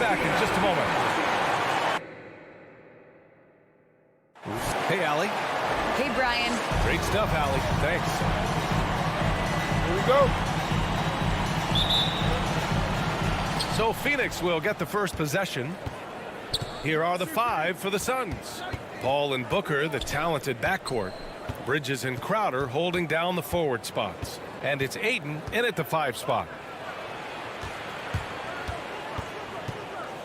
back in just a moment. Hey, Allie. Hey, Brian. Great stuff, Allie. Thanks. Here we go. So Phoenix will get the first possession. Here are the 5 for the Suns. Paul and Booker, the talented backcourt. Bridges and Crowder holding down the forward spots. And it's Ayton in at the 5 spot.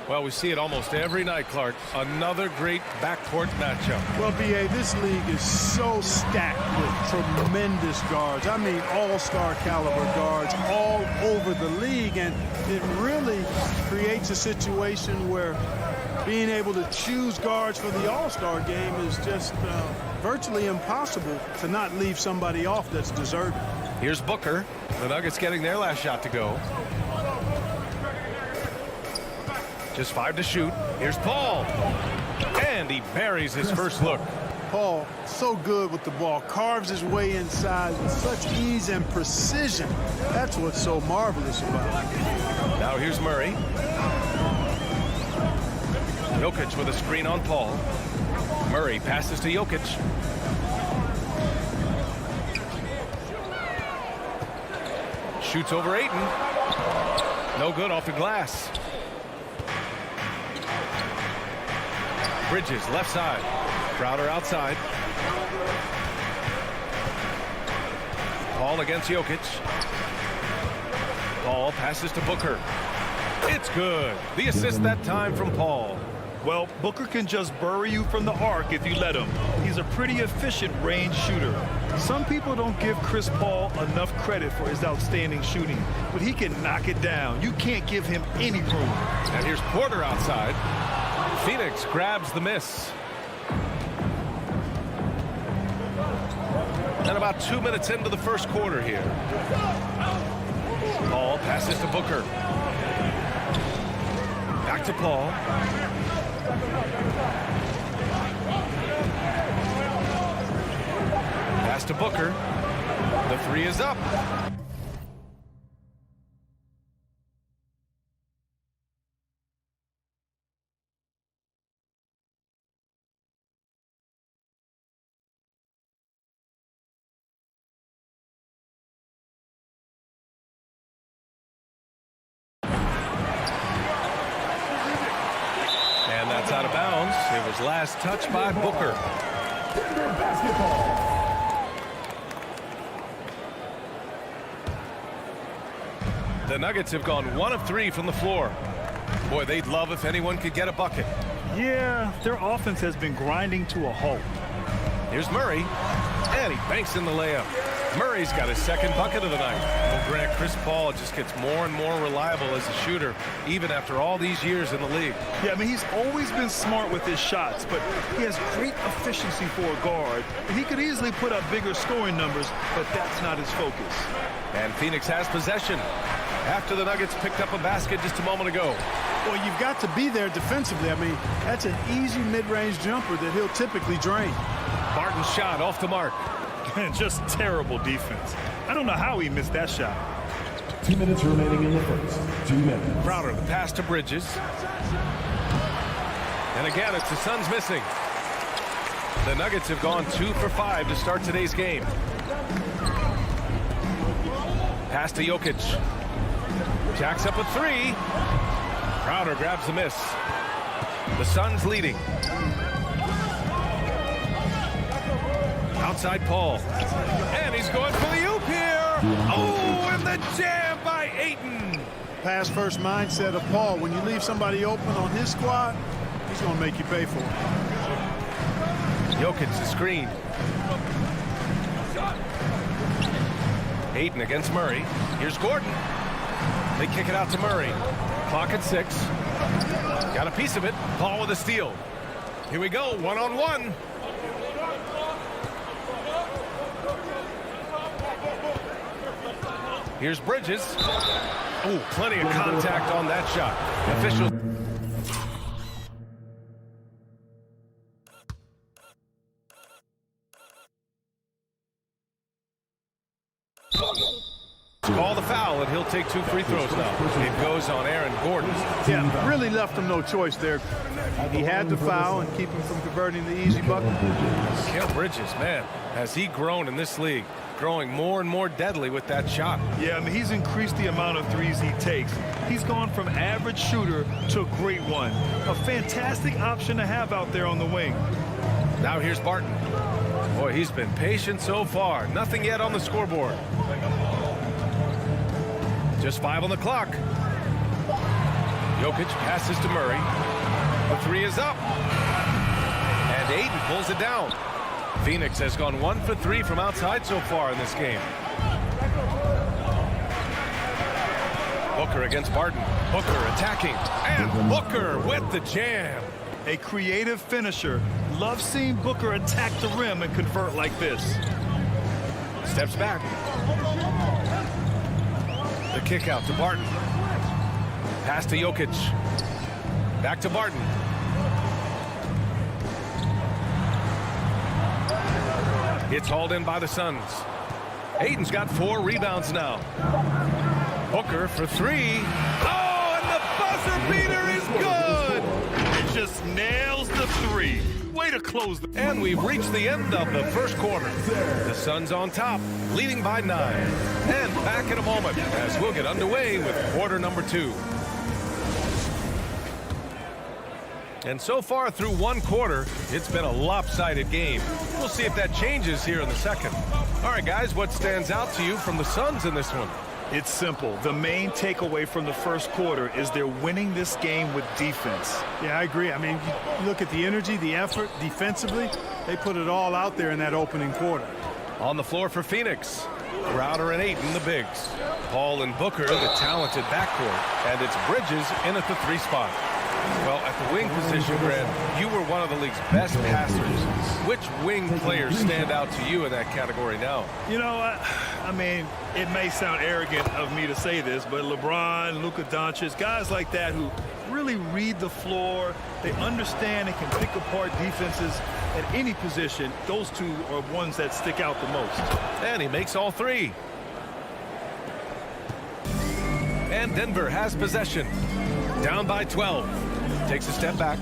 Well, we see it almost every night, Clark. Another great backcourt matchup. Well, B.A., this league is so stacked with tremendous guards. I mean, all-star caliber guards all over the league. And it really creates a situation where being able to choose guards for the all-star game is just virtually impossible to not leave somebody off that's deserving. Here's Booker. The Nuggets getting their last shot to go. Just 5 to shoot. Here's Paul. And he buries his first look. Paul, so good with the ball. Carves his way inside with such ease and precision. That's what's so marvelous about it. Now here's Murray. Jokic with a screen on Paul. Murray passes to Jokic. Shoots over Ayton. No good off the glass. Bridges left side. Crowder outside. Paul against Jokic. Paul passes to Booker. It's good. The assist that time from Paul. Well, Booker can just bury you from the arc if you let him. He's a pretty efficient range shooter. Some people don't give Chris Paul enough credit for his outstanding shooting, but he can knock it down. You can't give him any room. And here's Porter outside. Phoenix grabs the miss. And about 2 minutes into the first quarter here. Paul passes to Booker. Back to Paul. Pass to Booker. The 3 is up. And that's out of bounds. It was last touched by Booker. The Nuggets have gone 1 of 3 from the floor. Boy, they'd love if anyone could get a bucket. Yeah, their offense has been grinding to a halt. Here's Murray, and he banks in the layup. Murray's got his second bucket of the night. Well, Grant, Chris Paul just gets more and more reliable as a shooter, even after all these years in the league. Yeah, I mean, he's always been smart with his shots, but he has great efficiency for a guard. And he could easily put up bigger scoring numbers, but that's not his focus. And Phoenix has possession after the Nuggets picked up a basket just a moment ago. Well, you've got to be there defensively. I mean, that's an easy mid-range jumper that he'll typically drain. Barton's shot off the mark. Just terrible defense. I don't know how he missed that shot. 2 minutes remaining in the first. 2 minutes. Crowder, the pass to Bridges. And again, it's the Suns missing. The Nuggets have gone 2 for 5 to start today's game. Pass to Jokic. Jacks up a 3. Crowder grabs the miss. The Suns leading. Outside Paul. And he's going for the oop here. Oh, and the jam by Ayton. Pass first mindset of Paul. When you leave somebody open on his squad, he's going to make you pay for it. Jokic the screen. Ayton against Murray. Here's Gordon. They kick it out to Murray. Clock at 6. Got a piece of it. Paul with a steal. Here we go, one-on-one. Here's Bridges. Oh, plenty of contact on that shot. Official. Call the foul, and he'll will take 2 free throws now. It goes on Aaron Gordon. Yeah, really left him no choice there. He had to foul and keep him from converting the easy bucket. Mikal Bridges, man, has he grown in this league? Growing more and more deadly with that shot. Yeah, I mean, he's increased the amount of threes he takes. He's gone from average shooter to a great one. A fantastic option to have out there on the wing. Now here's Barton. Boy, he's been patient so far. Nothing yet on the scoreboard. Just 5 on the clock. Jokic passes to Murray. The 3 is up. And Ayton pulls it down. Phoenix has gone 1 for 3 from outside so far in this game. Booker against Barton. Booker attacking. And Booker with the jam. A creative finisher. Love seeing Booker attack the rim and convert like this. Steps back. The kick out to Barton. Pass to Jokic. Back to Barton. It's hauled in by the Suns. Ayton's got 4 rebounds now. Booker for 3. Oh, and the buzzer beater is good! Just nails the 3. Way to close the... And we've reached the end of the first quarter. The Suns on top, leading by 9. And back in a moment as we'll get underway with quarter number 2. And so far through 1 quarter, it's been a lopsided game. We'll see if that changes here in the second. All right, guys, what stands out to you from the Suns in this one? It's simple. The main takeaway from the first quarter is they're winning this game with defense. Yeah, I agree. I mean, you look at the energy, the effort defensively, they put it all out there in that opening quarter. On the floor for Phoenix, Crowder and Ayton, the bigs. Paul and Booker, the talented backcourt. And it's Bridges in at the 3 spot. Well, at the wing position, Grant, you were one of the league's best passers. Which wing players stand out to you in that category now? You know, I mean, it may sound arrogant of me to say this, but LeBron, Luka Doncic, guys like that who really read the floor, they understand and can pick apart defenses at any position. Those 2 are ones that stick out the most. And he makes all 3. And Denver has possession. Down by 12. Takes a step back.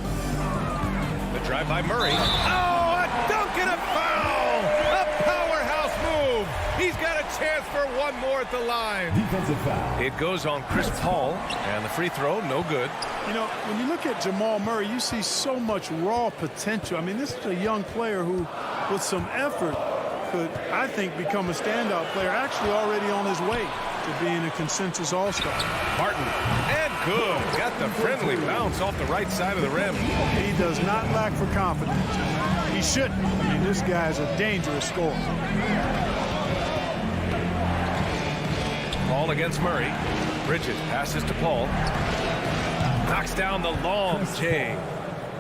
The drive by Murray. Oh, a dunk and a foul! A powerhouse move! He's got a chance for 1 more at the line. Defensive foul. It goes on Chris Paul, and the free throw, no good. You know, when you look at Jamal Murray, you see so much raw potential. I mean, this is a young player who, with some effort, could, I think, become a standout player, actually already on his way to being a consensus all-star. Martin, and good. Got the friendly bounce off the right side of the rim. He does not lack for confidence. He shouldn't. I mean, this guy's a dangerous scorer. Paul against Murray. Bridges passes to Paul. Knocks down the long J.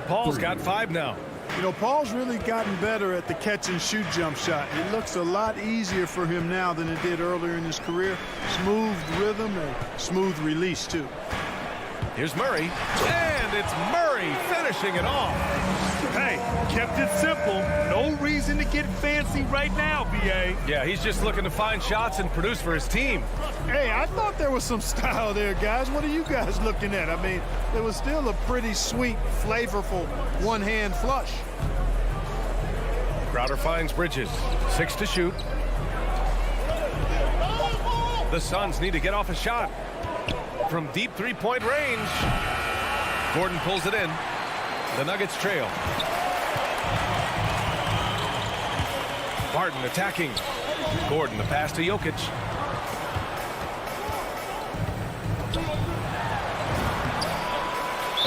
Paul's got 5 now. You know, Paul's really gotten better at the catch-and-shoot jump shot. It looks a lot easier for him now than it did earlier in his career. Smooth rhythm and smooth release, too. Here's Murray, and it's Murray finishing it off. Hey, kept it simple. No reason to get fancy right now, B.A. Yeah, he's just looking to find shots and produce for his team. Hey, I thought there was some style there, guys. What are you guys looking at? I mean, it was still a pretty sweet, flavorful one-hand flush. Crowder finds Bridges. 6 to shoot. The Suns need to get off a shot from deep 3-point range. Gordon pulls it in. The Nuggets trail. Barton attacking. Gordon, the pass to Jokic.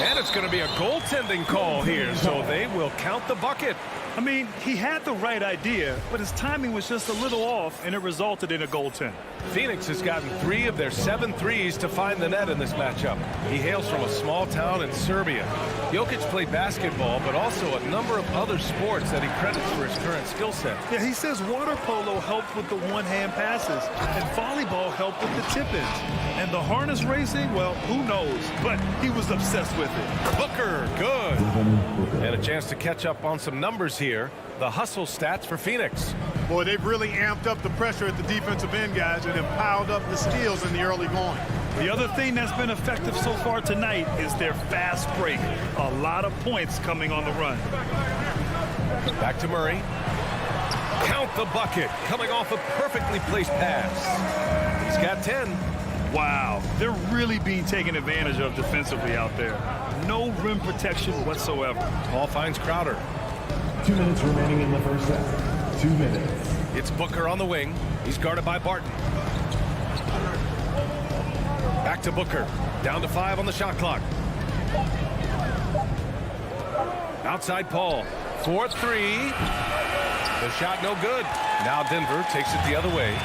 And it's going to be a goaltending call here, so they will count the bucket. I mean, he had the right idea, but his timing was just a little off, and it resulted in a goaltend. Phoenix has gotten 3 of their 7 threes to find the net in this matchup. He hails from a small town in Serbia. Jokic played basketball, but also a number of other sports that he credits for his current skill set. Yeah, he says water polo helped with the one-hand passes, and volleyball helped with the tip-ins. And the harness racing, well, who knows? But he was obsessed with it. Booker, good. And a chance to catch up on some numbers here. here. The hustle stats for Phoenix. Boy, they've really amped up the pressure at the defensive end, guys, and have piled up the steals in the early going. The other thing that's been effective so far tonight is their fast break. A lot of points coming on the run. Back to Murray. Count the bucket, coming off a perfectly placed pass. He's got 10. Wow, they're really being taken advantage of defensively out there. No rim protection whatsoever. Paul finds Crowder. 2 minutes remaining in the first half. 2 minutes. It's Booker on the wing. He's guarded by Barton. Back to Booker. Down to 5 on the shot clock. Outside Paul. 4-3. The shot no good. Now Denver takes it the other way.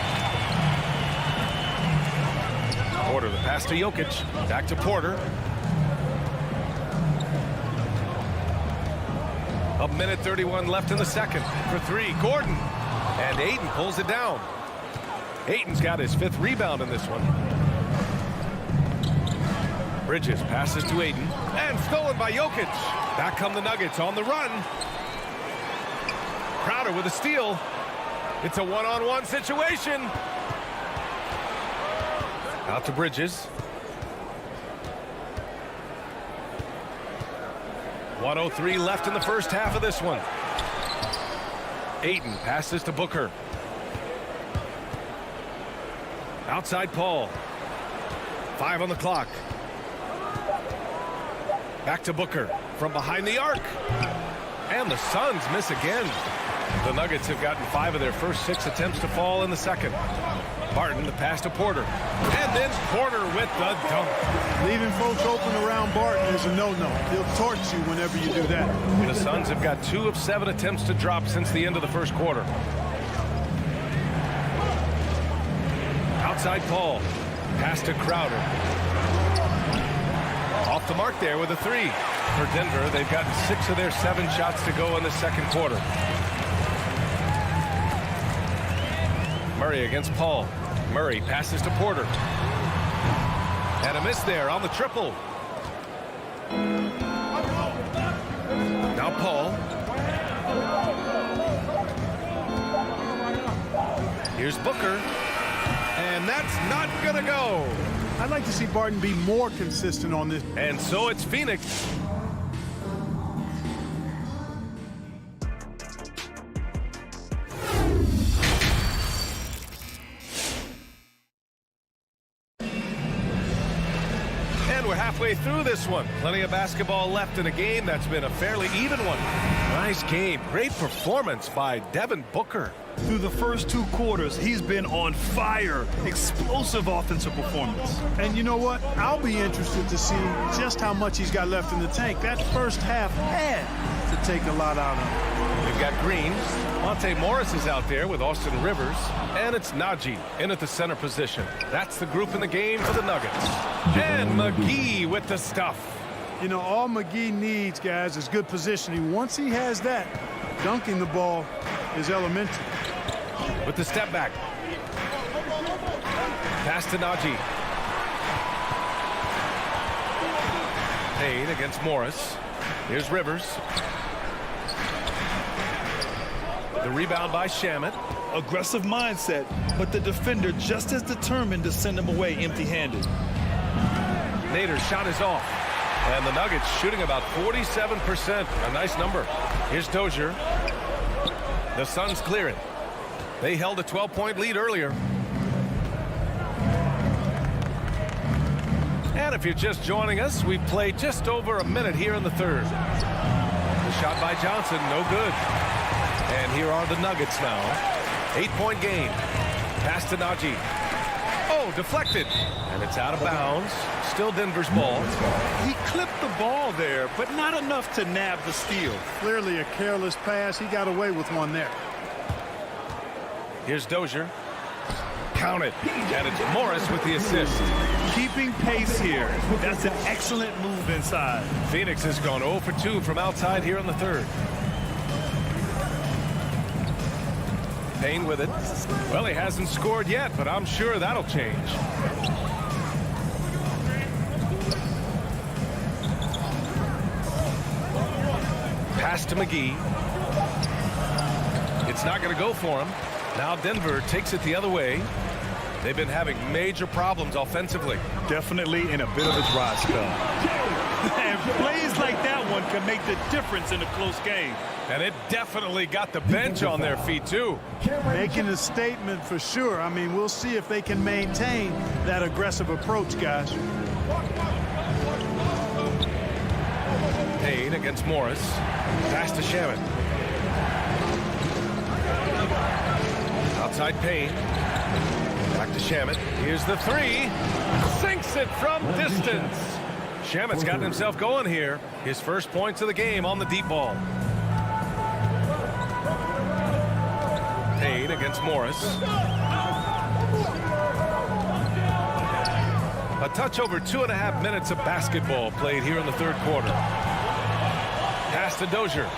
Porter, the pass to Jokic. Back to Porter. A minute 31 left in the second. For 3, Gordon. And Ayton pulls it down. Ayton's got his 5th rebound in this one. Bridges passes to Ayton. And stolen by Jokic. Back come the Nuggets on the run. Crowder with a steal. It's a one-on-one situation. Out to Bridges. 1:03 left in the first half of this one. Ayton passes to Booker. Outside Paul. 5 on the clock. Back to Booker from behind the arc. And the Suns miss again. The Nuggets have gotten 5 of their first 6 attempts to fall in the second. Barton, the pass to Porter. And then Porter with the dunk. Leaving folks open around Barton is a no-no. He'll torch you whenever you do that. The Suns have got 2 of 7 attempts to drop since the end of the first quarter. Outside Paul. Pass to Crowder. Off the mark there with a 3. For Denver, they've gotten 6 of their 7 shots to go in the second quarter. Murray against Paul. Murray passes to Porter. And a miss there on the triple. Now Paul. Here's Booker. And that's not going to go. I'd like to see Barton be more consistent on this. And so it's Phoenix. And we're halfway through this one. Plenty of basketball left in a game that's been a fairly even one. Nice game. Great performance by Devin Booker. Through the first 2 quarters, he's been on fire. Explosive offensive performance. And you know what? I'll be interested to see just how much he's got left in the tank. That first half had to take a lot out of him. We've got Green. Monte Morris is out there with Austin Rivers. And it's Najee in at the center position. That's the group in the game for the Nuggets. And McGee with the stuff. You know, all McGee needs, guys, is good positioning. Once he has that, dunking the ball is elementary. With the step back. Pass to Najee. Payne against Morris. Here's Rivers. The rebound by Shamet. Aggressive mindset, but the defender just as determined to send him away empty-handed. Nader's shot is off. And the Nuggets shooting about 47%. A nice number. Here's Dozier. The Suns clear it. They held a 12-point lead earlier. And if you're just joining us, we've played just over a minute here in the third. The shot by Johnson, no good. And here are the Nuggets now. 8-point game. Pass to Najee. Oh, deflected. And it's out of bounds. Still Denver's ball. He clipped the ball there, but not enough to nab the steal. Clearly a careless pass. He got away with one there. Here's Dozier. Count it. And it's Morris with the assist. Keeping pace here. That's an excellent move inside. Phoenix has gone 0 for 2 from outside here in the third. Payne with it. Well, he hasn't scored yet, but I'm sure that'll change. Pass to McGee. It's not going to go for him. Now Denver takes it the other way. They've been having major problems offensively. Definitely in a bit of a dry spell. And plays like that one can make the difference in a close game. And it definitely got the bench on their feet, too. Making a statement for sure. I mean, we'll see if they can maintain that aggressive approach, guys. Payne against Morris. Pass to Shamet. Outside Payne. Back to Shamet. Here's the three. Sinks it from distance. Shamet's gotten himself going here. His first points of the game on the deep ball. Payne against Morris. A touch over 2.5 minutes of basketball played here in the third quarter. Pass to Dozier.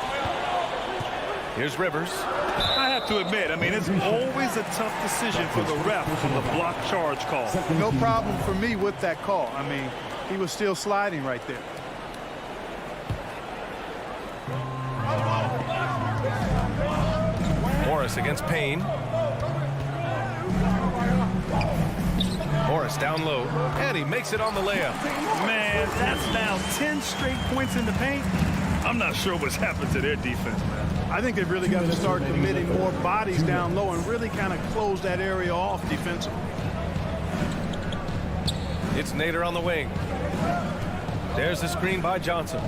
Here's Rivers. I have to admit, I mean, it's always a tough decision for the ref on the block charge call. No problem for me with that call. I mean, he was still sliding right there. Morris against Payne. Morris down low, and he makes it on the layup. Man, that's now 10 straight points in the paint. I'm not sure what's happened to their defense, man. I think they've really got to start committing more bodies down low and really kind of close that area off defensively. It's Nader on the wing. There's the screen by Johnson.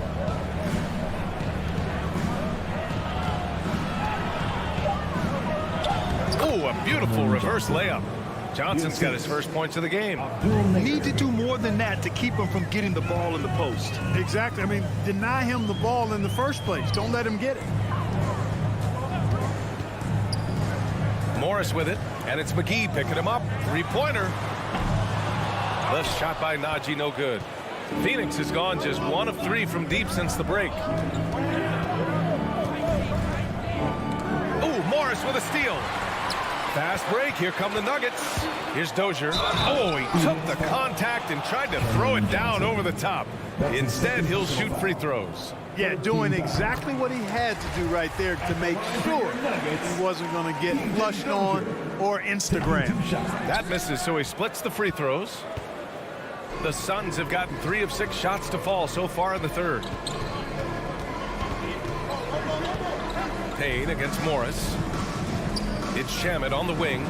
Oh, a beautiful reverse layup. Johnson's got his first points of the game. Need to do more than that to keep him from getting the ball in the post. Exactly. I mean, deny him the ball in the first place. Don't let him get it. Morris with it, and it's McGee picking him up. Three-pointer. The shot by Najee, no good. Phoenix has gone just 1 of 3 from deep since the break. Ooh, Morris with a steal. Fast break. Here come the Nuggets. Here's Dozier. Oh, he took the contact and tried to throw it down over the top. Instead, he'll shoot free throws. Yeah, doing exactly what he had to do right there to make sure he wasn't going to get flushed on or Instagram. That misses, so he splits the free throws. The Suns have gotten 3 of 6 shots to fall so far in the third. Payne against Morris. It's Shamet on the wing.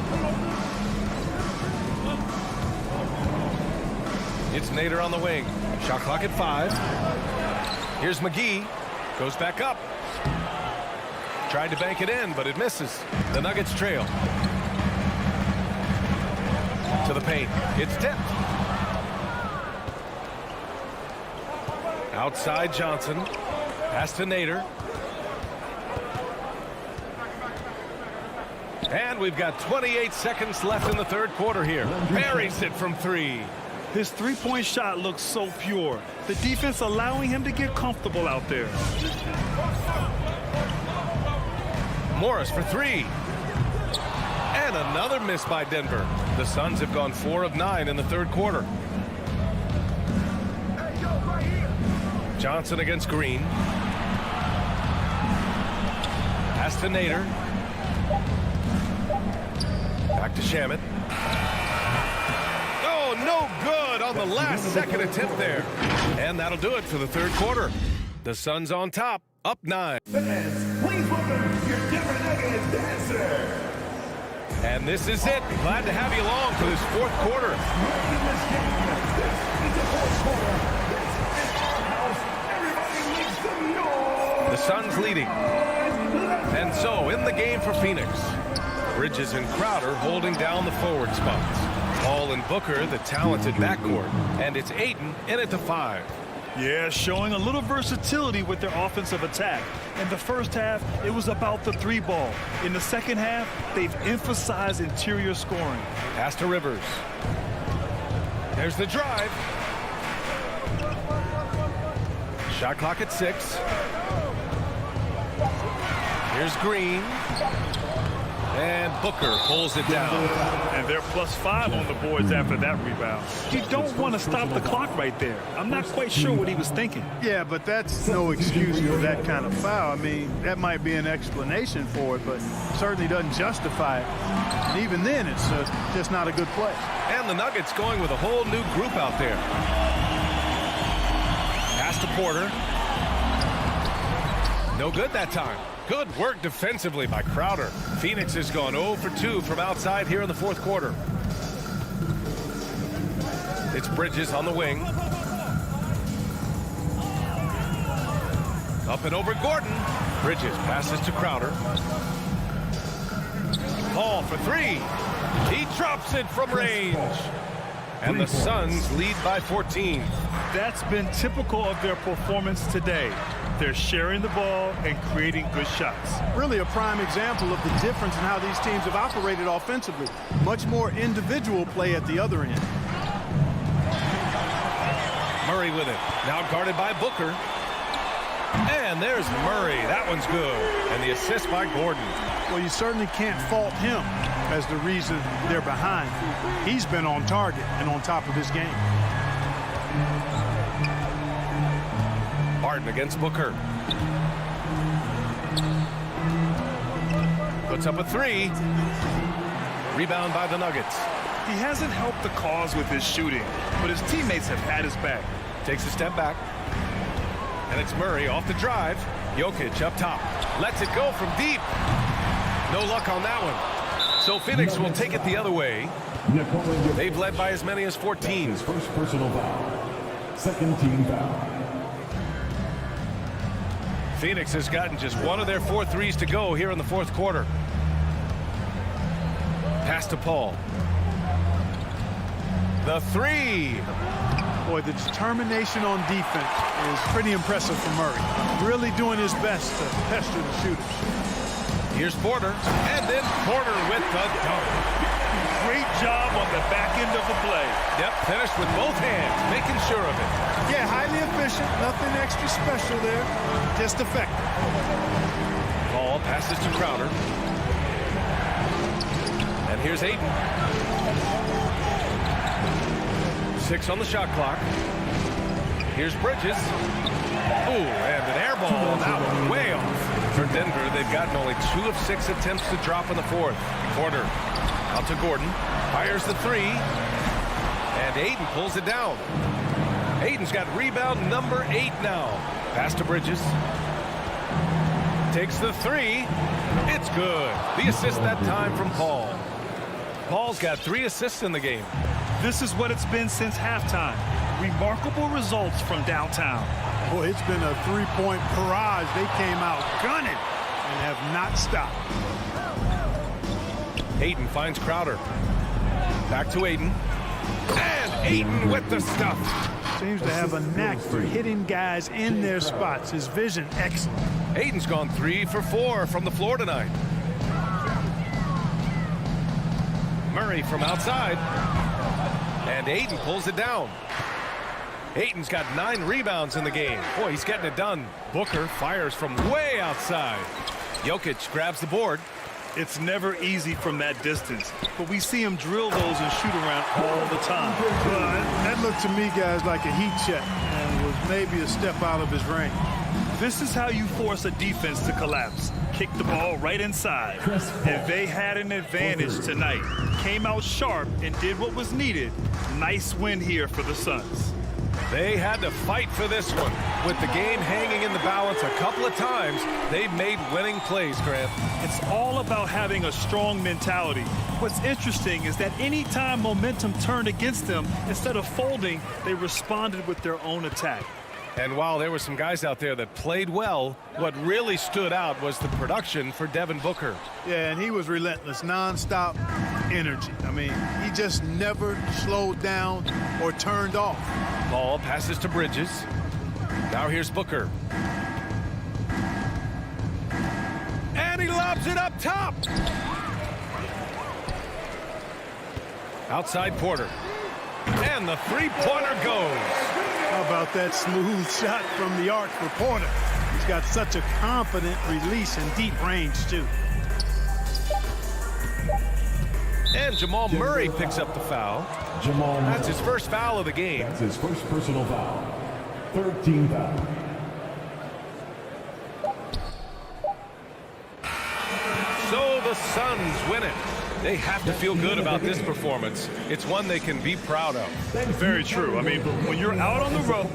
It's Nader on the wing. Shot clock at 5. Here's McGee. Goes back up. Tried to bank it in, but it misses. The Nuggets trail. To the paint. It's tipped. Outside Johnson. Pass to Nader. And we've got 28 seconds left in the third quarter here. Buries it from 3. His three-point shot looks so pure. The defense allowing him to get comfortable out there. Morris for 3. And another miss by Denver. The Suns have gone 4 of 9 in the third quarter. Johnson against Green. Pass to Nader. Back to Shamet. Oh, no good on the last second attempt there. And that'll do it for the third quarter. The Suns on top, up 9. Fans, please welcome your Denver Nuggets dancer. And this is it. Glad to have you along for this fourth quarter. The Suns leading. And so in the game for Phoenix, Bridges and Crowder holding down the forward spots. Paul and Booker, the talented backcourt. And it's Ayton in at the 5. Yeah, showing a little versatility with their offensive attack. In the first half, it was about the 3-ball. In the second half, they've emphasized interior scoring. Pass to Rivers. There's the drive. Shot clock at 6. Here's Green. And Booker pulls it down. And they're +5 on the boards after that rebound. You don't want to stop the clock right there. I'm not quite sure what he was thinking. Yeah, but that's no excuse for that kind of foul. I mean, that might be an explanation for it, but certainly doesn't justify it. And even then, it's just not a good play. And the Nuggets going with a whole new group out there. Pass to Porter. No good that time. Good work defensively by Crowder. Phoenix has gone 0 for 2 from outside here in the fourth quarter. It's Bridges on the wing. Up and over Gordon. Bridges passes to Crowder. Paul for 3. He drops it from range. And the Suns lead by 14. That's been typical of their performance today. They're sharing the ball and creating good shots. Really a prime example of the difference in how these teams have operated offensively. Much more individual play at the other end. Murray with it. Now guarded by Booker. And there's Murray. That one's good. And the assist by Gordon. Well, you certainly can't fault him as the reason they're behind. He's been on target and on top of his game. Harden against Booker. Puts up a 3. Rebound by the Nuggets. He hasn't helped the cause with his shooting, but his teammates have had his back. Takes a step back. And it's Murray off the drive. Jokic up top. Lets it go from deep. No luck on that one. So Phoenix will take it the other way. They've led by as many as 14. First personal foul. Second team foul. Phoenix has gotten just one of their 4 threes to go here in the fourth quarter. Pass to Paul. The 3. Boy, the determination on defense is pretty impressive from Murray. Really doing his best to pester the shooters. Here's Porter. And then Porter with the dunk. Great job on the back end of the play. Yep, finished with both hands, making sure of it. Yeah, highly efficient. Nothing extra special there. Just effective. Paul passes to Crowder. And here's Ayton. 6 on the shot clock. Here's Bridges. Ooh, and an air ball. That one way off. For Denver, they've gotten only 2 of 6 attempts to drop in the fourth. Porter out to Gordon. Fires the 3. And Ayton pulls it down. Ayton's got rebound number 8 now. Pass to Bridges. Takes the 3. It's good. The assist that time from Paul. Paul's got 3 assists in the game. This is what it's been since halftime. Remarkable results from downtown. Boy, it's been a 3-point barrage. They came out gunning and have not stopped. Ayton finds Crowder. Back to Ayton. And Ayton with the stuff. Seems to have a knack for hitting guys in their spots. His vision, excellent. Ayton's gone 3 for 4 from the floor tonight. Murray from outside. And Ayton pulls it down. Ayton's got 9 rebounds in the game. Boy, he's getting it done. Booker fires from way outside. Jokic grabs the board. It's never easy from that distance, but we see him drill those and shoot around all the time. That looked to me, guys, like a heat check and was maybe a step out of his range. This is how you force a defense to collapse. Kick the ball right inside. And they had an advantage tonight. Came out sharp and did what was needed. Nice win here for the Suns. They had to fight for this one. With the game hanging in the balance a couple of times, they've made winning plays, Grant. It's all about having a strong mentality. What's interesting is that anytime momentum turned against them, instead of folding, they responded with their own attack. And while there were some guys out there that played well, what really stood out was the production for Devin Booker. Yeah, and he was relentless, nonstop energy. I mean, he just never slowed down or turned off. Ball passes to Bridges. Now here's Booker. And he lobs it up top. Outside Porter. And the three-pointer goes. How about that smooth shot from the arc for Porter? He's got such a confident release and deep range, too. And Jamal Murray picks up the foul. Jamal That's his Murray. first foul of the game. That's his first personal foul. Third team foul. So the Suns win it. They have to feel good about this performance. It's one they can be proud of. Very true. I mean, when you're out on the road,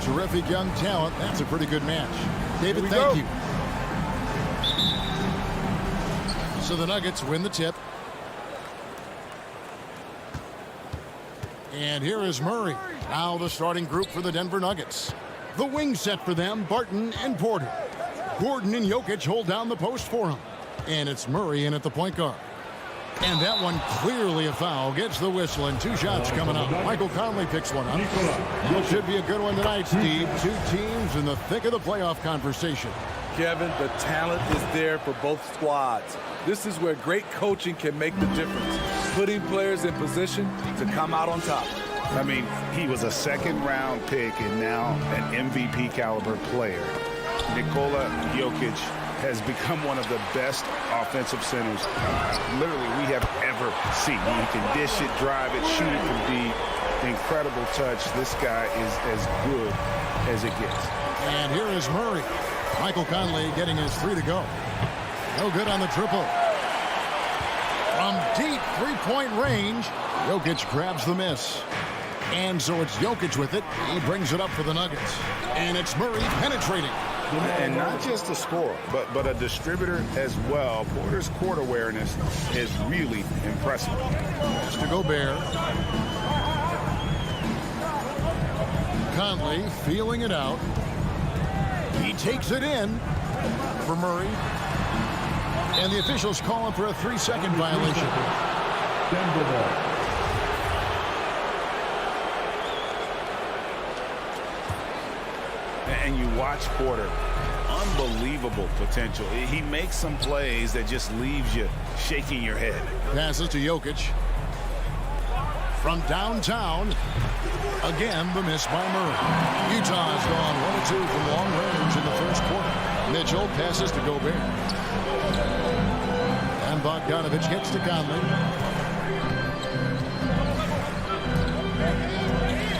terrific young talent. That's a pretty good match. David, thank you. So the Nuggets win the tip. And here is Murray. Now the starting group for the Denver Nuggets. The wing set for them, Barton and Porter. Gordon and Jokic hold down the post for him. And it's Murray in at the point guard. And that one clearly a foul. Gets the whistle and 2 shots coming up. Michael Conley picks one up. It should be a good one tonight, Steve. 2 teams in the thick of the playoff conversation. Kevin, the talent is there for both squads. This is where great coaching can make the difference. Putting players in position to come out on top. I mean, he was a second-round pick and now an MVP caliber player. Nikola Jokic has become one of the best offensive centers literally we have ever seen. He can dish it, drive it, shoot it from deep. Incredible touch. This guy is as good as it gets. And here is Murray. Michael Conley getting his 3 to go. No good on the triple. From deep three-point range, Jokic grabs the miss. And so it's Jokic with it. He brings it up for the Nuggets. And it's Murray penetrating. And not just a scorer, but a distributor as well. Porter's court awareness is really impressive. Mr. Gobert. Conley feeling it out. He takes it in for Murray. And the officials call him for a 3-second violation. Denver ball. And you watch Porter, unbelievable potential. He makes some plays that just leaves you shaking your head. Passes to Jokic. From downtown, again the miss by Murray. Utah has gone 1 of 2 from long range in the first quarter. Mitchell passes to Gobert. And Bogdanovich gets to Conley.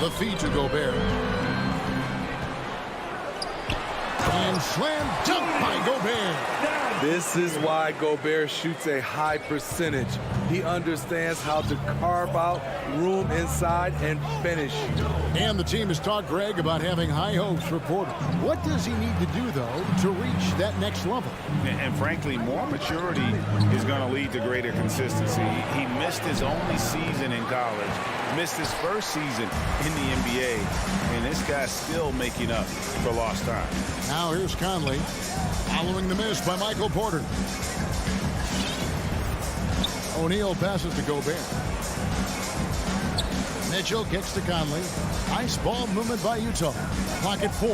The feed to Gobert. And slam dunk by Gobert. This is why Gobert shoots a high percentage. He understands how to carve out room inside and finish. And the team has talked, Greg, about having high hopes for Porter. What does he need to do, though, to reach that next level? And frankly, more maturity is going to lead to greater consistency. He missed his only season in college, missed his first season in the NBA, and this guy's still making up for lost time. Now here's Conley, following the miss by Michael Porter. O'Neal passes to Gobert. Mitchell kicks to Conley. Nice ball movement by Utah. Pocket 4.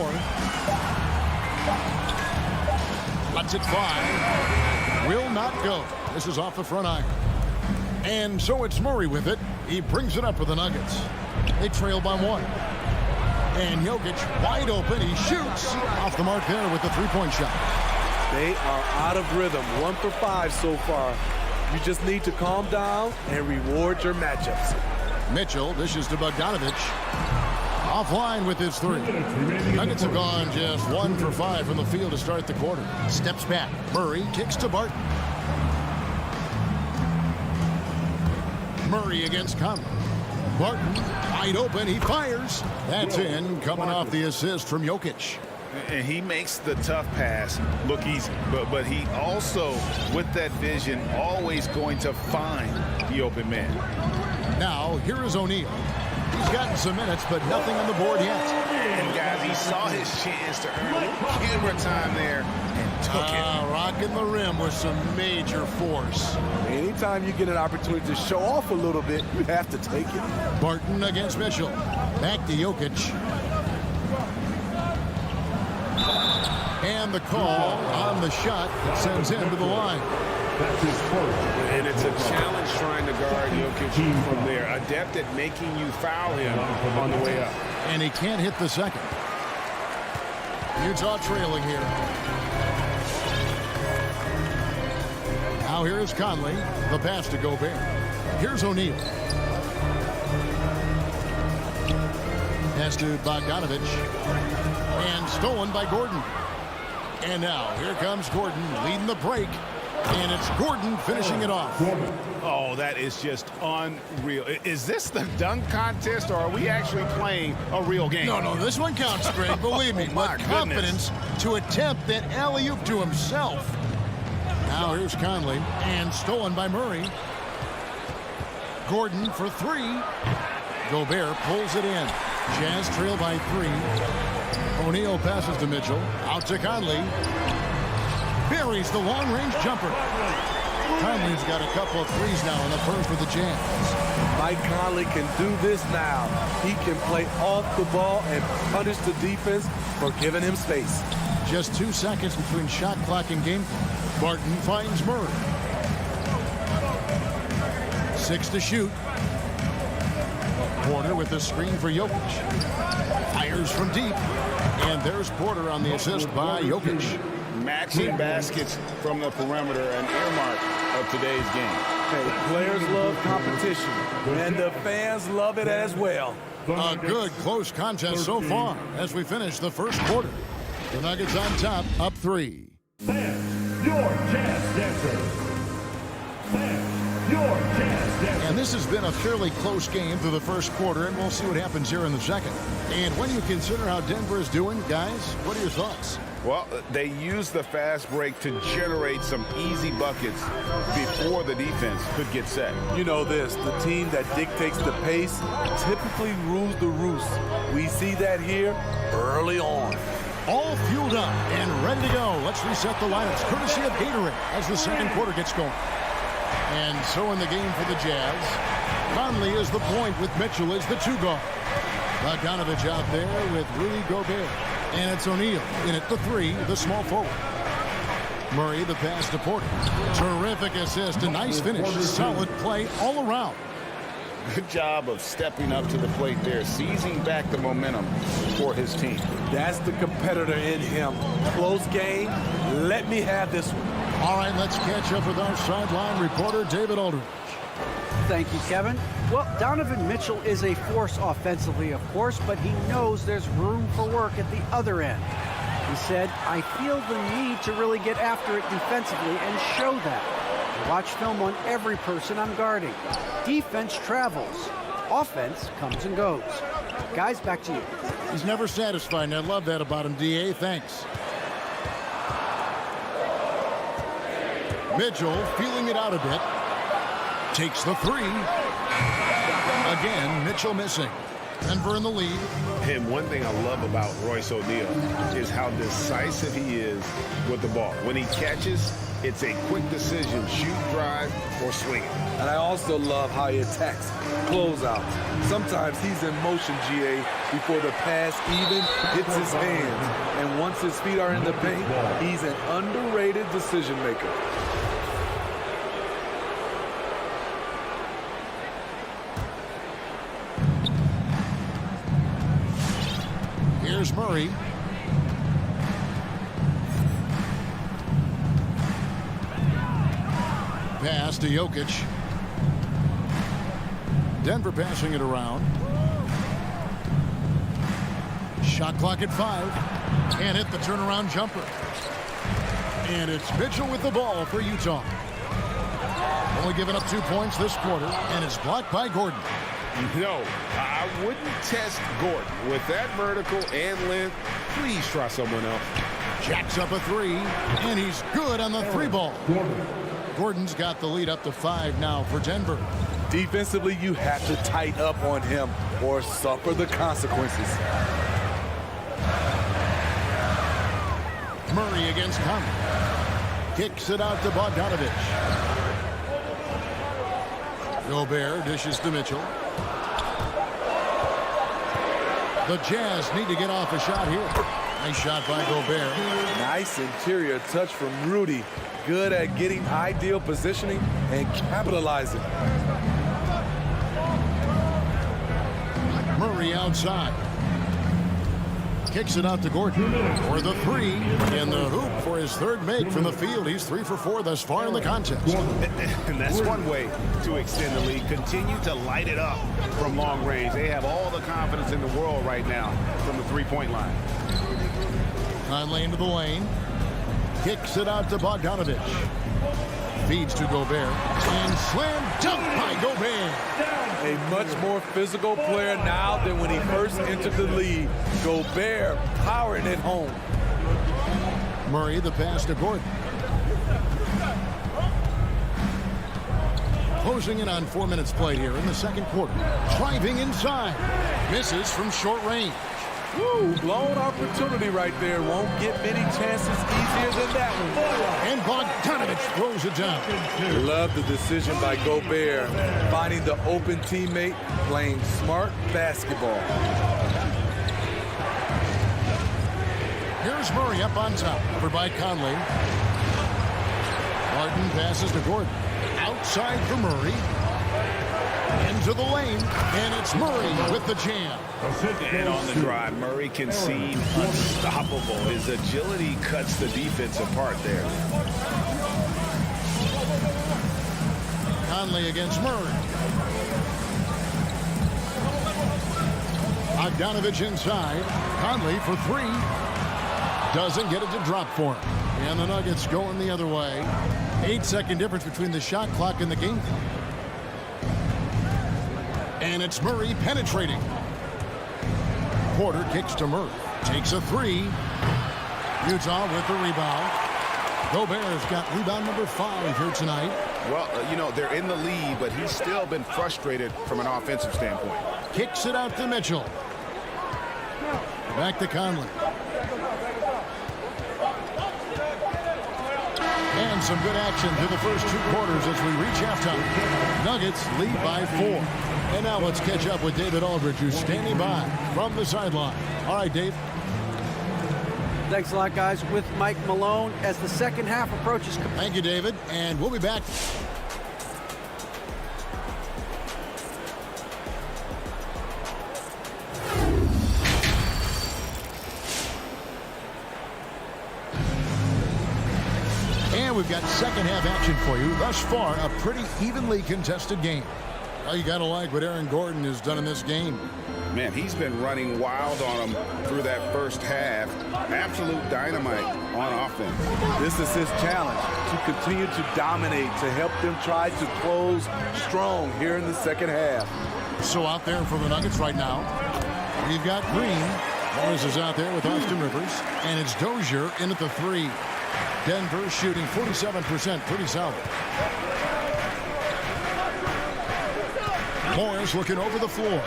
Lets it fly. Will not go. This is off the front iron. And so it's Murray with it. He brings it up for the Nuggets. They trail by 1. And Jokic wide open. He shoots off the mark there with the 3-point shot. They are out of rhythm. 1 for 5 so far. You just need to calm down and reward your matchups. Mitchell dishes to Bogdanovich. Offline with his 3. Nuggets have gone just 1 for 5 from the field to start the quarter. Steps back. Murray kicks to Barton. Murray against Conley. Barton wide open. He fires. That's in, coming off the assist from Jokic. And he makes the tough pass look easy, but he also, with that vision, always going to find the open man. Now, here is O'Neal. He's gotten some minutes, but nothing on the board yet. And guys, he saw his chance to earn a little camera time there and took it. Rocking the rim with some major force. Anytime you get an opportunity to show off a little bit, you have to take it. Barton against Mitchell. Back to Jokic. And the call on the shot that sends him to the line. That's his first. And it's a challenge trying to guard Jokic from there. Adept at making you foul him on the way up. And he can't hit the second. Utah trailing here. Now here is Conley. The pass to Gobert. Here's O'Neal. Pass to Bogdanovich. And stolen by Gordon. And now here comes Gordon leading the break. And it's Gordon finishing it off. Oh, that is just unreal. Is this the dunk contest, or are we actually playing a real game? No, this one counts, Greg, believe me. Oh, my But confidence to attempt that alley-oop to himself. Now here's Conley, and stolen by Murray. Gordon for three. Gobert pulls it in. Jazz trail by three. O'Neal passes to Mitchell. Out to Conley. Buries the long-range jumper. Conley's got a couple of threes now in the first with the Jazz. Mike Conley can do this now. He can play off the ball and punish the defense for giving him space. Just 2 seconds between shot clock and game clock. Barton finds Murray. 6 to shoot. Porter with the screen for Jokic. Fires from deep. And there's Porter on the assist by Jokic. Matching baskets from the perimeter, an earmark of today's game. Hey, players love competition, and the fans love it as well. A good close contest so far as we finish the first quarter. The Nuggets on top, up 3. Sam, your Jazz Dancer. Sam, your Jazz Dancer. And this has been a fairly close game through the first quarter, and we'll see what happens here in the second. And when you consider how Denver is doing, guys, what are your thoughts? Well, they used the fast break to generate some easy buckets before the defense could get set. You know this, the team that dictates the pace typically rules the roost. We see that here early on. All fueled up and ready to go. Let's reset the lineups, courtesy of Gatorade, as the second quarter gets going. And so in the game for the Jazz, Conley is the point with Mitchell as the 2 guard. Bogdanovich out there with Rudy Gobert. And it's O'Neal in at the 3, the small forward. Murray, the pass to Porter. Terrific assist, a nice finish. Solid play all around. Good job of stepping up to the plate there, seizing back the momentum for his team. That's the competitor in him. Close game. Let me have this one. All right, let's catch up with our sideline reporter, David Aldridge. Thank you, Kevin. Well, Donovan Mitchell is a force offensively, of course, but he knows there's room for work at the other end. He said, I feel the need to really get after it defensively and show that. I watch film on every person I'm guarding. Defense travels. Offense comes and goes. Guys, back to you. He's never satisfied, and I love that about him, D.A. Thanks. Mitchell feeling it out a bit. Takes the 3. Again, Mitchell missing. Denver in the lead. And one thing I love about Royce O'Neal is how decisive he is with the ball. When he catches, it's a quick decision, shoot, drive, or swing it. And I also love how he attacks closeout. Sometimes he's in motion, GA, before the pass even hits his hands. And once his feet are in the paint, he's an underrated decision maker. Here's Murray. Pass to Jokic. Denver passing it around. Shot clock at 5. Can't hit the turnaround jumper. And it's Mitchell with the ball for Utah. Only giving up 2 points this quarter, and it's blocked by Gordon. No, I wouldn't test Gordon. With that vertical and length, please try someone else. Jacks up a 3, and he's good on the 3 ball. Gordon's got the lead up to 5 now for Denver. Defensively, you have to tighten up on him or suffer the consequences. Murray against Conley. Kicks it out to Bogdanovich. Gobert dishes to Mitchell. The Jazz need to get off a shot here. Nice shot by Gobert. Nice interior touch from Rudy. Good at getting ideal positioning and capitalizing. Murray outside. Kicks it out to Gordon for the 3. And the hoop for his 3rd make from the field. He's 3 for 4 thus far in the contest. And that's one way to extend the lead. Continue to light it up from long range. They have all the confidence in the world right now from the 3-point line. Conley into the lane. Kicks it out to Bogdanovich. Feeds to Gobert. And slam dunk by Gobert. A much more physical player now than when he first entered the league. Gobert powering it home. Murray the pass to Gordon. Closing in on 4 minutes played here in the second quarter. Driving inside. Misses from short range. Woo, blown opportunity right there. Won't get many chances easier than that one. And Bogdanovich throws it down. Love the decision by Gobert. Finding the open teammate, playing smart basketball. Here's Murray up on top. Over by Conley. Martin passes to Gordon. Outside for Murray. Into the lane. And it's Murray with the jam. And on the drive, Murray can seem unstoppable. His agility cuts the defense apart there. Conley against Murray. Bogdanovich inside. Conley for three. Doesn't get it to drop for him. And the Nuggets going the other way. 8-second difference between the shot clock and the game clock. And it's Murray penetrating. Porter kicks to Murray. Takes a three. Utah with the rebound. Gobert's got rebound number 5 here tonight. Well, you know, they're in the lead, but he's still been frustrated from an offensive standpoint. Kicks it out to Mitchell. Back to Conley. And some good action through the first 2 quarters as we reach halftime. Nuggets lead by 4. And now let's catch up with David Aldridge, who's standing by from the sideline. All right, Dave. Thanks a lot, guys. With Mike Malone as the second half approaches. Thank you, David. And we'll be back. And we've got second half action for you. Thus far, a pretty evenly contested game. Well, you got to like what Aaron Gordon has done in this game. Man, he's been running wild on him through that first half. Absolute dynamite on offense. This is his challenge, to continue to dominate, to help them try to close strong here in the second half. So out there for the Nuggets right now, we've got Green. Morris is out there with Austin Rivers. And it's Dozier in at the 3. Denver shooting 47%, pretty solid. Morris looking over the floor.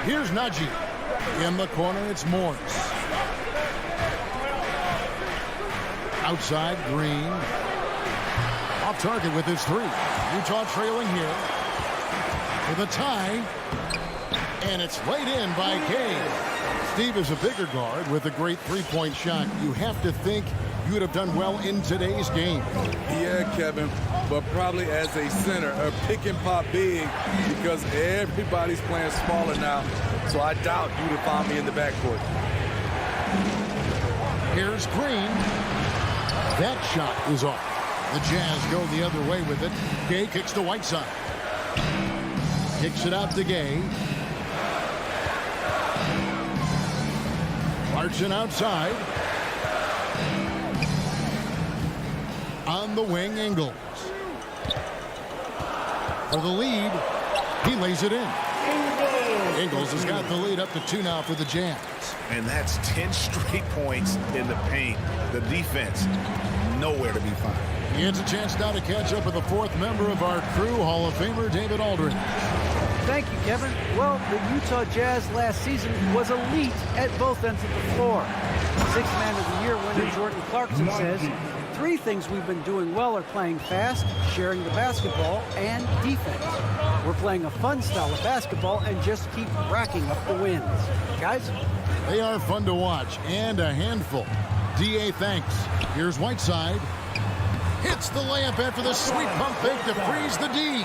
Here's Najee. In the corner, it's Morris. Outside, Green. Off target with his 3. Utah trailing here. For the tie. And it's laid in by Gay. Steve is a bigger guard with a great three-point shot. You have to think you would have done well in today's game. Yeah, Kevin, but probably as a center, a pick and pop big, because everybody's playing smaller now. So I doubt you would have found me in the backcourt. Here's Green. That shot is off. The Jazz go the other way with it. Gay kicks to Whiteside. Kicks it out to Gay. Clarkson outside. On the wing, Ingles. For the lead, he lays it in. Ingles has got the lead up to 2 now for the Jazz. And that's 10 straight points in the paint. The defense, nowhere to be found. He has a chance now to catch up with the 4th member of our crew, Hall of Famer David Aldridge. Thank you, Kevin. Well, the Utah Jazz last season was elite at both ends of the floor. 6th Man of the Year winner Jordan Clarkson says, 3 things we've been doing well are playing fast, sharing the basketball, and defense. We're playing a fun style of basketball and just keep racking up the wins. Guys? They are fun to watch and a handful. D.A. thanks. Here's Whiteside. Hits the layup after the sweet pump fake to freeze the D.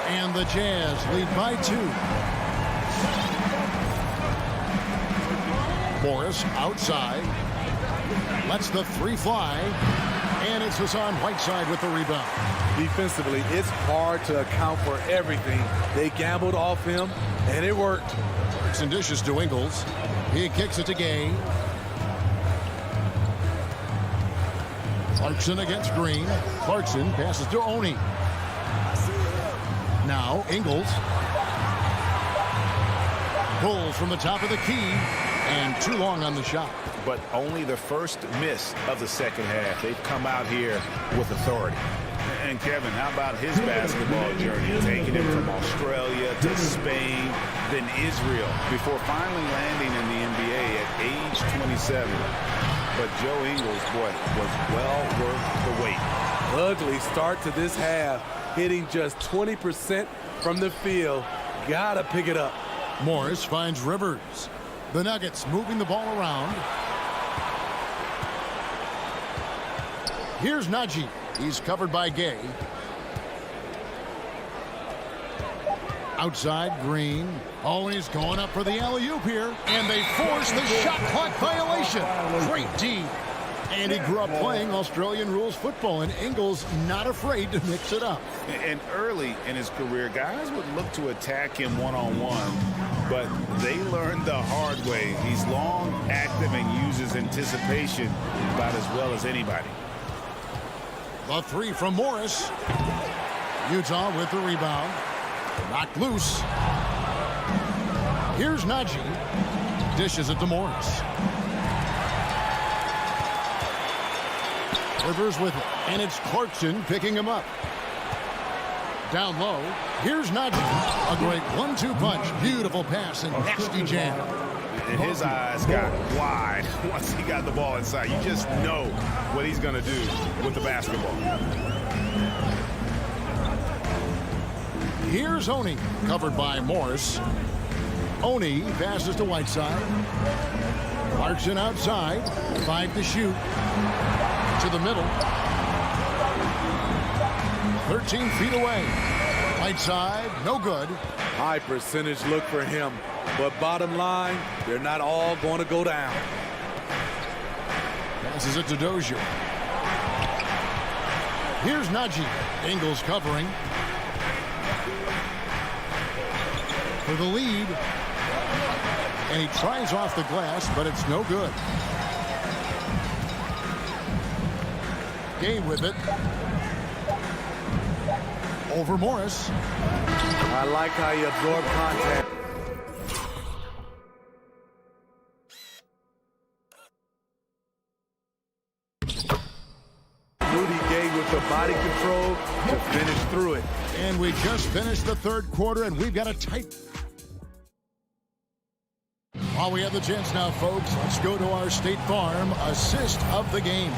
And the Jazz lead by 2. Morris outside. Lets the 3 fly. And it's Hassan Whiteside with the rebound. Defensively, it's hard to account for everything. They gambled off him, and it worked. It's dishes to Ingles. He kicks it to Gay. Clarkson against Green. Clarkson passes to Oni. Now Ingles. Pulls from the top of the key. And too long on the shot. But only the first miss of the second half. They've come out here with authority. And Kevin, how about his basketball journey? Taking him from Australia to Spain, then Israel, before finally landing in the NBA at age 27. But Joe Ingles, boy, was well worth the wait. Ugly start to this half, hitting just 20% from the field. Gotta pick it up. Morris finds Rivers. The Nuggets moving the ball around. Here's Najee. He's covered by Gay. Outside, Green. Oh, and he's going up for the alley-oop here. And they force the shot clock violation. Great D. And he grew up playing Australian rules football, and Ingles not afraid to mix it up. And early in his career, guys would look to attack him one-on-one, but they learned the hard way. He's long, active, and uses anticipation about as well as anybody. The three from Morris. Utah with the rebound. Knocked loose. Here's Najee. Dishes it to Morris. Rivers with it. And it's Clarkson picking him up. Down low. Here's Najee. A great 1-2 punch. Beautiful pass and nasty jam. And his eyes got wide once he got the ball inside. You just know what he's going to do with the basketball. Here's Oni, covered by Morris. Oni passes to Whiteside. Clarkson outside. 5 to shoot. To the middle. 13 feet away. Whiteside, no good. High percentage look for him. But bottom line, they're not all going to go down. Passes it to Dozier. Here's Najee. Ingles covering. For the lead. And he tries off the glass, but it's no good. Gay with it. Over Morris. I like how he absorbed contact. Rudy Gay with the body control to finish through it. And we just finished the third quarter, and we've got a tight... While we have the chance now, folks, let's go to our State Farm assist of the game.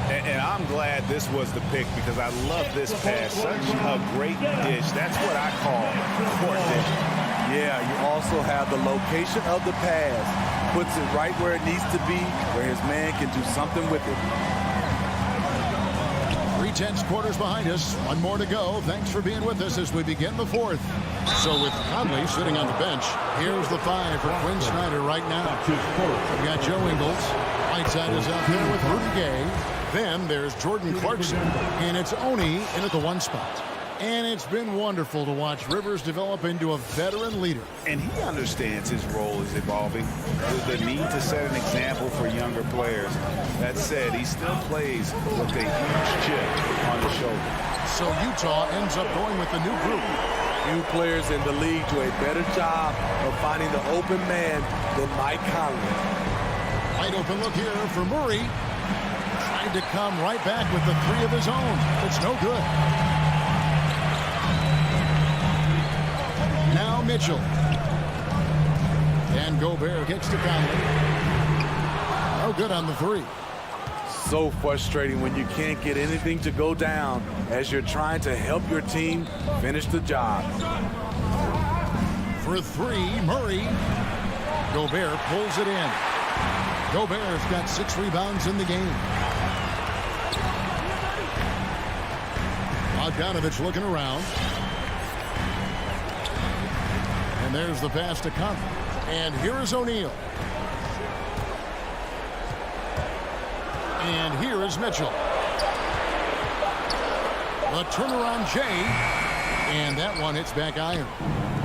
And I'm glad this was the pick because I love this pass. Such a great dish. That's what I call court vision. Yeah, you also have the location of the pass. Puts it right where it needs to be, where his man can do something with it. 3/10 quarters behind us. One more to go. Thanks for being with us as we begin the fourth. So with Conley sitting on the bench, here's the 5 for Quinn Snyder right now. We've got Joe Ingles. Whiteside is out there with Rudy Gay. Then there's Jordan Clarkson, and it's Oni in at the 1 spot. And it's been wonderful to watch Rivers develop into a veteran leader. And he understands his role is evolving, the need to set an example for younger players. That said, he still plays with a huge chip on his shoulder. So Utah ends up going with the new group. Few players in the league do a better job of finding the open man than Mike Conley. Wide open look here for Murray. Tried to come right back with the 3 of his own. It's no good. Now Mitchell. And Gobert gets to Conley. No good on the 3. So frustrating when you can't get anything to go down as you're trying to help your team finish the job. For 3, Murray. Gobert pulls it in. Gobert's got 6 rebounds in the game. Bogdanovich looking around. And there's the pass to Conley. And here is O'Neal. And here is Mitchell. The turnaround Jay. And that one hits back iron.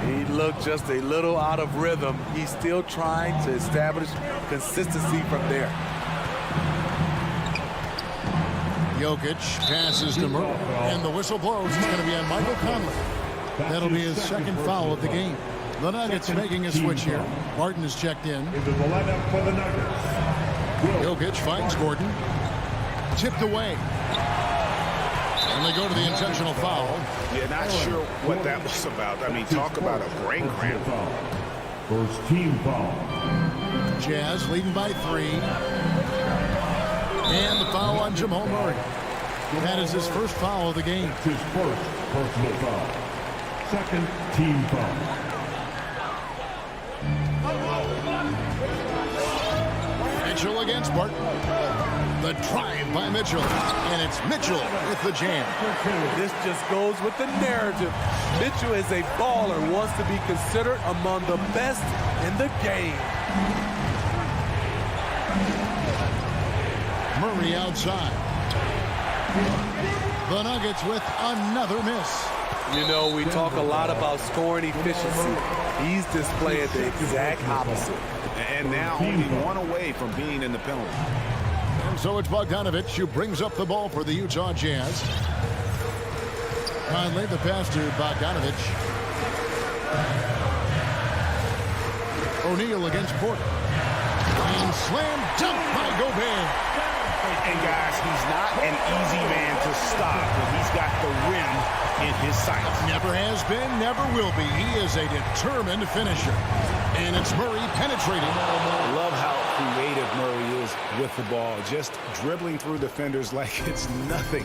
He looked just a little out of rhythm. He's still trying to establish consistency from there. Jokic passes to Murray, and the whistle blows. It's going to be on Michael Conley. That'll be his second foul of the game. The Nuggets making a switch here. Martin is checked in. Into the lineup for the Nuggets. Jokic finds Gordon. Tipped away. And they go to the intentional foul. Yeah, not sure what that was about. I mean, talk about a brain cramp. First team foul. Jazz leading by 3. And the foul on Jamal Murray. That is his first foul of the game. His first personal foul. Second team foul. Mitchell against Barton. The drive by Mitchell. And it's Mitchell with the jam. This just goes with the narrative. Mitchell is a baller, wants to be considered among the best in the game. Murray outside. The Nuggets with another miss. You know, we talk a lot about scoring efficiency. He's displaying the exact opposite. And now only one away from being in the penalty. And so it's Bogdanovich who brings up the ball for the Utah Jazz. Conley, the pass to Bogdanovich. O'Neal against Porter. And slam dunk by Gobert. And guys, he's not an easy man to stop when he's got the rim in his sights. Never has been, never will be. He is a determined finisher. And it's Murray penetrating. Love how creative Murray is with the ball. Just dribbling through defenders like it's nothing.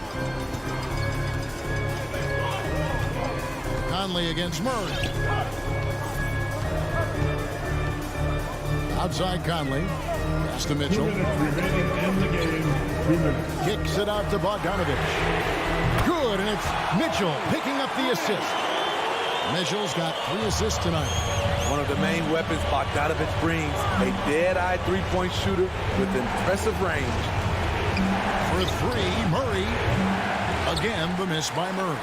Conley against Murray. Outside Conley. Pass to Mitchell. 2 minutes remaining in the game. 2 minutes. Kicks it out to Bogdanovich. Good, and it's Mitchell picking up the assist. Mitchell's got 3 assists tonight. One of the main weapons Bogdanovich brings, a dead-eye three-point shooter with impressive range. For 3, Murray. Again, the miss by Murray.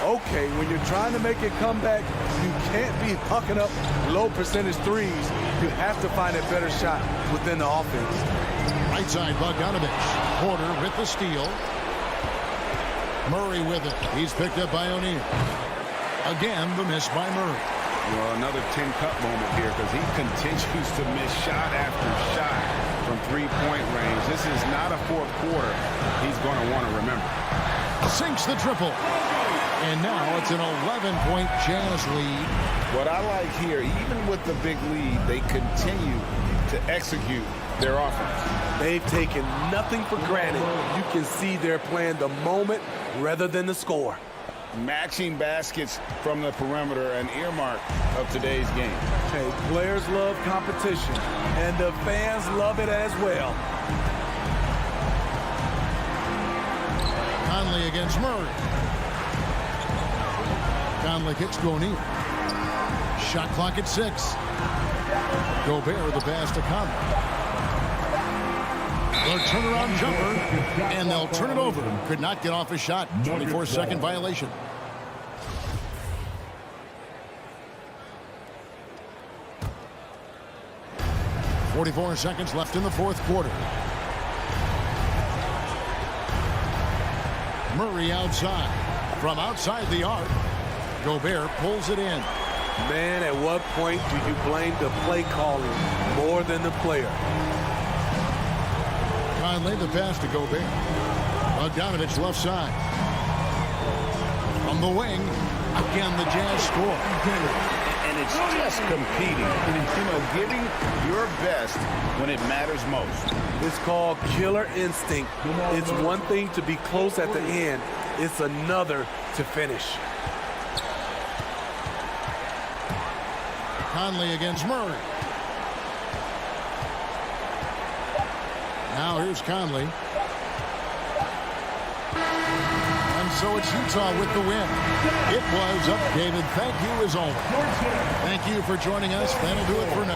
Okay, when you're trying to make a comeback, you can't be hucking up low percentage threes. You have to find a better shot within the offense. Right side, Bogdanovich. Porter with the steal. Murray with it. He's picked up by O'Neal. Again, the miss by Murray. Well, another 10-cup moment here because he continues to miss shot after shot from three-point range. This is not a fourth quarter he's going to want to remember. Sinks the triple. And now it's an 11-point Jazz lead. What I like here, even with the big lead, they continue to execute their offense. They've taken nothing for granted. You can see they're playing the moment rather than the score. Matching baskets from the perimeter, an earmark of today's game. Hey, players love competition, and the fans love it as well. Conley against Murray. Conley kicks to O'Neal. Shot clock at 6. Gobert the pass to Conley. The turnaround jumper, and they'll turn it over. Could not get off his shot. 24-second violation. .44 seconds left in the fourth quarter. Murray outside. From outside the arc, Gobert pulls it in. Man, at what point do you blame the play calling more than the player? Conley the pass to Gobert. Bogdanovich left side. From the wing, again the Jazz score. And it's just competing, giving your best when it matters most. It's called killer instinct. It's one thing to be close at the end. It's another to finish. Conley against Murray. Now here's Conley. And so it's Utah with the win. It was up, David. Thank you as always. Thank you for joining us. That'll do it for now.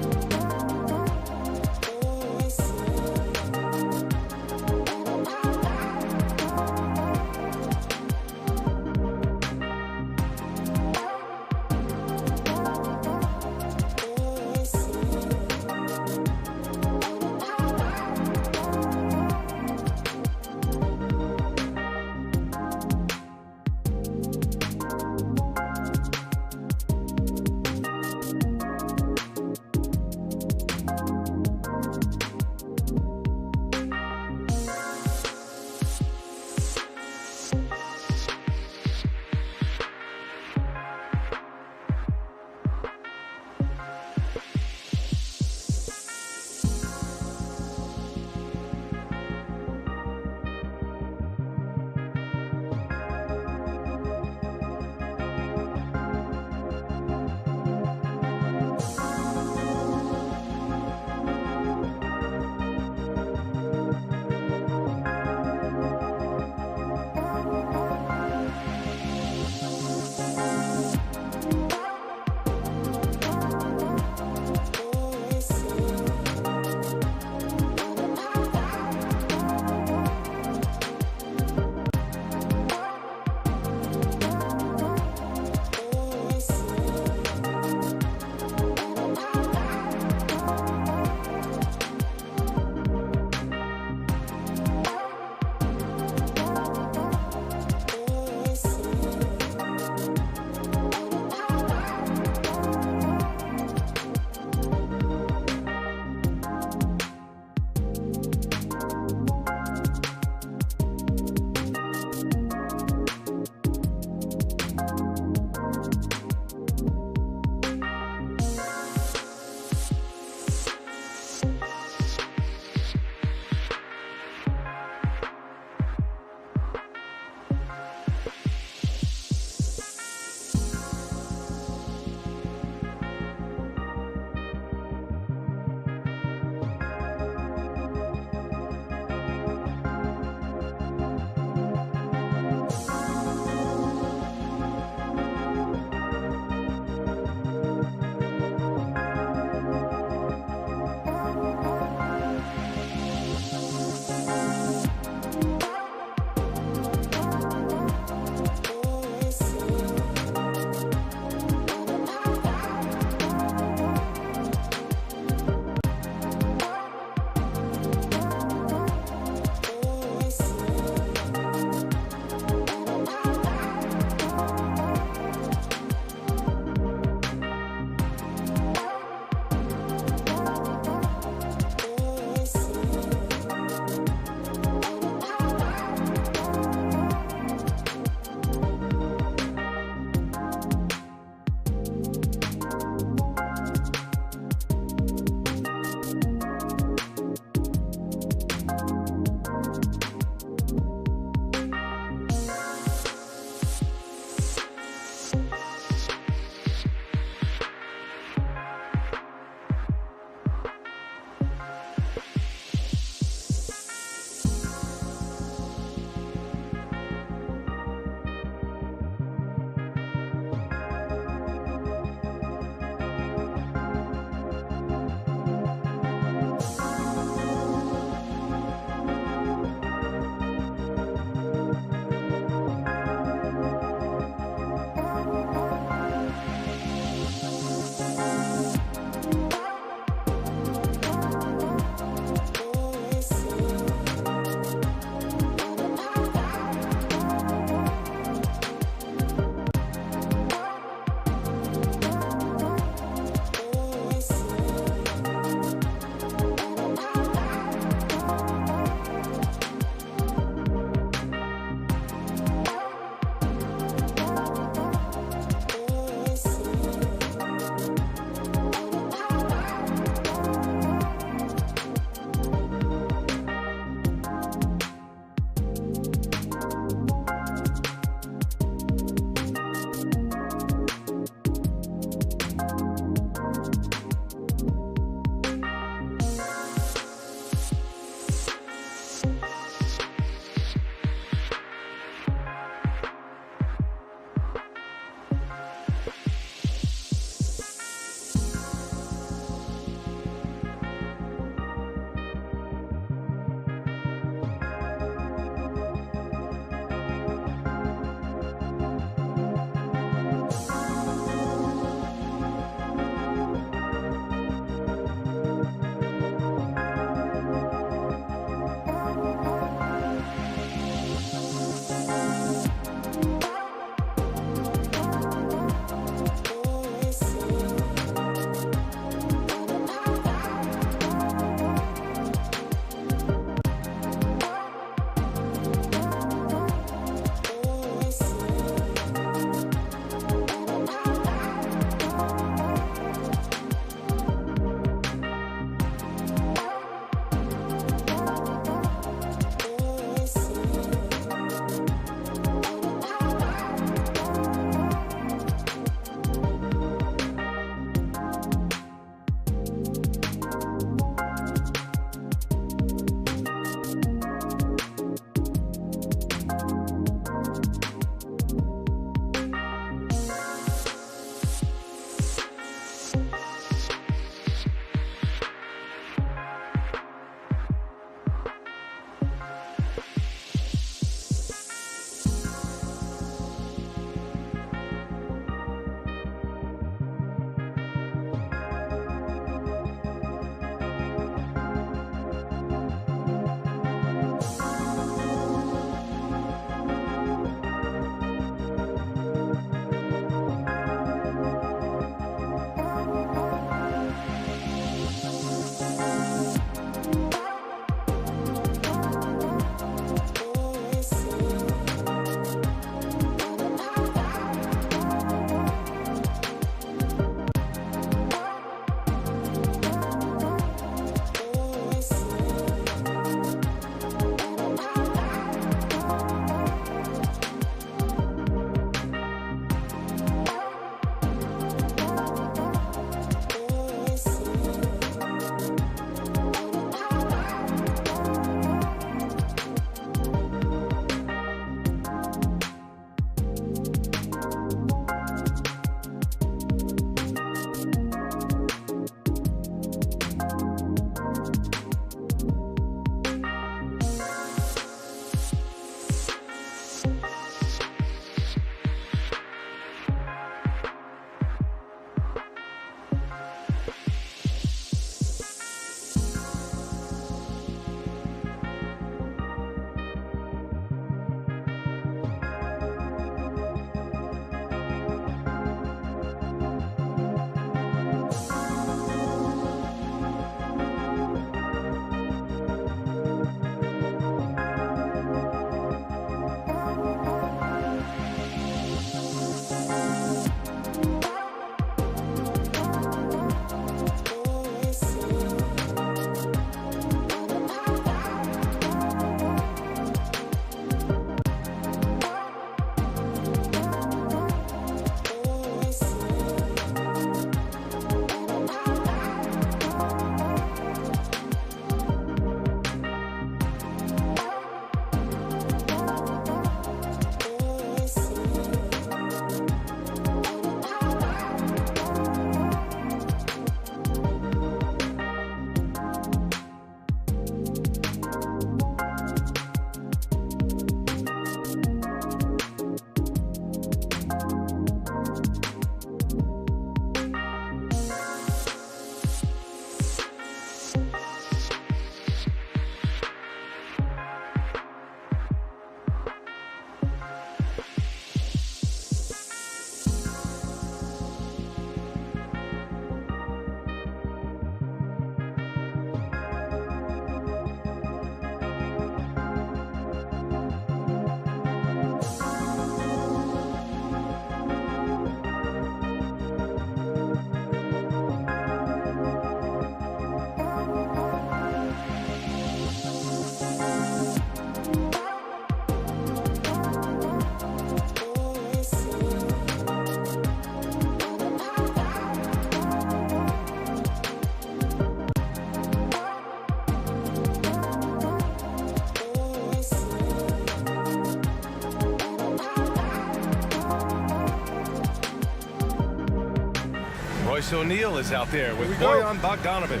Royce O'Neal is out there with Bojan Bogdanovic.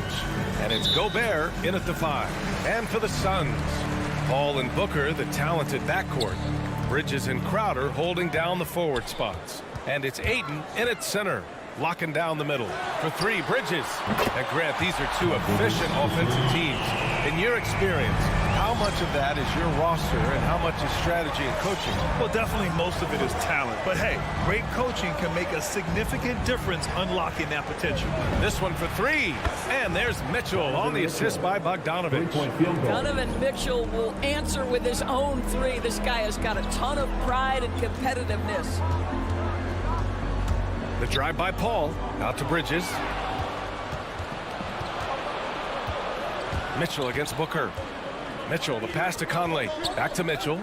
And it's Gobert in at the 5. And for the Suns, Paul and Booker, the talented backcourt. Bridges and Crowder holding down the forward spots. And it's Ayton in at center, locking down the middle. For 3, Bridges. And Grant, these are 2 efficient offensive teams. In your experience, how much of that is your roster and how much is strategy and coaching? Well, definitely most of it is talent. But hey, great coaching can make a significant difference unlocking that potential. This one for 3. And there's Mitchell on the assist by Bogdanovic. Donovan Mitchell will answer with his own 3. This guy has got a ton of pride and competitiveness. The drive by Paul, out to Bridges. Mitchell against Booker. Mitchell, the pass to Conley. Back to Mitchell.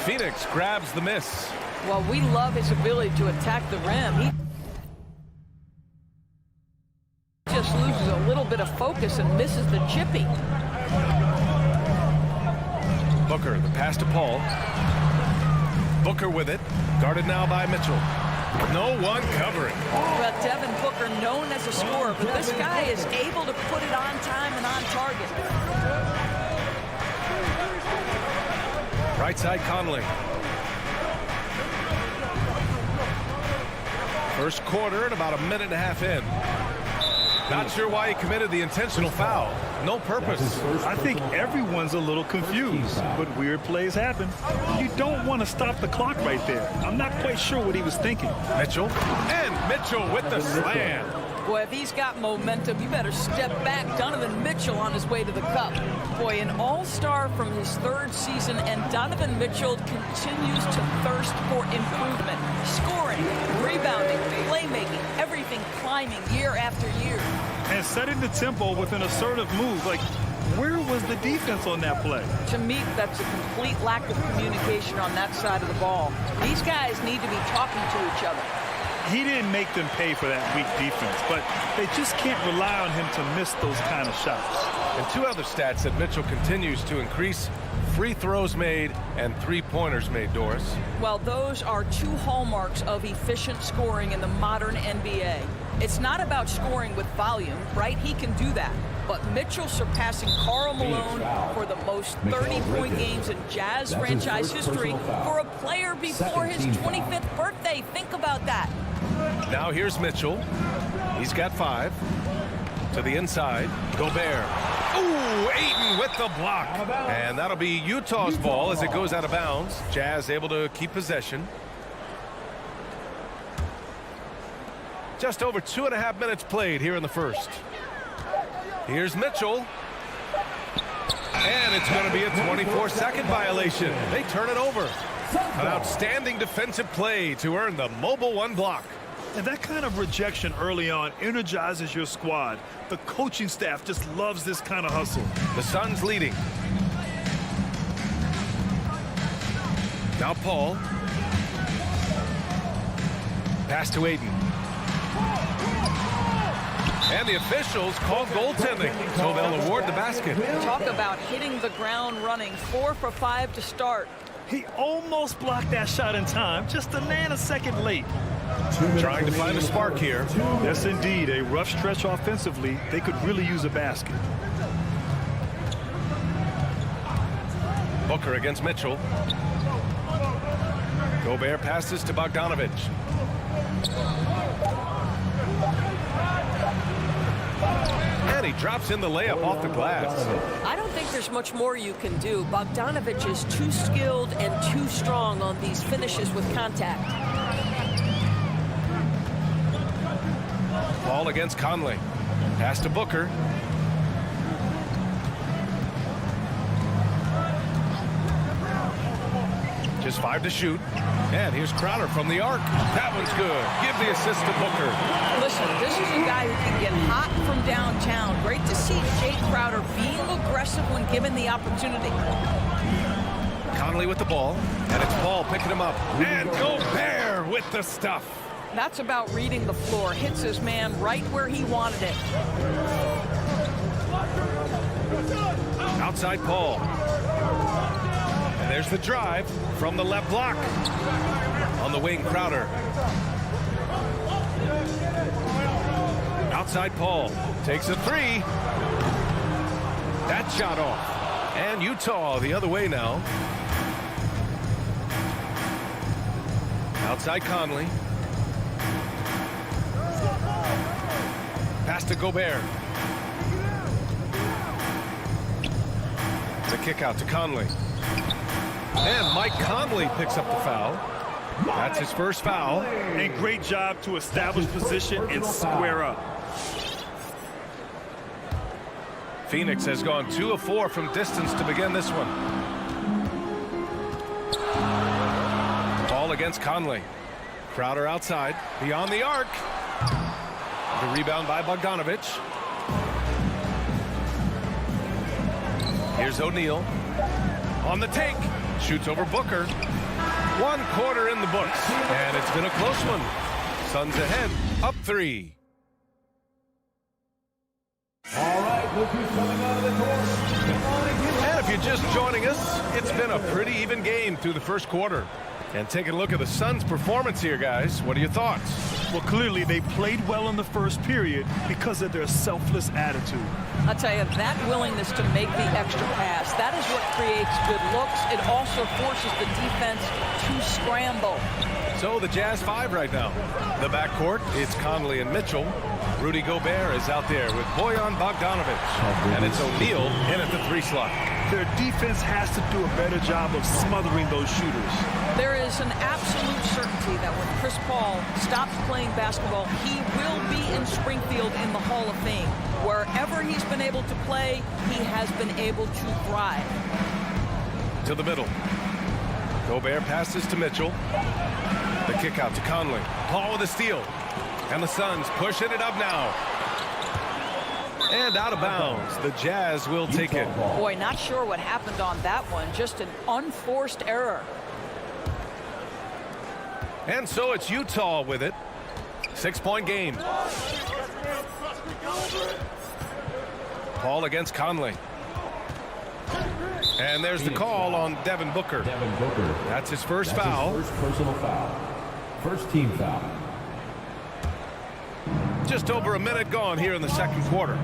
Phoenix grabs the miss. Well, we love his ability to attack the rim. He just loses a little bit of focus and misses the chippy. Booker, the pass to Paul. Booker with it. Guarded now by Mitchell. No one covering. Well, Devin Booker, known as a scorer, but this guy is able to put it on time and on target. Right side Conley. First quarter and about a minute and a half in. Not sure why he committed the intentional foul. No purpose. I think everyone's a little confused, but weird plays happen. You don't want to stop the clock right there. I'm not quite sure what he was thinking. Mitchell. And Mitchell with the slam. Boy, if he's got momentum, you better step back. Donovan Mitchell on his way to the cup. Boy, an all-star from his 3rd season, and Donovan Mitchell continues to thirst for improvement. Scoring, rebounding, playmaking, everything climbing year after year. And setting the tempo with an assertive move. Like, where was the defense on that play? To me, that's a complete lack of communication on that side of the ball. These guys need to be talking to each other. He didn't make them pay for that weak defense, but they just can't rely on him to miss those kind of shots. And 2 other stats that Mitchell continues to increase: free throws made and 3-pointers made, Doris. Well, those are 2 hallmarks of efficient scoring in the modern NBA. It's not about scoring with volume, right? He can do that. But Mitchell surpassing Karl Malone for the most 30-point games in Jazz franchise history for a player before his 25th birthday. Think about that. Now here's Mitchell. He's got 5. To the inside. Gobert. Ooh, Ayton with the block. And that'll be Utah's ball as it goes out of bounds. Jazz able to keep possession. Just over 2.5 minutes played here in the first. Here's Mitchell. And it's going to be a 24-second violation. They turn it over. An outstanding defensive play to earn the Mobile 1 block. And that kind of rejection early on energizes your squad. The coaching staff just loves this kind of hustle. The Suns leading. Now Paul. Pass to Ayton. And the officials call goaltending, so they'll award the basket. Talk about hitting the ground running. 4 for 5 to start. He almost blocked that shot in time, just a nanosecond late. Trying to find a spark here. Yes, indeed. A rough stretch offensively. They could really use a basket. Booker against Mitchell. Gobert passes to Bogdanovic. And he drops in the layup off the glass. I don't think there's much more you can do. Bogdanovic is too skilled and too strong on these finishes with contact. Ball against Conley. Pass to Booker. Just 5 to shoot. And here's Crowder from the arc. That one's good. Give the assist to Booker. Listen, this is a guy who can get hot from downtown. Great to see Jay Crowder being aggressive when given the opportunity. Conley with the ball. And it's Paul picking him up. And Gobert with the stuff. That's about reading the floor. Hits his man right where he wanted it. Out Outside Paul. And there's the drive from the left block. On the wing, Crowder. Outside Paul. Takes a three. That shot off. And Utah the other way now. Outside Conley. Pass to Gobert. The kick out to Conley. And Mike Conley picks up the foul. That's his first foul. And great job to establish position and square up. Phoenix has gone 2 of 4 from distance to begin this one. Ball against Conley. Crowder outside, beyond the arc. The rebound by Bogdanovic. Here's O'Neal. On the take. Shoots over Booker. 1 quarter in the books. And it's been a close one. Suns ahead, up 3. All right, look who's coming out of the court. And if you're just joining us, it's been a pretty even game through the first quarter. And taking a look at the Suns' performance here, guys. What are your thoughts? Well, clearly they played well in the first period because of their selfless attitude. I'll tell you, that willingness to make the extra pass, that is what creates good looks. It also forces the defense to scramble. So the Jazz 5 right now. The backcourt, it's Conley and Mitchell. Rudy Gobert is out there with Bojan Bogdanovic. And it's O'Neal in at the 3 slot. Their defense has to do a better job of smothering those shooters. There is an absolute certainty that when Chris Paul stops playing basketball, he will be in Springfield in the Hall of Fame. Wherever he's been able to play, he has been able to thrive. To the middle. Gobert passes to Mitchell. The kick out to Conley. Paul with a steal. And the Suns pushing it up now. And out of bounds. The Jazz will take it. Boy, not sure what happened on that one. Just an unforced error. And so it's Utah with it. 6-point game. Paul against Conley. And there's the call on Devin Booker. Devin Booker. That's his first foul. His first personal foul. First team foul. Just over a minute gone here in the second quarter.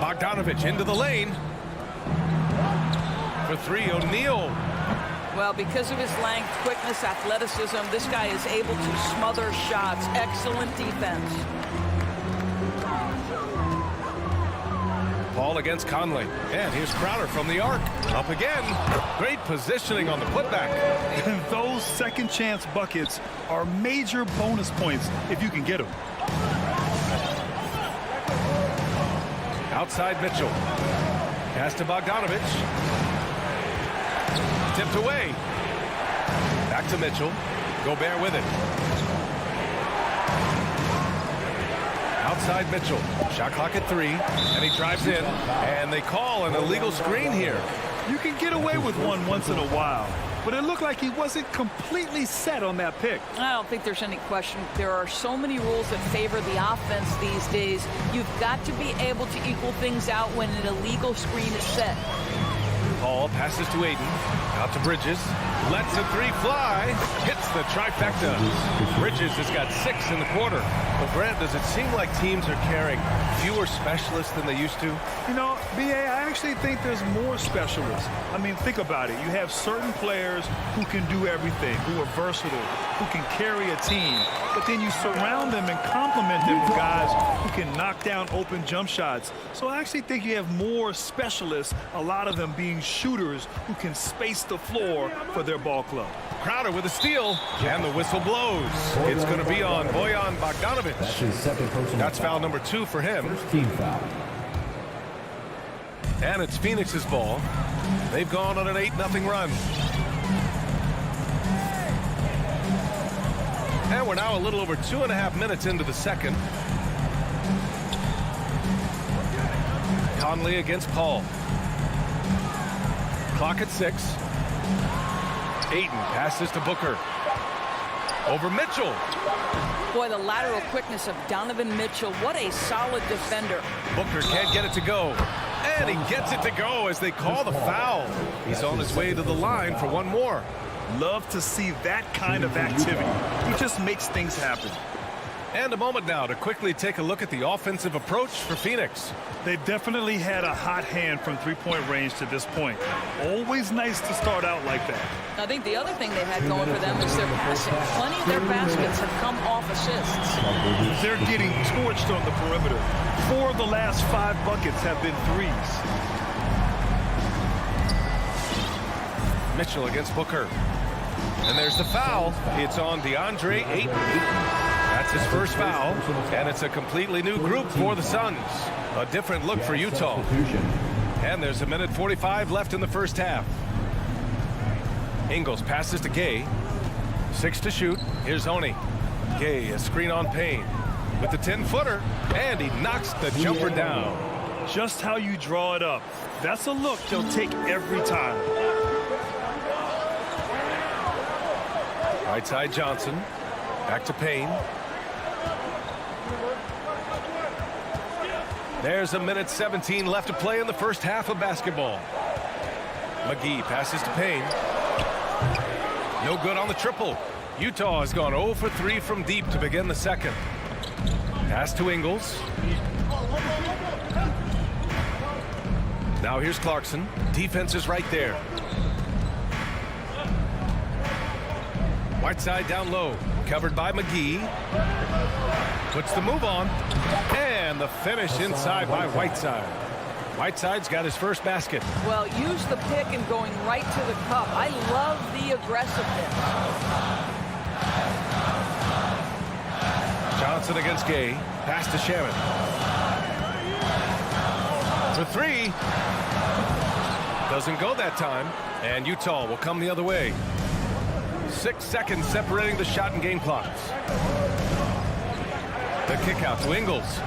Bogdanovic into the lane. For 3, O'Neal. Well, because of his length, quickness, athleticism, this guy is able to smother shots. Excellent defense. Paul against Conley. And here's Crowder from the arc. Up again. Great positioning on the putback. Those second chance buckets are major bonus points if you can get them. Outside Mitchell. Pass to Bogdanovic. Tipped away. Back to Mitchell. Gobert with it. Outside Mitchell. Shot clock at 3. And he drives in. And they call an illegal screen here. You can get away with one once in a while. But it looked like he wasn't completely set on that pick. I don't think there's any question. There are so many rules that favor the offense these days. You've got to be able to equal things out when an illegal screen is set. Paul passes to Ayton. Out to Bridges. Lets a 3 fly. Hits the trifecta. Bridges has got 6 in the quarter. But Grant, does it seem like teams are carrying fewer specialists than they used to? You know, B.A., I actually think there's more specialists. I mean, think about it. You have certain players who can do everything, who are versatile, who can carry a team. But then you surround them and complement them with guys who can knock down open jump shots. So I actually think you have more specialists, a lot of them being shooters who can space the floor for their ball club. Crowder with a steal, and the whistle blows. It's going to be on Bojan Bogdanovic. That's his second personal That's foul foul. number 2 for him. First team foul. And it's Phoenix's ball. They've gone on an 8-0 run. And we're now a little over 2.5 minutes into the second. Conley against Paul. Clock at 6. Ayton passes to Booker. Over Mitchell. Boy, the lateral quickness of Donovan Mitchell. What a solid defender. Booker can't get it to go. And he gets it to go as they call the foul. He's on his way to the line for one more. Love to see that kind of activity. He just makes things happen. And a moment now to quickly take a look at the offensive approach for Phoenix. They definitely had a hot hand from three-point range to this point. Always nice to start out like that. I think the other thing they had going for them is their passing. Plenty of their baskets have come off assists. They're getting torched on the perimeter. 4 of the last 5 buckets have been threes. Mitchell against Booker. And there's the foul. It's on DeAndre Ayton. That's his first foul, and it's a completely new group for the Suns. A different look for Utah. And there's 1:45 left in the first half. Ingles passes to Gay. 6 to shoot. Here's Oni. Gay, a screen on Payne with the 10-footer, and he knocks the jumper down. Just how you draw it up. That's a look they'll take every time. Right side Johnson. Back to Payne. There's 1:17 left to play in the first half of basketball. McGee passes to Payne. No good on the triple. Utah has gone 0 for 3 from deep to begin the second. Pass to Ingles. Now here's Clarkson. Defense is right there. Whiteside down low. Covered by McGee. Puts the move on. And the finish inside by Whiteside. Whiteside's got his first basket. Well, use the pick and going right to the cup. I love the aggressiveness. Johnson against Gay. Pass to Shaman. For 3. Doesn't go that time. And Utah will come the other way. 6 seconds separating the shot and game clocks. The kick out to Ingles.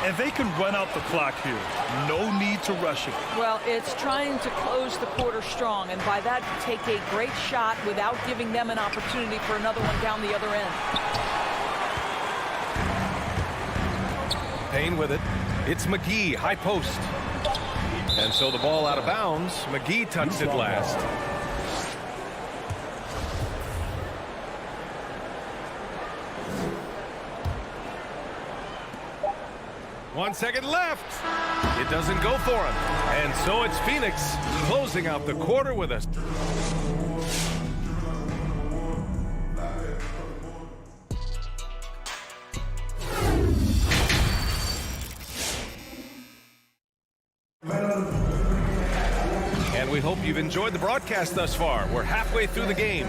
And they can run out the clock here. No need to rush it. Well, it's trying to close the quarter strong, and by that, take a great shot without giving them an opportunity for another one down the other end. Payne with it. It's McGee, high post. And so the ball out of bounds. McGee touched it last. One second left. It doesn't go for him. And so it's Phoenix closing out the quarter with us. And we hope you've enjoyed the broadcast thus far. We're halfway through the game.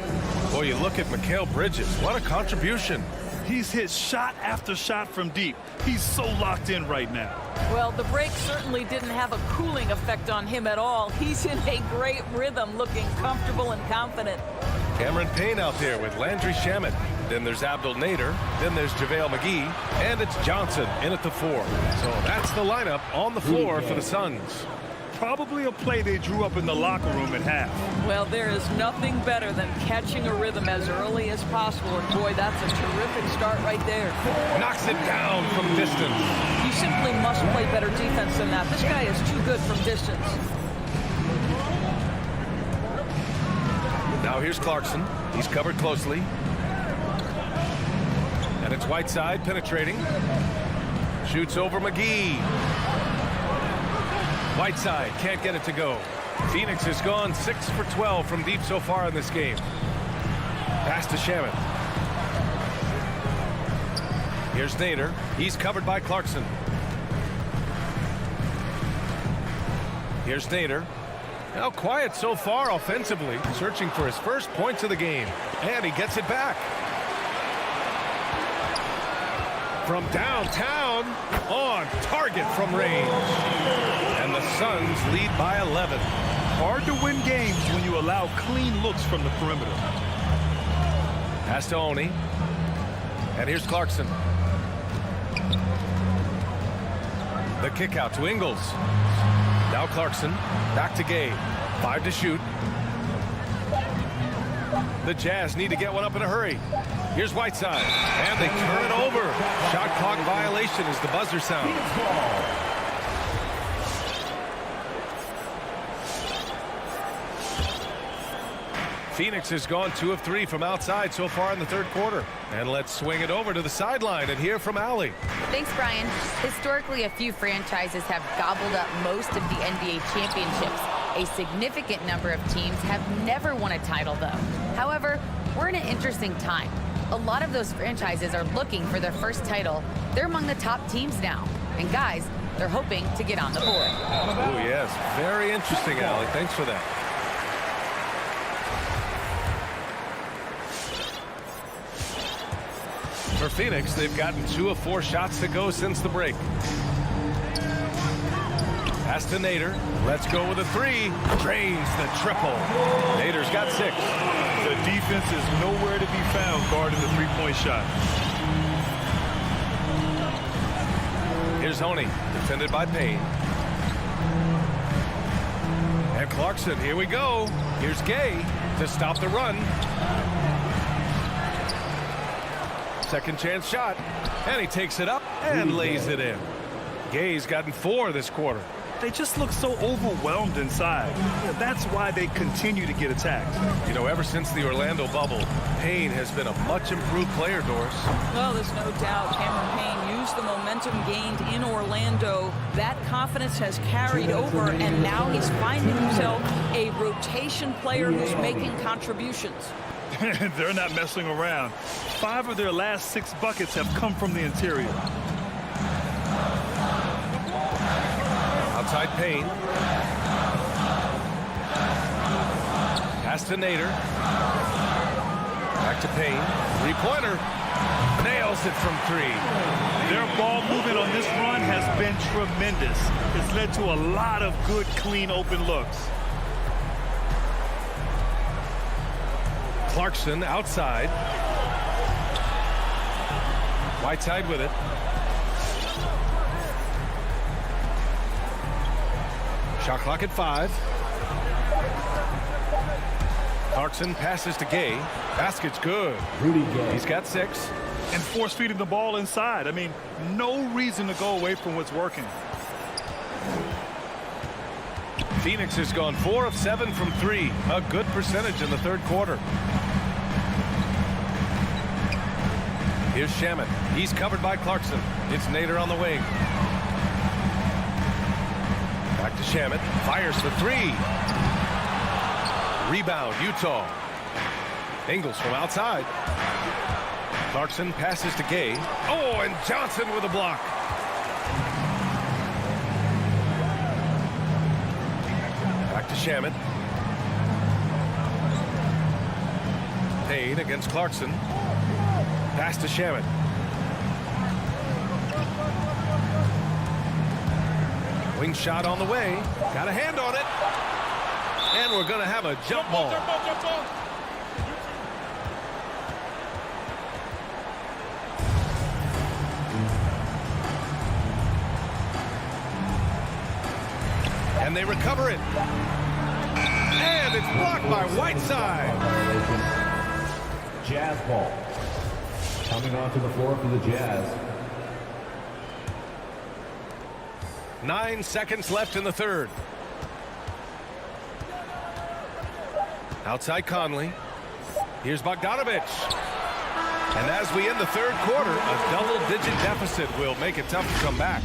Boy, you look at Mikal Bridges. What a contribution. He's hit shot after shot from deep. He's so locked in right now. Well, the break certainly didn't have a cooling effect on him at all. He's in a great rhythm, looking comfortable and confident. Cameron Payne out there with Landry Shamet. Then there's Abdel Nader. Then there's JaVale McGee. And it's Johnson in at the 4. So that's the lineup on the floor for the Suns. Probably a play they drew up in the locker room at half. Well, there is nothing better than catching a rhythm as early as possible. And boy, that's a terrific start right there. Knocks it down from distance. You simply must play better defense than that. This guy is too good from distance. Now here's Clarkson. He's covered closely. And it's Whiteside penetrating. Shoots over McGee. Whiteside can't get it to go. Phoenix has gone 6 for 12 from deep so far in this game. Pass to Shaman. Here's Nader. He's covered by Clarkson. Here's Nader. Now quiet so far offensively, searching for his first points of the game. And he gets it back. From downtown, on target from range. And the Suns lead by 11. Hard to win games when you allow clean looks from the perimeter. Pass to Oni. And here's Clarkson. The kick out to Ingles. Now Clarkson. Back to Gay. 5 to shoot. The Jazz need to get one up in a hurry. Here's Whiteside. And they turn it over. Shot clock violation as the buzzer sounds. Phoenix has gone 2 of 3 from outside so far in the third quarter. And let's swing it over to the sideline and hear from Allie. Thanks, Brian. Historically, a few franchises have gobbled up most of the NBA championships. A significant number of teams have never won a title, though. However, we're in an interesting time. A lot of those franchises are looking for their first title. They're among the top teams now. And guys, they're hoping to get on the board. Oh, yes. Very interesting, Allie. Thanks for that. For Phoenix, they've gotten 2 of 4 shots to go since the break. Pass to Nader. Let's go with a 3. Drains the triple. Nader's got 6. The defense is nowhere to be found guarding the three-point shot. Here's Honey, defended by Payne. And Clarkson, here we go. Here's Gay to stop the run. Second chance shot, and he takes it up and lays it in. Gay's gotten 4 this quarter. They just look so overwhelmed inside. That's why they continue to get attacked. You know, ever since the Orlando bubble, Payne has been a much improved player, Doris. Well, there's no doubt Cameron Payne used the momentum gained in Orlando. That confidence has carried over, and now he's finding himself a rotation player who's making contributions. They're not messing around. 5 of their last 6 buckets have come from the interior. Outside Payne. Pass to Nader. Back to Payne. 3-pointer. Nails it from 3. Their ball movement on this run has been tremendous. It's led to a lot of good, clean, open looks. Clarkson outside. Whiteside with it. Shot clock at 5. Clarkson passes to Gay. Basket's good. Rudy Gay. He's got 6. And force feeding the ball inside. I mean, no reason to go away from what's working. Phoenix has gone 4 of 7 from 3. A good percentage in the third quarter. Here's Shamet. He's covered by Clarkson. It's Nader on the wing. Back to Shamet. Fires for 3. Rebound, Utah. Ingles from outside. Clarkson passes to Gay. Oh, and Johnson with a block. Back to Shamet. Payne against Clarkson. Pass to Shamet. Wing shot on the way. Got a hand on it. And we're going to have a jump ball. And they recover it. And it's blocked by Whiteside. Jazz ball. Coming onto the floor for the Jazz. 9 seconds left in the third. Outside Conley. Here's Bogdanovic. And as we end the third quarter, a double-digit deficit will make it tough to come back.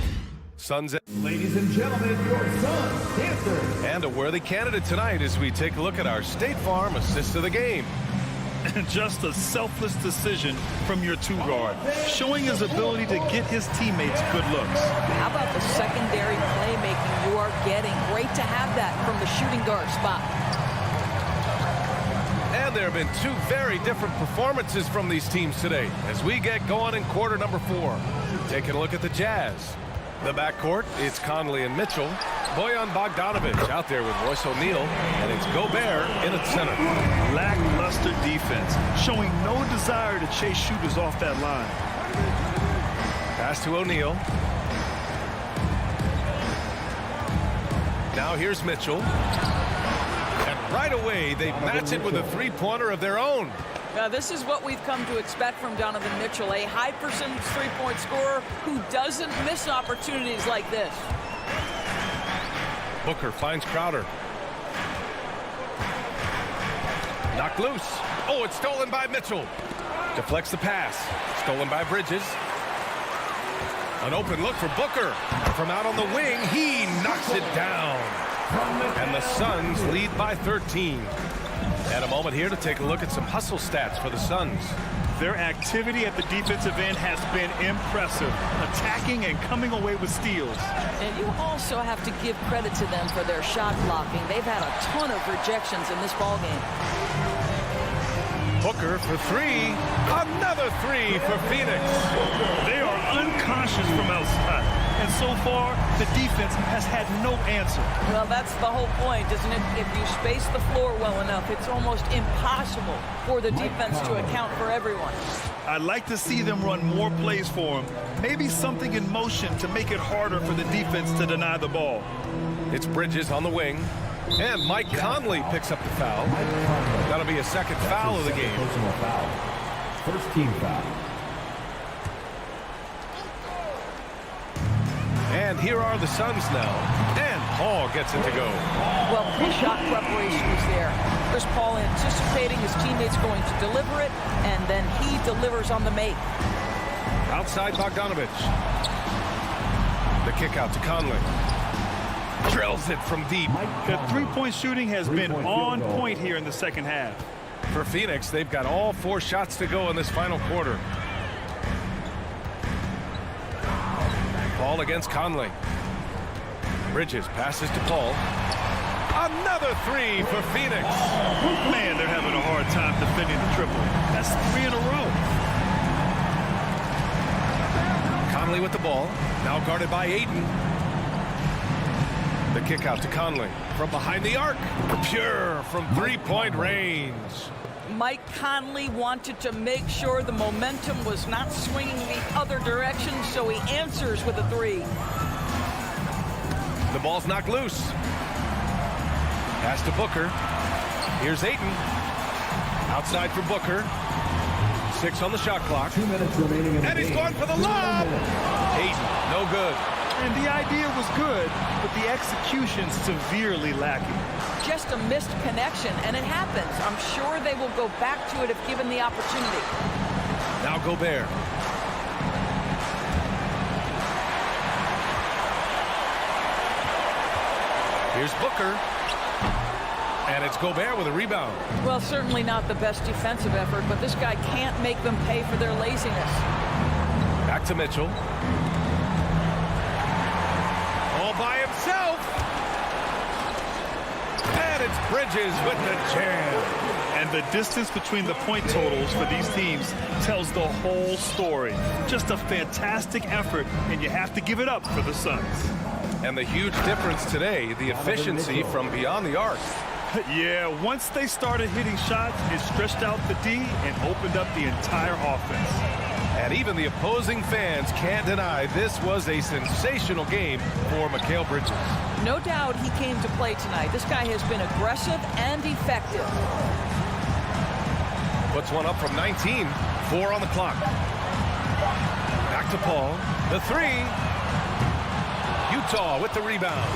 Suns. Ladies and gentlemen, your Suns Panthers. And a worthy candidate tonight as we take a look at our State Farm assist of the game. Just a selfless decision from your 2-guard, showing his ability to get his teammates good looks. How about the secondary playmaking you are getting? Great to have that from the shooting guard spot. And there have been 2 very different performances from these teams today as we get going in quarter number 4. Taking a look at the Jazz. The backcourt, it's Conley and Mitchell. Bojan Bogdanovic out there with Royce O'Neal, and it's Gobert in at center. Lackluster defense, showing no desire to chase shooters off that line. Pass to O'Neal. Now here's Mitchell. And right away, they match it with a 3-pointer of their own. Now, this is what we've come to expect from Donovan Mitchell, a high percentage 3-point scorer who doesn't miss opportunities like this. Booker finds Crowder. Knocked loose. Oh, it's stolen by Mitchell. Deflects the pass. Stolen by Bridges. An open look for Booker. From out on the wing, he knocks it down. And the Suns lead by 13. And a moment here to take a look at some hustle stats for the Suns. Their activity at the defensive end has been impressive, attacking and coming away with steals. And you also have to give credit to them for their shot blocking. They've had a ton of rejections in this ballgame. Booker for three. Another three for Phoenix. They are unconscious from outside. And so far, the defense has had no answer. Well, that's the whole point, isn't it? If you space the floor well enough, it's almost impossible for the defense to account for everyone. I'd like to see them run more plays for him. Maybe something in motion to make it harder for the defense to deny the ball. It's Bridges on the wing. And Mike Conley picks up the foul. That'll be a second foul of the game. First team foul. And here are the Suns now. And Paul gets it to go. Well, pre-shot preparation was there. Chris Paul anticipating his teammates going to deliver it, and then he delivers on the make. Outside Bogdanovich. The kick out to Conley. Drills it from deep. The three-point shooting has been on point here in the second half. For Phoenix, they've got all 4 shots to go in this final quarter. Paul against Conley. Bridges passes to Paul. Another three for Phoenix. Man, they're having a hard time defending the triple. That's 3 in a row. Conley with the ball. Now guarded by Ayton. The kick out to Conley. From behind the arc. Pure from three-point range. Mike Conley wanted to make sure the momentum was not swinging the other direction, so he answers with a three. The ball's knocked loose. Pass to Booker. Here's Ayton. Outside for Booker. 6 on the shot clock. 2 minutes remaining in the and he's game. going for the lob. Ayton, no good. And the idea was good, but the execution severely lacking. Just a missed connection, and it happens. I'm sure they will go back to it if given the opportunity. Now Gobert. Here's Booker. And it's Gobert with a rebound. Well, certainly not the best defensive effort, but this guy can't make them pay for their laziness. Back to Mitchell. All by himself. And it's Bridges with the jam. And the distance between the point totals for these teams tells the whole story. Just a fantastic effort, and you have to give it up for the Suns. And the huge difference today, the efficiency from beyond the arc. Yeah, once they started hitting shots, it stretched out the D and opened up the entire offense. And even the opposing fans can't deny this was a sensational game for Mikal Bridges. No doubt he came to play tonight. This guy has been aggressive and effective. Puts one up from 19. 4 on the clock. Back to Paul. The three. Utah with the rebound.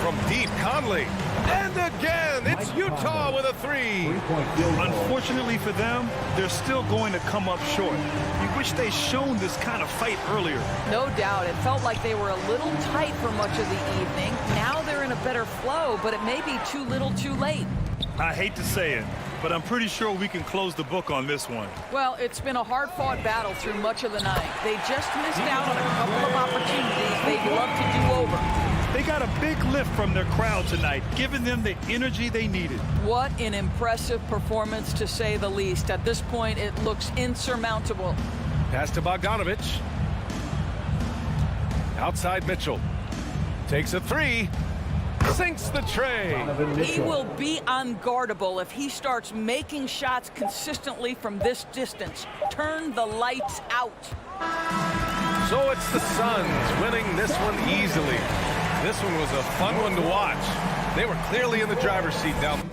From deep, Conley. And again, it's Utah with a three. Unfortunately for them, they're still going to come up short. You wish they'd shown this kind of fight earlier. No doubt. It felt like they were a little tight for much of the evening. Now they're in a better flow, but it may be too little too late. I hate to say it, but I'm pretty sure we can close the book on this one. Well, it's been a hard-fought battle through much of the night. They just missed out on a couple of opportunities they'd love to do over. They got a big lift from their crowd tonight, giving them the energy they needed. What an impressive performance, to say the least. At this point, it looks insurmountable. Pass to Bogdanovich. Outside Mitchell. Takes a three. Sinks the tray. He will be unguardable if he starts making shots consistently from this distance. Turn the lights out. So it's the Suns winning this one easily. This one was a fun one to watch. They were clearly in the driver's seat down.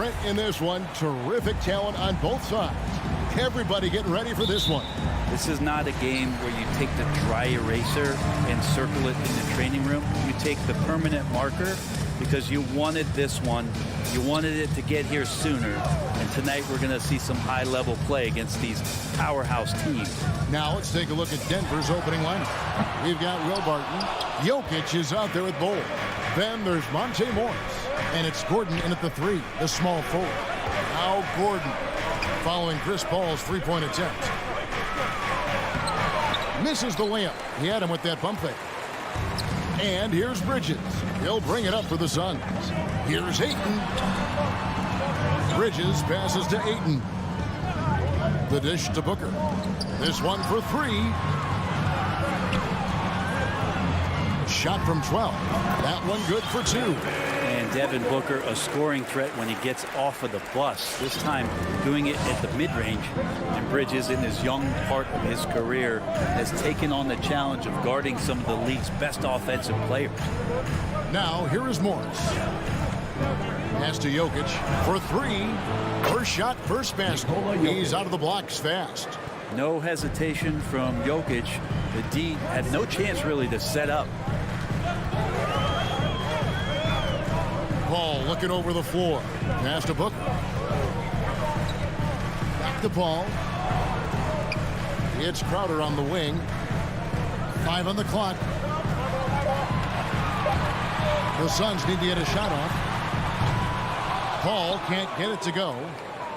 Brent, in this one, terrific talent on both sides. Everybody getting ready for this one. This is not a game where you take the dry eraser and circle it in the training room. You take the permanent marker because you wanted this one. You wanted it to get here sooner. And tonight we're going to see some high-level play against these powerhouse teams. Now let's take a look at Denver's opening lineup. We've got Will Barton. Jokic is out there at Bol. Then there's Monte Morris. And it's Gordon in at the 3, the small forward. Now Gordon following Chris Paul's three-point attempt. Misses the layup. He had him with that pump fake. And here's Bridges. He'll bring it up for the Suns. Here's Ayton. Bridges passes to Ayton. The dish to Booker. This one for 3. Shot from 12. That one good for 2. And Devin Booker, a scoring threat when he gets off of the bus. This time doing it at the mid-range. And Bridges, in his young part of his career, has taken on the challenge of guarding some of the league's best offensive players. Now, here is Morris. Pass to Jokic for 3. First shot, first basket. He's out of the blocks fast. No hesitation from Jokic. The D had no chance really to set up. Paul looking over the floor. Pass to Booker. Back to Paul. It's Crowder on the wing. 5 on the clock. The Suns need to get a shot off. Paul can't get it to go.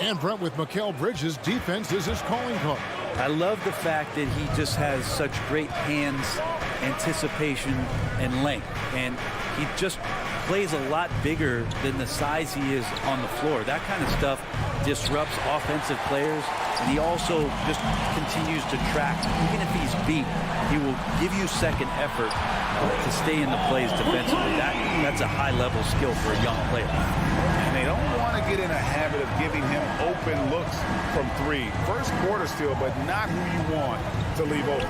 And Brent, with Mikal Bridges, defense is his calling card. I love the fact that he just has such great hands, anticipation, and length. And he just plays a lot bigger than the size he is on the floor. That kind of stuff disrupts offensive players, and he also just continues to track. Even if he's beat, he will give you second effort to stay in the plays defensively. That's a high-level skill for a young player. And they don't want to get in a habit of giving him open looks from 3. First quarter still, but not who you want to leave open.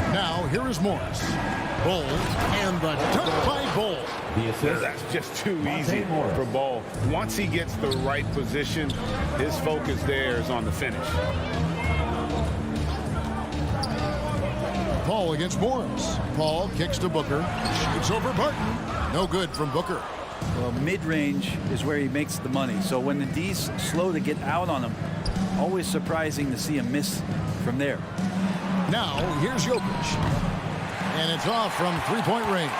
Now, here is Morris. Bol, and the dunk by Bol. That's just too easy for Bol. Once he gets the right position, his focus there is on the finish. Paul against Morris. Paul kicks to Booker. Shoots over Barton. No good from Booker. Well, mid-range is where he makes the money. So when the D's slow to get out on him, always surprising to see him miss from there. Now, here's Jokic. And it's off from three-point range.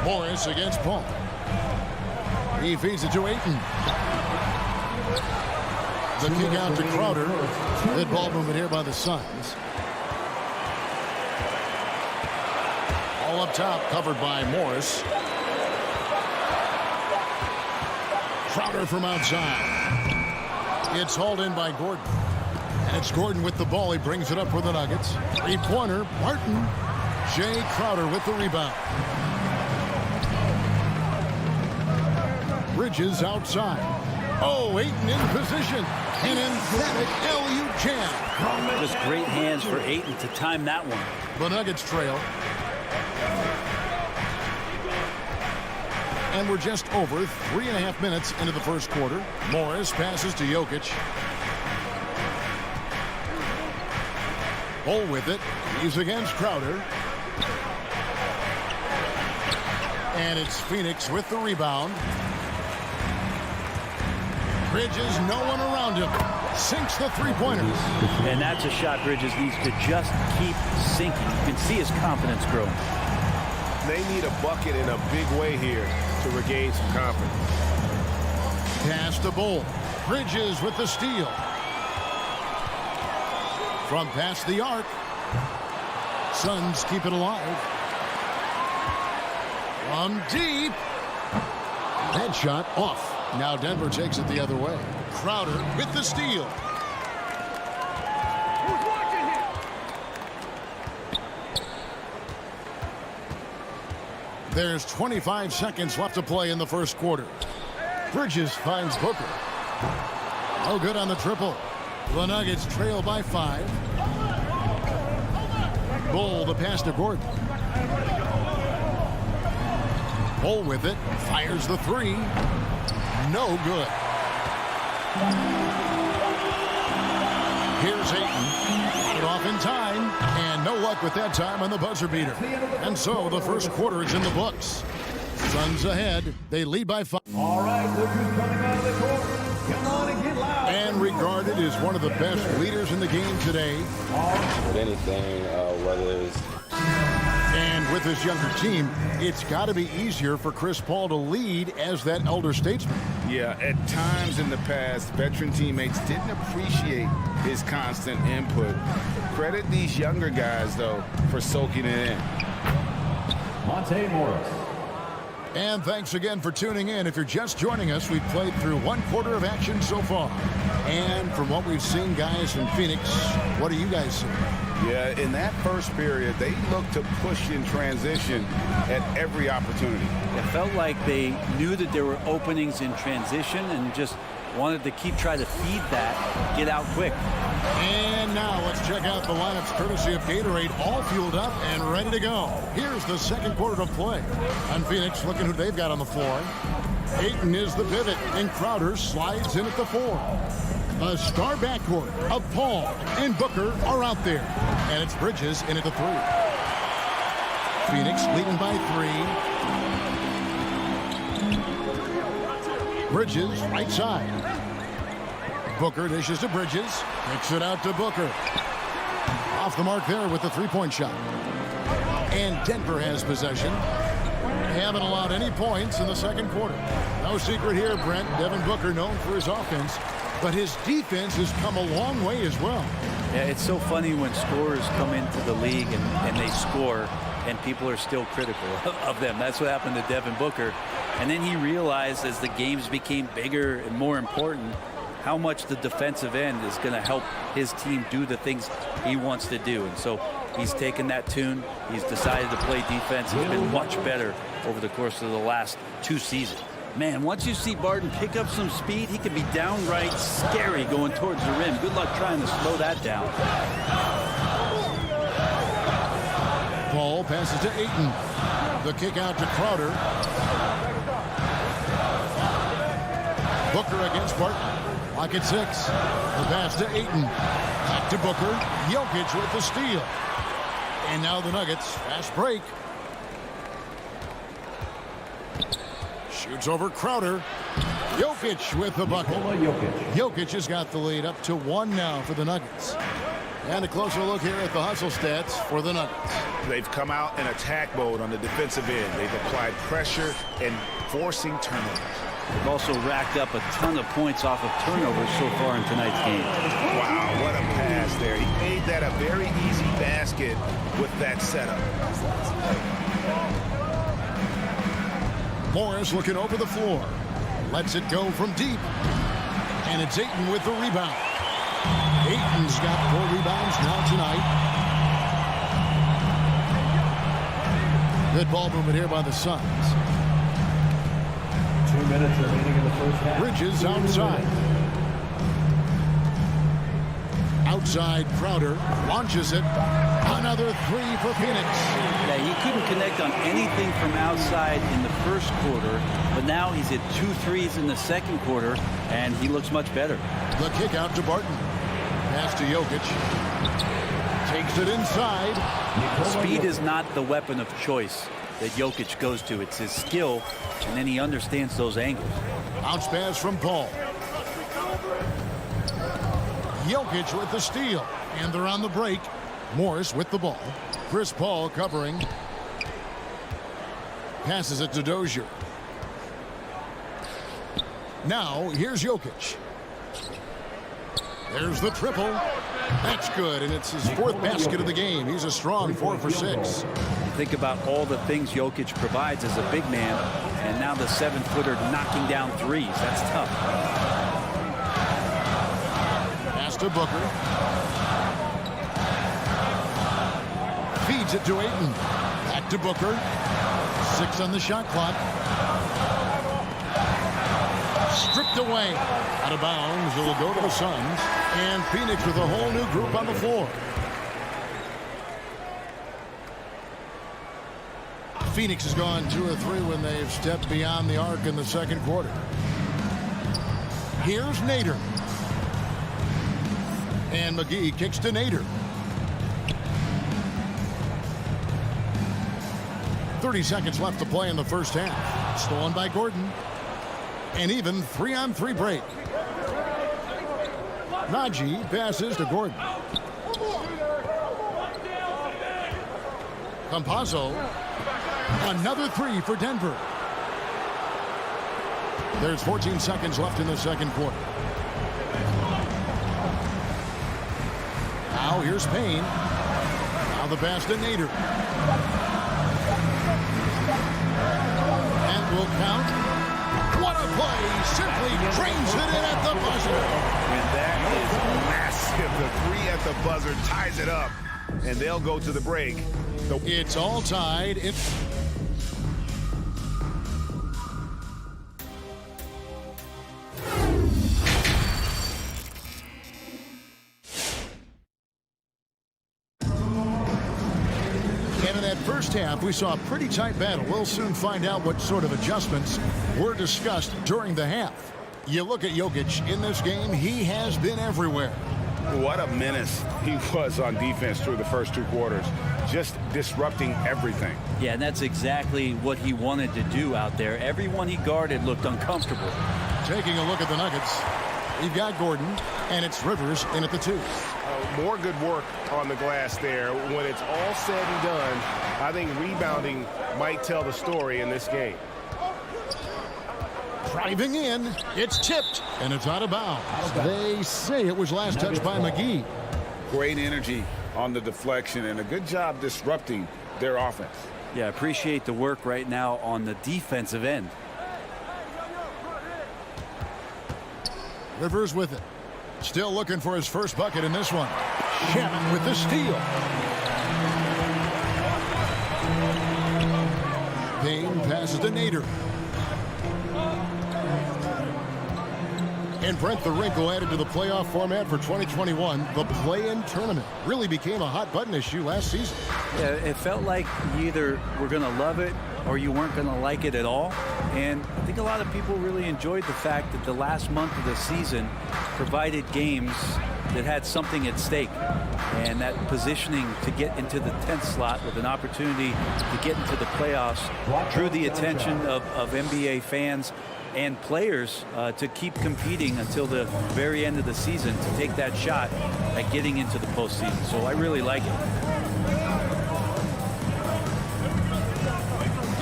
Morris against Paul. He feeds it to Ayton. The kick out to Crowder. Good ball movement here by the Suns. All up top, covered by Morris. Crowder from outside. It's hauled in by Gordon. And it's Gordon with the ball. He brings it up for the Nuggets. Three-pointer, Barton. Jay Crowder with the rebound. Bridges outside. Oh, Ayton in position. An emphatic LU jam. Just great hands for Ayton to time that one. The Nuggets trail. And we're just over 3.5 minutes into the first quarter. Morris passes to Jokic. Bol with it. He's against Crowder. And it's Phoenix with the rebound. Bridges, no one around him. Sinks the three-pointer. And that's a shot Bridges needs to just keep sinking. You can see his confidence growing. They need a bucket in a big way here to regain some confidence. Pass to Bol. Bridges with the steal. From past the arc. Suns keep it alive. From deep. That shot off. Now Denver takes it the other way. Crowder with the steal. There's 25 seconds left to play in the first quarter. Bridges finds Booker. No good on the triple. The Nuggets trail by 5. Bol the pass to Gordon. Cole with it. Fires the three. No good. Here's Ayton. Got it off in time. And no luck with that time on the buzzer beater. And so the first quarter is in the books. Suns ahead. They lead by 5. All right, look who's coming out of the court. Come on and get loud. And regarded as one of the best leaders in the game today. With anything, whether it's... And with his younger team, it's got to be easier for Chris Paul to lead as that elder statesman. Yeah, at times in the past, veteran teammates didn't appreciate his constant input. Credit these younger guys, though, for soaking it in. Monte Morris. And thanks again for tuning in. If you're just joining us, we've played through one quarter of action so far. And from what we've seen, guys, in Phoenix, what do you guys see? Yeah, in that first period, they looked to push in transition at every opportunity. It felt like they knew that there were openings in transition and just wanted to keep trying to feed that, get out quick. And now let's check out the lineups courtesy of Gatorade, all fueled up and ready to go. Here's the second quarter of play. And Phoenix looking who they've got on the floor. Ayton is the pivot, and Crowder slides in at the 4. A star backcourt of Paul and Booker are out there. And it's Bridges in at the 3. Phoenix leading by 3. Bridges right side. Booker dishes to Bridges. Kicks it out to Booker. Off the mark there with the three-point shot. And Denver has possession. They haven't allowed any points in the second quarter. No secret here, Brent. Devin Booker known for his offense, but his defense has come a long way as well. Yeah, it's so funny when scorers come into the league and they score and people are still critical of them. That's what happened to Devin Booker. And then he realized as the games became bigger and more important how much the defensive end is going to help his team do the things he wants to do. And so he's taken that tune. He's decided to play defense. He's been much better over the course of the last 2 seasons. Man, once you see Barton pick up some speed, he can be downright scary going towards the rim. Good luck trying to slow that down. Paul passes to Ayton. The kick out to Crowder. Booker against Barton. Lock at 6. The pass to Ayton. Back to Booker. Jokic with the steal. And now the Nuggets. Fast break. Shoots over Crowder. Jokic with the bucket. Jokic has got the lead up to 1 now for the Nuggets. And a closer look here at the hustle stats for the Nuggets. They've come out in attack mode on the defensive end. They've applied pressure and forcing turnovers. They've also racked up a ton of points off of turnovers so far in tonight's game. Wow, what a pass there. He made that a very easy basket with that setup. Morris looking over the floor. Lets it go from deep. And it's Ayton with the rebound. Ayton's got 4 rebounds now tonight. Good ball movement here by the Suns. 2 minutes remaining in the first half. Bridges outside. Outside, Crowder launches it. Another 3 for Phoenix. Yeah, he couldn't connect on anything from outside in the first quarter, but now he's hit 2 threes in the second quarter, and he looks much better. The kick out to Barton. Pass to Jokic. Takes it inside. Speed is not the weapon of choice that Jokic goes to. It's his skill, and then he understands those angles. Bounce pass from Paul. Jokic with the steal. And they're on the break. Morris with the ball. Chris Paul covering. Passes it to Dozier. Now, here's Jokic. There's the triple. That's good, and it's his 4th basket of the game. He's a strong 4 for 6. Think about all the things Jokic provides as a big man, and now the 7-footer knocking down threes. That's tough. Pass to Booker. Feeds it to Ayton. Back to Booker. 6 on the shot clock. Stripped away. Out of bounds. It will go to the Suns. And Phoenix with a whole new group on the floor. Phoenix has gone 2 or 3 when they've stepped beyond the arc in the second quarter. Here's Nader. And McGee kicks to Nader. 30 seconds left to play in the first half. Stolen by Gordon. An even 3-on-3 break. Najee passes to Gordon. Campazzo. Another 3 for Denver. There's 14 seconds left in the second quarter. Now here's Payne. Now the pass to Nader. And will count. What a play! Simply drains it in at the buzzer. And that is massive. The 3 at the buzzer ties it up. And they'll go to the break. It's all tied. First half, we saw a pretty tight battle. We'll soon find out what sort of adjustments were discussed during the half. You look at Jokic in this game, he has been everywhere. What a menace he was on defense through the first 2 quarters, just disrupting everything. Yeah, and that's exactly what he wanted to do out there. Everyone he guarded looked uncomfortable. Taking a look at the Nuggets, we've got Gordon, and it's Rivers in at the 2. More good work on the glass there. When it's all said and done, I think rebounding might tell the story in this game. Driving in, it's tipped, and it's out of bounds. They say it was last touched by McGee. Great energy on the deflection, and a good job disrupting their offense. Yeah, appreciate the work right now on the defensive end. Rivers with it. Still looking for his first bucket in this one. Shaman with the steal. Payne passes to Nader. And Brent, the wrinkle added to the playoff format for 2021, the play-in tournament really became a hot-button issue last season. Yeah, it felt like you either were going to love it or you weren't going to like it at all. And I think a lot of people really enjoyed the fact that the last month of the season provided games that had something at stake. And that positioning to get into the 10th slot with an opportunity to get into the playoffs drew the attention of NBA fans and players to keep competing until the very end of the season to take that shot at getting into the postseason. So I really like it.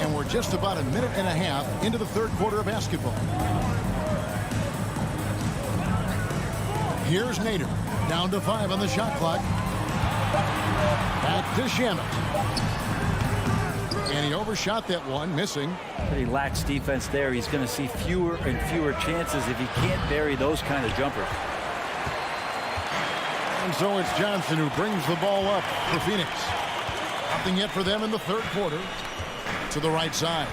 And we're just about a minute and a half into the third quarter of basketball. Here's Nader. Down to 5 on the shot clock. Back to Shamet. And he overshot that one, missing. Pretty lax defense there. He's going to see fewer and fewer chances if he can't bury those kind of jumpers. And so it's Johnson who brings the ball up for Phoenix. Nothing yet for them in the third quarter. To the right side.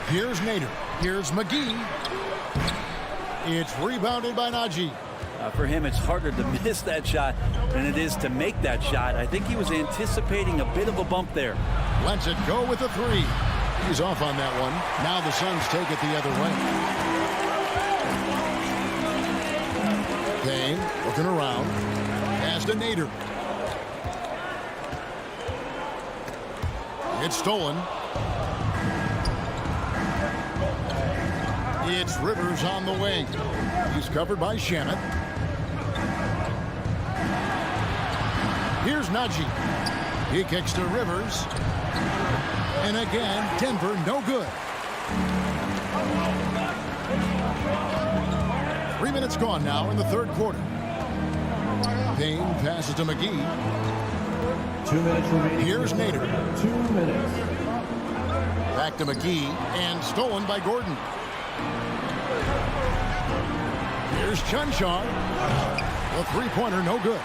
Here's Nader. Here's McGee. It's rebounded by Najee. For him, it's harder to miss that shot than it is to make that shot. I think he was anticipating a bit of a bump there. Lets it go with a 3. He's off on that one. Now the Suns take it the other way. Payne looking around. Pass to Nader. It's stolen. It's Rivers on the wing. He's covered by Shamet. Here's Najee. He kicks to Rivers. And again, Denver no good. 3 minutes gone now in the third quarter. Payne passes to McGee. 2 minutes remaining. Here's Nader. 2 minutes. Back to McGee and stolen by Gordon. Here's Chunchar. The three-pointer no good.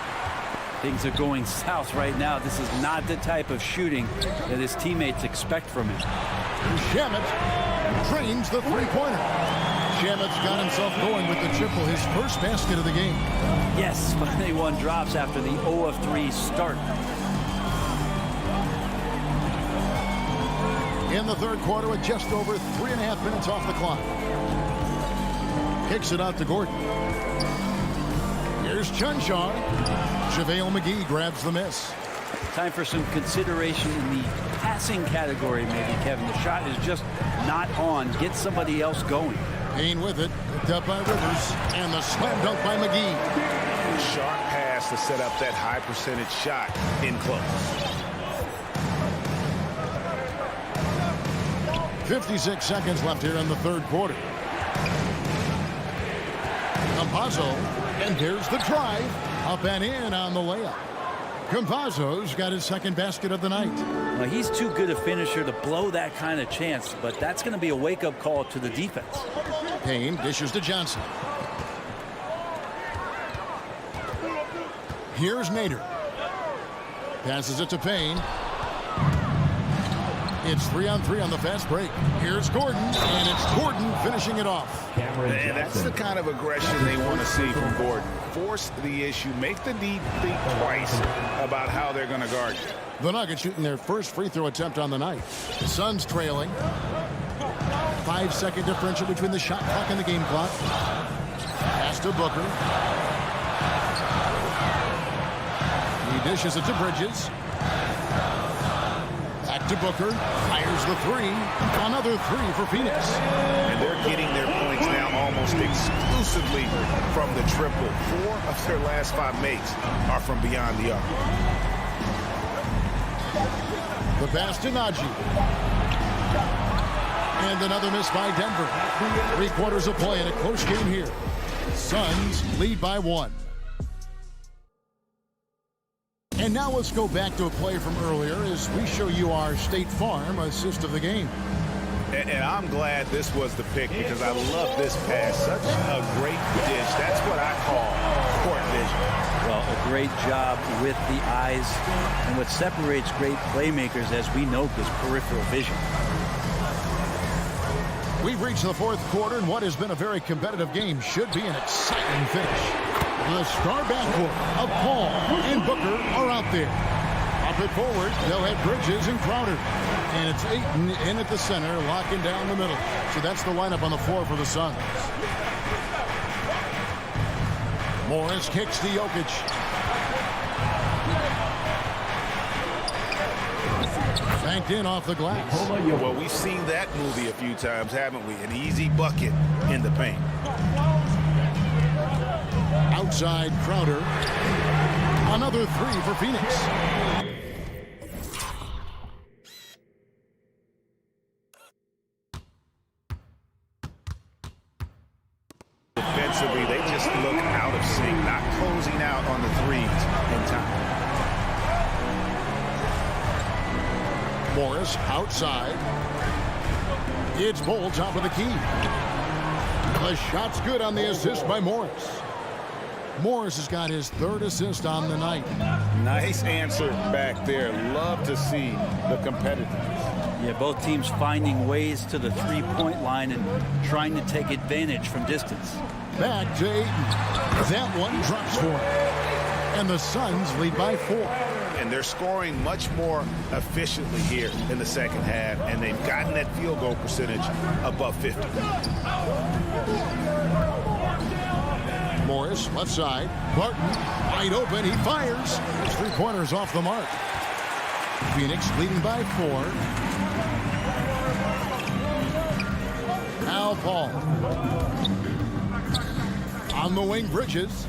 Things are going south right now. This is not the type of shooting that his teammates expect from him. Shamet drains the three-pointer. Shamet's got himself going with the triple, his first basket of the game. Yes, finally one drops after the 0 of 3 start. in the third quarter with just over 3.5 minutes off the clock. Kicks it out to Gordon. Here's Chunchar. JaVale McGee grabs the miss. Time for some consideration in the passing category, maybe, Kevin. The shot is just not on. Get somebody else going. Payne with it. Picked up by Rivers. And the slam dunk by McGee. Sharp pass to set up that high percentage shot in close. 56 seconds left here in the third quarter. Campazzo, and there's the drive. Up and in on the layup. Campazzo's got his second basket of the night. Well, he's too good a finisher to blow that kind of chance, but that's going to be a wake-up call to the defense. Payne dishes to Johnson. Here's Nader. Passes it to Payne. It's 3-on-3 on the fast break. Here's Gordon, and it's Gordon finishing it off. And that's the kind of aggression they want to see from Gordon. Force the issue. Make the D think twice about how they're going to guard you. The Nuggets shooting their first free throw attempt on the night. The Suns trailing. 5-second differential between the shot clock and the game clock. Pass to Booker. He dishes it to Bridges. Back to Booker. Fires the three. Another three for Phoenix. And they're getting their points now almost exclusively from the triple. 4 of their last 5 makes are from beyond the arc. The pass to Najee. And another miss by Denver. 3 quarters of play in a close game here. Suns lead by 1. And now let's go back to a play from earlier as we show you our State Farm assist of the game. And I'm glad this was the pick because I love this pass. Such a great dish. That's what I call court vision. Well, a great job with the eyes. And what separates great playmakers, as we know, is peripheral vision. We've reached the fourth quarter, and what has been a very competitive game should be an exciting finish. The star backcourt of Paul and Booker are out there. Up it forward, they'll have Bridges and Crowder. And it's Ayton in at the center, locking down the middle. So that's the lineup on the floor for the Suns. Morris kicks to Jokic. Banked in off the glass. Well, we've seen that movie a few times, haven't we? An easy bucket in the paint. Outside Crowder. Another three for Phoenix. Defensively, they just look out of sync, not closing out on the threes in time. Morris outside. It's Bull top of the key. The shot's good on the assist by Morris. Morris has got his 3rd assist on the night. Nice answer back there. Love to see the competitiveness. Yeah, both teams finding ways to the three-point line and trying to take advantage from distance. Back to Ayton. That one drops for him. And the Suns lead by 4. And they're scoring much more efficiently here in the second half, and they've gotten that field goal percentage above 50. Morris, left side. Barton, wide open. He fires. His 3-pointers off the mark. Phoenix leading by 4. Al Paul. On the wing, Bridges.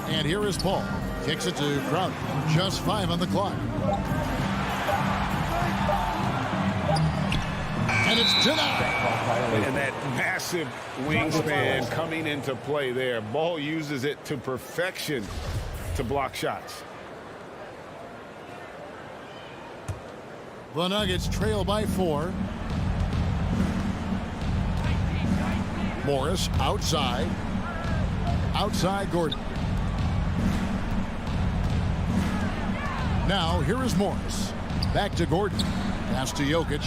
And here is Paul. Kicks it to Crowder. Just 5 on the clock. And it's denied. And that massive wingspan coming into play there. Ball uses it to perfection to block shots. The Nuggets trail by 4. Morris outside. Outside Gordon. Now here is Morris. Back to Gordon. Pass to Jokic.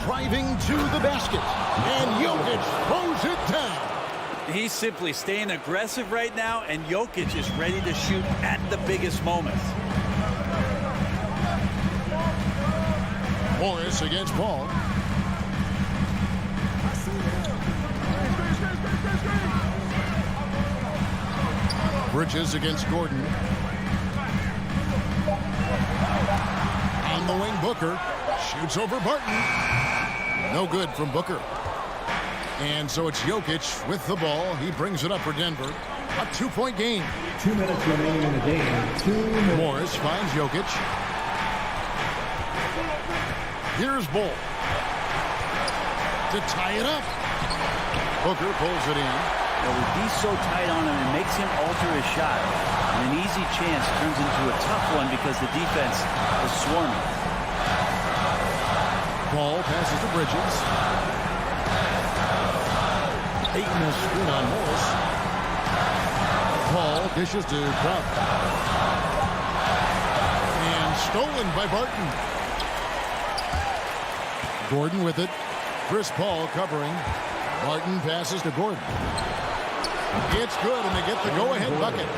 Driving to the basket. And Jokic throws it down. He's simply staying aggressive right now, and Jokic is ready to shoot at the biggest moments. Morris against Paul. Bridges against Gordon. On the wing, Booker shoots over Barton. No good from Booker. And so it's Jokic with the ball. He brings it up for Denver. A 2-point game. 2 minutes remaining in the game. 2 minutes. Morris finds Jokic. Here's Bull to tie it up. Booker pulls it in. Well, he's so tight on him, it makes him alter his shot. And an easy chance turns into a tough one because the defense is swarming. Ball passes to Bridges. Ayton has screen on Morris. Paul dishes to Crowder. And stolen by Barton. Gordon with it. Chris Paul covering. Barton passes to Gordon. It's good, and they get the go-ahead bucket.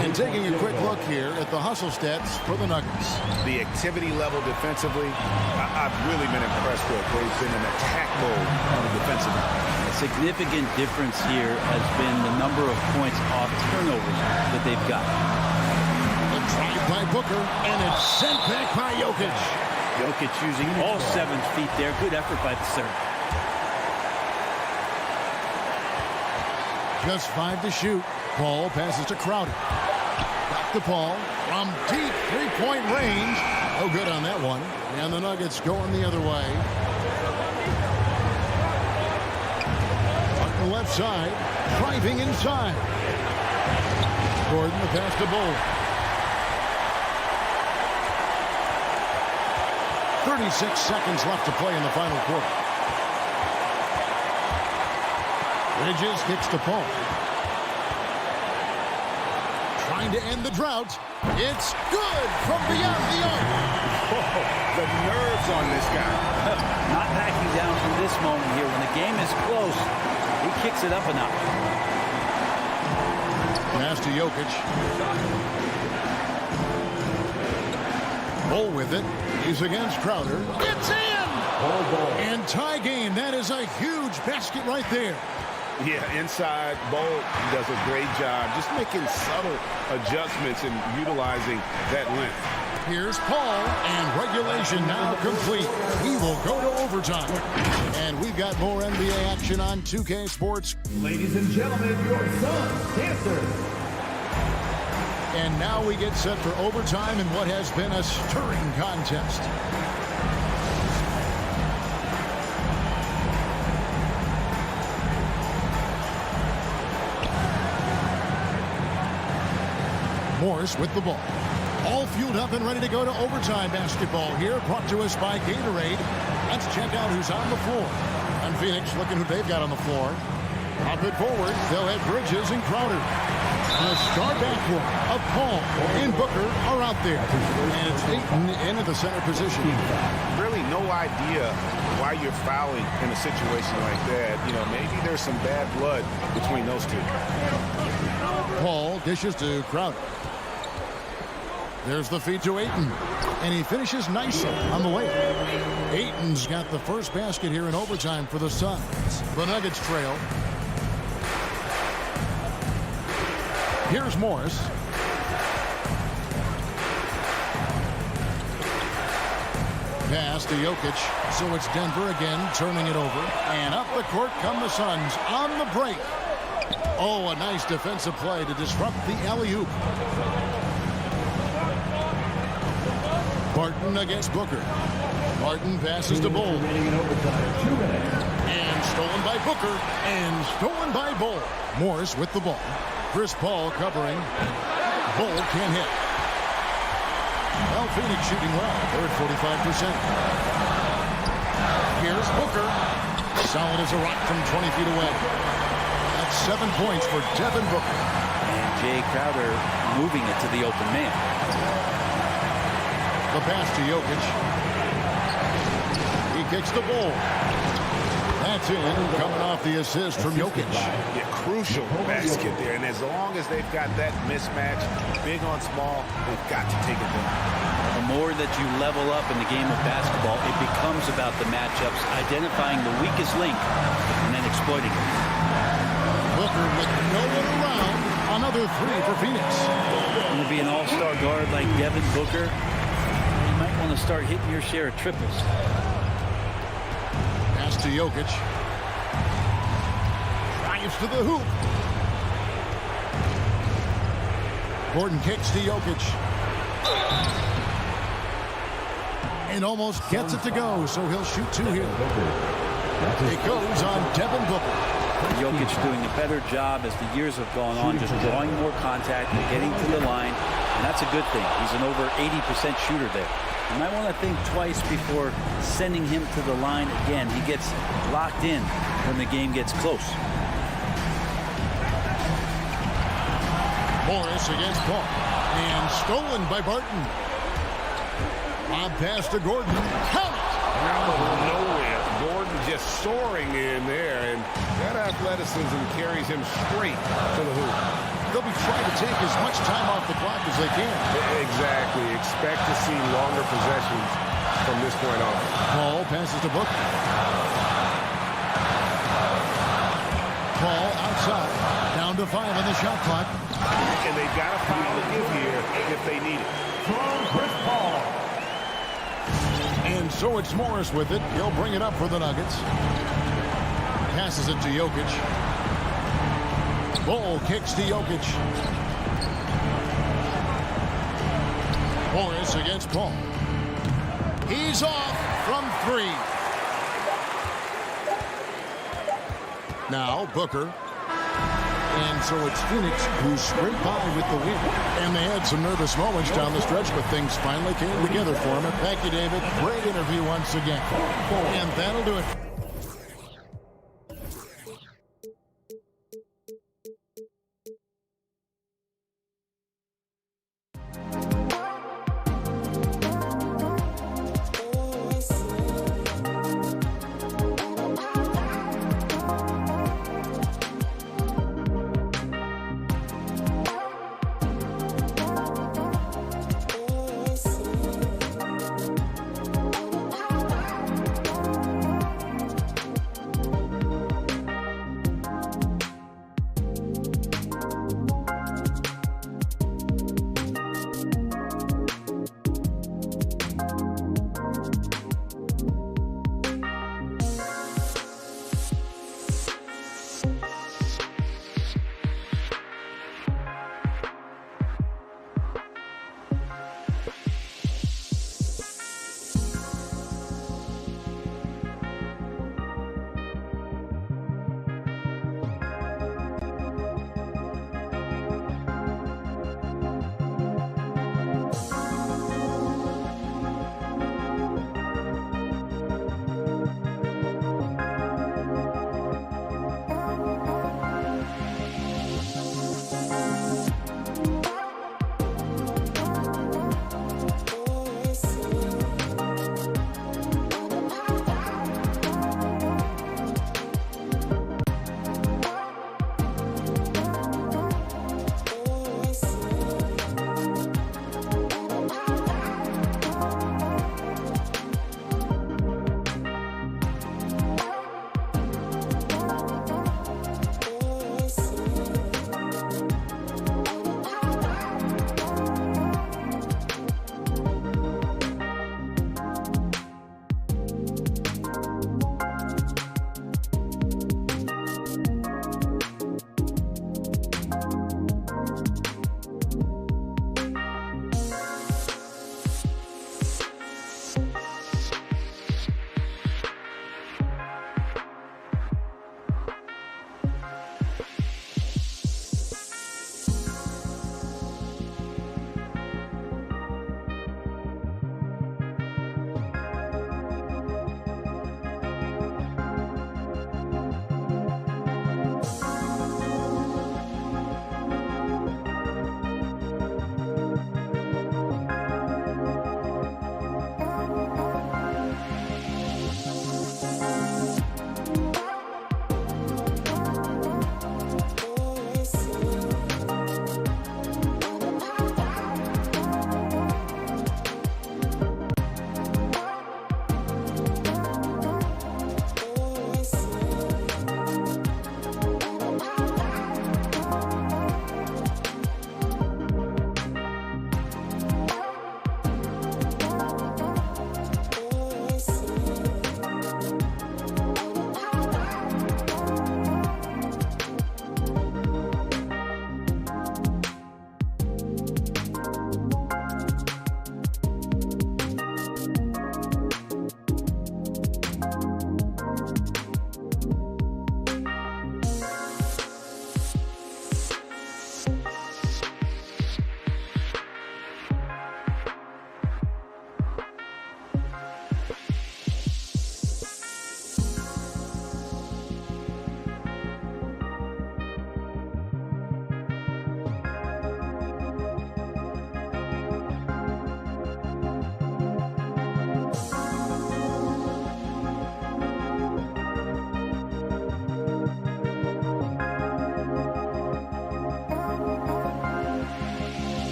And taking a quick look here at the hustle stats for the Nuggets. The activity level defensively, I've really been impressed with. They've been in attack mode defensively. A significant difference here has been the number of points off turnovers that they've got. A drive by Booker, and it's sent back by Jokic. Jokic using all 7 feet there. Good effort by the center. Just 5 to shoot. Paul passes to Crowder. Back to Paul from deep three-point range. No good on that one. And the Nuggets going the other way. On the left side, driving inside. Gordon the pass to Bull. 36 seconds left to play in the final quarter. Bridges kicks to Paul. Trying to end the drought. It's good from beyond the arc. Oh, the nerves on this guy. Not backing down from this moment here. When the game is close, he kicks it up a notch. Pass to Jokic. Bull with it. He's against Crowder. It's in! And tie game. That is a huge basket right there. Yeah, inside, Bull does a great job just making subtle adjustments and utilizing that length. Here's Paul, and regulation now complete. We will go to overtime. And we've got more NBA action on 2K Sports. Ladies and gentlemen, your Suns dancers. And now we get set for overtime in what has been a stirring contest. Morris with the ball. All fueled up and ready to go to overtime basketball here, brought to us by Gatorade. Let's check out who's on the floor. And Phoenix looking who they've got on the floor. Up it forward, they'll have Bridges and Crowder. The star backcourt of Paul and Booker are out there. And it's Ayton into the center position. Really no idea why you're fouling in a situation like that. You know, maybe there's some bad blood between those two. Paul dishes to Crowder. There's the feed to Ayton. And he finishes nicely on the way. Ayton's got the first basket here in overtime for the Suns. The Nuggets trail. Here's Morris. Pass to Jokic. So it's Denver again turning it over. And up the court come the Suns on the break. Oh, a nice defensive play to disrupt the alley-oop. Barton against Booker. Barton passes to Bull. And stolen by Booker. And stolen by Bull. Morris with the ball. Chris Paul covering. Bull can't hit. Well, Phoenix shooting well. They're at 45%. Here's Booker. Solid as a rock from 20 feet away. That's 7 points for Devin Booker. And Jay Crowder moving it to the open man. The pass to Jokic. He kicks the ball. That gets in, coming off the assist from Jokic. Yeah, crucial basket there. And as long as they've got that mismatch, big on small, they've got to take it down. The more that you level up in the game of basketball, it becomes about the matchups, identifying the weakest link, and then exploiting it. Booker with no one around. Another three for Phoenix. Going to be an all-star guard like Devin Booker. You might want to start hitting your share of triples. Pass to Jokic. Drives to the hoop. Gordon kicks to Jokic. And almost gets it to go, so he'll shoot two here. It goes on Devin Booker. Jokic doing a better job as the years have gone on, just drawing more contact and getting to the line, and that's a good thing. He's an over 80% shooter there. You might want to think twice before sending him to the line again. He gets locked in when the game gets close. Morris against Paul, and stolen by Barton. Lob pass to Gordon. Count it! Out of nowhere, Gordon just soaring in there, and that athleticism carries him straight to the hoop. They'll be trying to take as much time off the clock as they can. Exactly. Expect to see longer possessions from this point on. Paul passes to Booker. Paul outside. Down to 5 on the shot clock. And they've got a foul to give here if they need it. From Chris Paul. And so it's Morris with it. He'll bring it up for the Nuggets. Passes it to Jokic. Ball kicks to Jokic. Morris against Paul. He's off from 3. Now Booker. And so it's Phoenix who scraped by with the win. And they had some nervous moments down the stretch, but things finally came together for them. Thank you, David. Great interview once again. And that'll do it.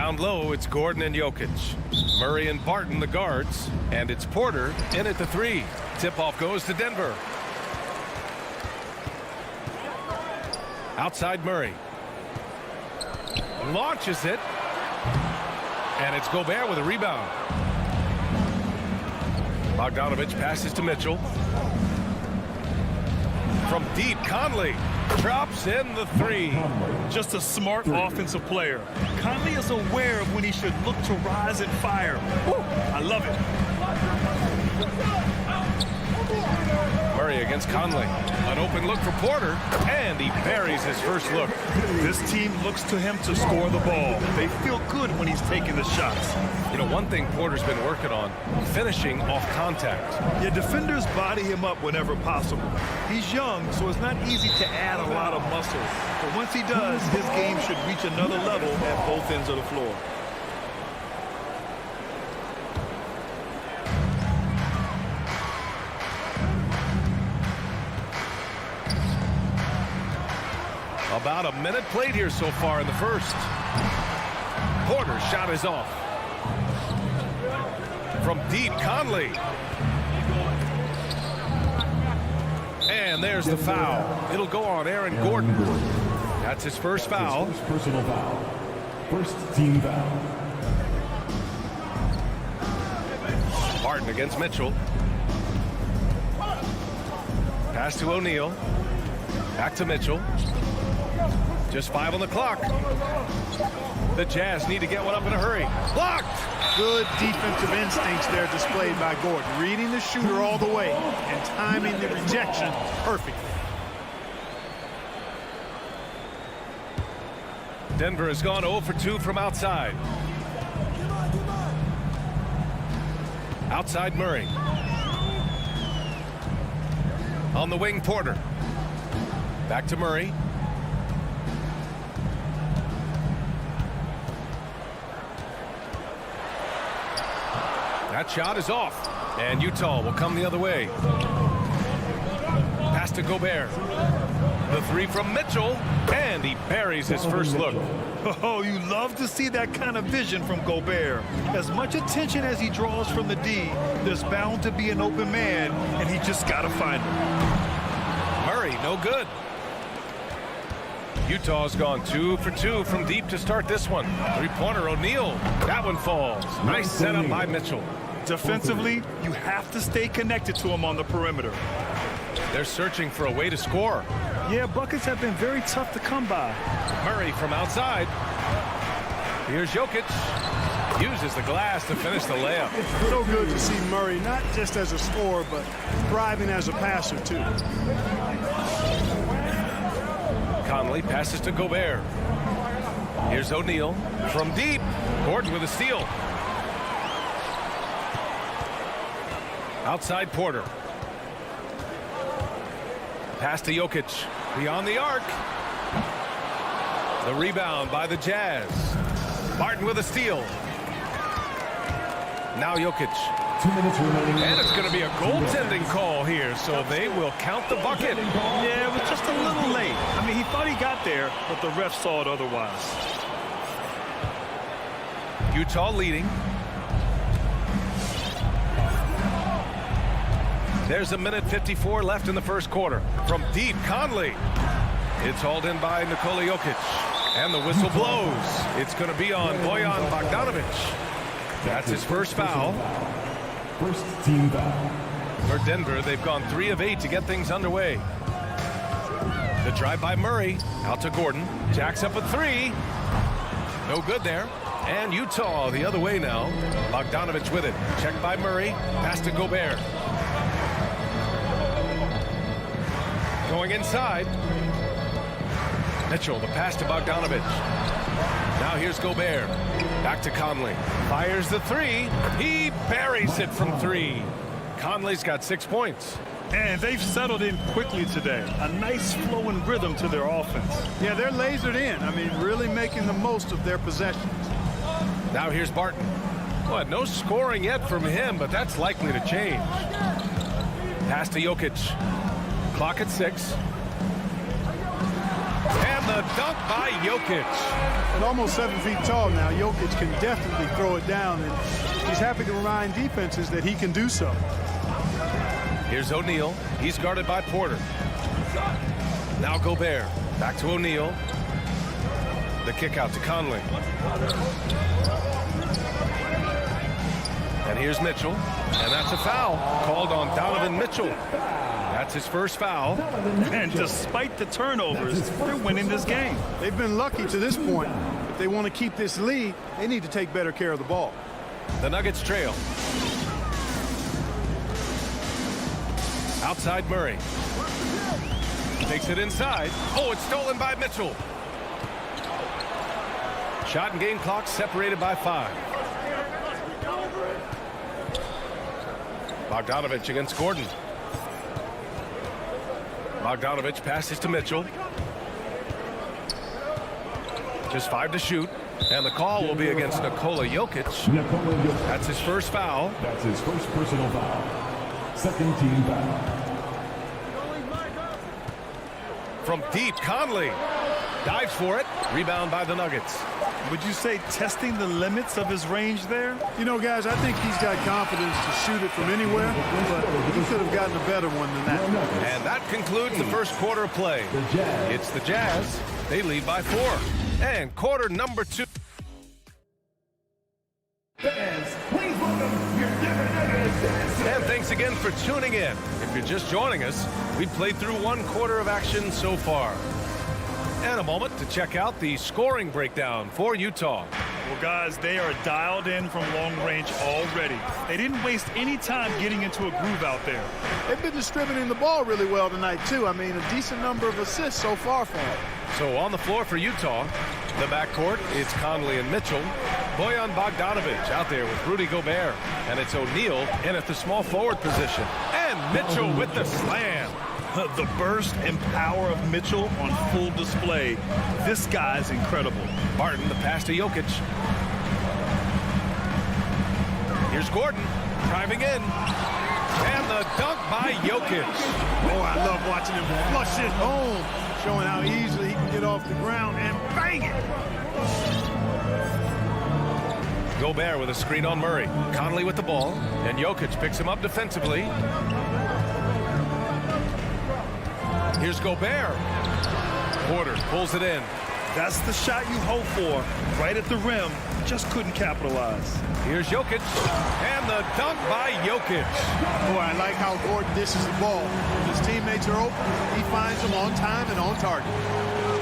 Down low, it's Gordon and Jokic. Murray and Barton, the guards. And it's Porter in at the 3. Tip-off goes to Denver. Outside Murray. Launches it. And it's Gobert with a rebound. Bogdanovich passes to Mitchell. From deep, Conley drops in the 3. Just a smart offensive player. Conley is aware of when he should look to rise and fire. Woo, I love it. Murray against Conley. An open look for Porter, and he buries his first look. This team looks to him to score the ball. They feel good when he's taking the shots. You know, one thing Porter's been working on, finishing off contact. Yeah, defenders body him up whenever possible. He's young, so it's not easy to add a lot of muscle. But once he does, his game should reach another level at both ends of the floor. About a minute played here so far in the first. Porter's shot is off. From deep, Conley. And there's the foul. It'll go on Aaron Gordon. That's his first foul. His first personal foul. First team foul. Barton against Mitchell. Pass to O'Neal. Back to Mitchell. Just 5 on the clock. The Jazz need to get one up in a hurry. Blocked! Good defensive instincts there displayed by Gordon. Reading the shooter all the way and timing the rejection perfectly. Denver has gone 0 for 2 from outside. Outside Murray. On the wing, Porter. Back to Murray. That shot is off, and Utah will come the other way. Pass to Gobert. The 3 from Mitchell, and he buries his first look. Oh, you love to see that kind of vision from Gobert. As much attention as he draws from the D, there's bound to be an open man, and he just got to find him. Murray, no good. Utah's gone 2 for 2 from deep to start this one. 3-pointer, O'Neal. That one falls. Nice setup by Mitchell. Defensively, you have to stay connected to him on the perimeter. They're searching for a way to score. Yeah, buckets have been very tough to come by. Murray from outside. Here's Jokic. Uses the glass to finish the layup. It's so good to see Murray, not just as a scorer, but thriving as a passer, too. Conley passes to Gobert. Here's O'Neal from deep. Gordon with a steal. Outside Porter. Pass to Jokic. Beyond the arc. The rebound by the Jazz. Barton with a steal. Now Jokic. 2 minutes remaining. And it's going to be a goaltending call here, so they will count the bucket. Yeah, it was just a little late. I mean, he thought he got there, but the ref saw it otherwise. Utah leading. There's a minute 54 left in the first quarter. From deep, Conley. It's hauled in by Nikola Jokic. And the whistle blows. It's going to be on Bojan Bogdanovich. That's his first foul. First team foul. For Denver, they've gone 3 of 8 to get things underway. The drive by Murray. Out to Gordon. Jacks up a 3. No good there. And Utah the other way now. Bogdanovich with it. Checked by Murray. Pass to Gobert. Going inside. Mitchell, the pass to Bogdanovich. Now here's Gobert. Back to Conley. Fires the 3. He buries it from 3. Conley's got 6 points. And they've settled in quickly today. A nice flowing rhythm to their offense. Yeah, they're lasered in. I mean, really making the most of their possessions. Now here's Barton. What, no scoring yet from him, but that's likely to change. Pass to Jokic. Clock at 6. And the dunk by Jokic. At almost 7 feet tall now, Jokic can definitely throw it down, and he's happy to remind defenses that he can do so. Here's O'Neal. He's guarded by Porter. Now Gobert. Back to O'Neal. The kick out to Conley. And here's Mitchell. And that's a foul called on Donovan Mitchell. That's his first foul. And despite the turnovers, they're winning this game. They've been lucky to this point. If they want to keep this lead, they need to take better care of the ball. The Nuggets trail. Outside Murray. Takes it inside. Oh, it's stolen by Mitchell. Shot and game clock separated by 5. Bogdanovich against Gordon. Bogdanovich passes to Mitchell. Just 5 to shoot. And the call will be against Nikola Jokic. That's his first foul. That's his first personal foul. Second team foul. From deep, Conley dives for it. Rebound by the Nuggets. Would you say testing the limits of his range there? You know, guys, I think he's got confidence to shoot it from anywhere, but he could have gotten a better one than that. And that concludes the first quarter of play. It's the Jazz. They lead by 4. And quarter number 2. And thanks again for tuning in. If you're just joining us, we've played through 1 quarter of action so far. And a moment to check out the scoring breakdown for Utah. Well, guys, they are dialed in from long range already. They didn't waste any time getting into a groove out there. They've been distributing the ball really well tonight, too. I mean, a decent number of assists so far for them. So on the floor for Utah, the backcourt, it's Conley and Mitchell. Bojan Bogdanovich out there with Rudy Gobert. And it's O'Neal in at the small forward position. And Mitchell with the slam. The burst and power of Mitchell on full display. This guy's incredible. Barton, the pass to Jokic. Here's Gordon driving in. And the dunk by Jokic. Oh, I love watching him flush it home, showing how easily he can get off the ground and bang it. Gobert with a screen on Murray. Conley with the ball. And Jokic picks him up defensively. Here's Gobert. Porter pulls it in. That's the shot you hope for. Right at the rim. Just couldn't capitalize. Here's Jokic. And the dunk by Jokic. Boy, I like how Gordon dishes the ball. When his teammates are open, he finds them on time and on target.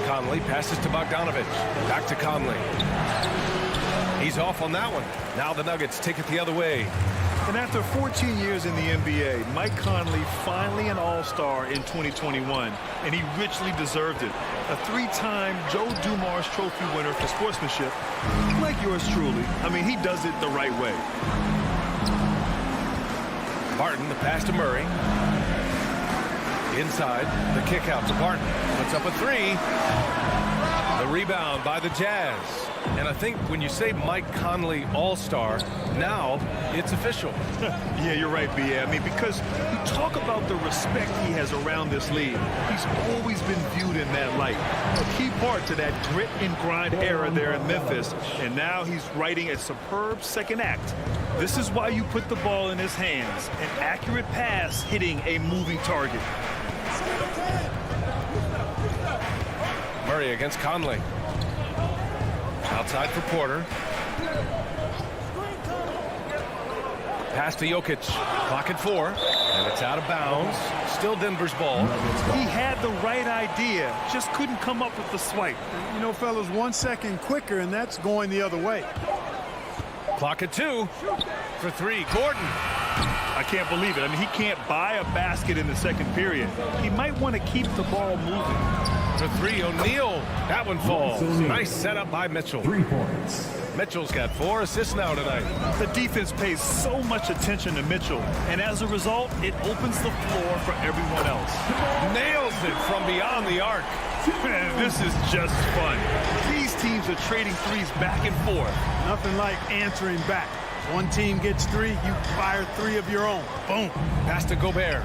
Conley passes to Bogdanovich. Back to Conley. He's off on that one. Now the Nuggets take it the other way. And after 14 years in the NBA, Mike Conley finally an All-Star in 2021, and he richly deserved it. A 3-time Joe Dumars Trophy winner for sportsmanship, like yours truly. I mean, he does it the right way. Barton, the pass to Murray. Inside, the kick out to Barton. Puts up a 3. The rebound by the Jazz. And I think when you say Mike Conley All-Star, now it's official. Yeah, you're right, B.A. I mean, because you talk about the respect he has around this league. He's always been viewed in that light. A key part to that grit and grind era there in Memphis. And now he's writing a superb second act. This is why you put the ball in his hands. An accurate pass hitting a moving target. Murray against Conley. Outside for Porter. Pass to Jokic. Clock at 4. And it's out of bounds. Still Denver's ball. He had the right idea. Just couldn't come up with the swipe. You know, fellas, 1 second quicker, and that's going the other way. Clock at 2. For 3. Gordon. I can't believe it. I mean, he can't buy a basket in the second period. He might want to keep the ball moving. For 3, O'Neal. That one falls. Nice setup by Mitchell. 3 points. Mitchell's got 4 assists now tonight. The defense pays so much attention to Mitchell, and as a result, it opens the floor for everyone else. Nails it from beyond the arc. Man, this is just fun. These teams are trading threes back and forth. Nothing like answering back. One team gets 3, you fire 3 of your own. Boom. Pass to Gobert.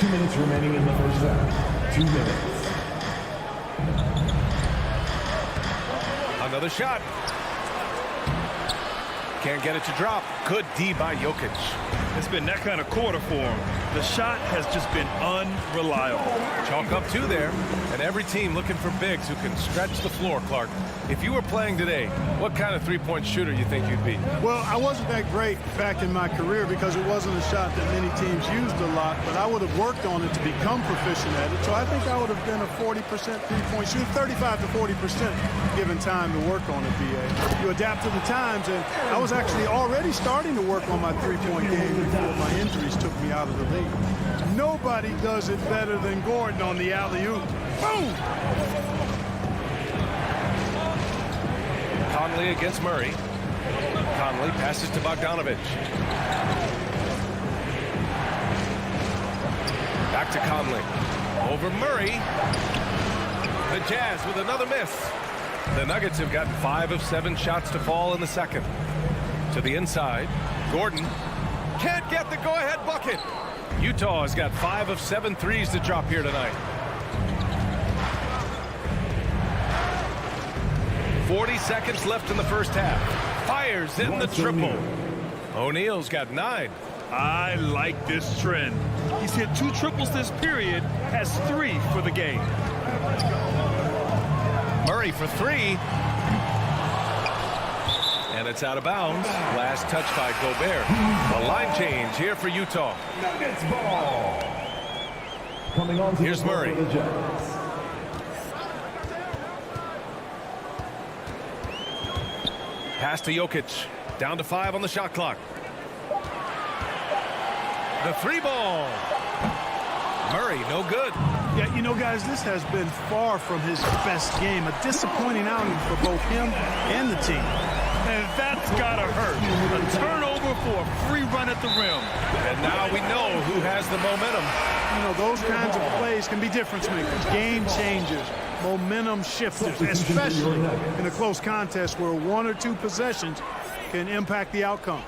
2 minutes remaining in the first half. 2 minutes. Another shot. Can't get it to drop. Good D by Jokic. It's been that kind of quarter for him. The shot has just been unreliable. Chalk up 2 there, and every team looking for bigs who can stretch the floor, Clark. If you were playing today, what kind of three-point shooter you think you'd be? Well, I wasn't that great back in my career because it wasn't a shot that many teams used a lot, but I would have worked on it to become proficient at it. So I think I would have been a 40% three-point shooter, 35 to 40% given time to work on it, BA. You adapt to the times, and I was actually already starting to work on my three-point game before my injuries took me out of the league. Nobody does it better than Gordon on the alley-oop. Boom! Conley against Murray. Conley passes to Bogdanovic. Back to Conley. Over Murray. The Jazz with another miss. The Nuggets have gotten 5 of 7 shots to fall in the second. To the inside. Gordon can't get the go-ahead bucket. Utah has got 5 of 7 threes to drop here tonight. 40 seconds left in the first half. Fires in the triple. O'Neal's got 9. I like this trend. He's hit 2 triples this period, has 3 for the game. Murray for 3. And it's out of bounds. Last touch by Gobert. A line change here for Utah. Nuggets ball. Coming on. Here's Murray. Pass to Jokic. Down to 5 on the shot clock. The 3 ball. Murray, no good. Yeah, you know, guys, this has been far from his best game. A disappointing outing for both him and the team. And that's gotta hurt. A turnover for a free run at the rim. And now we know who has the momentum. You know, those kinds of plays can be difference makers, game changers, momentum shifters, especially in a close contest where 1 or 2 possessions can impact the outcome.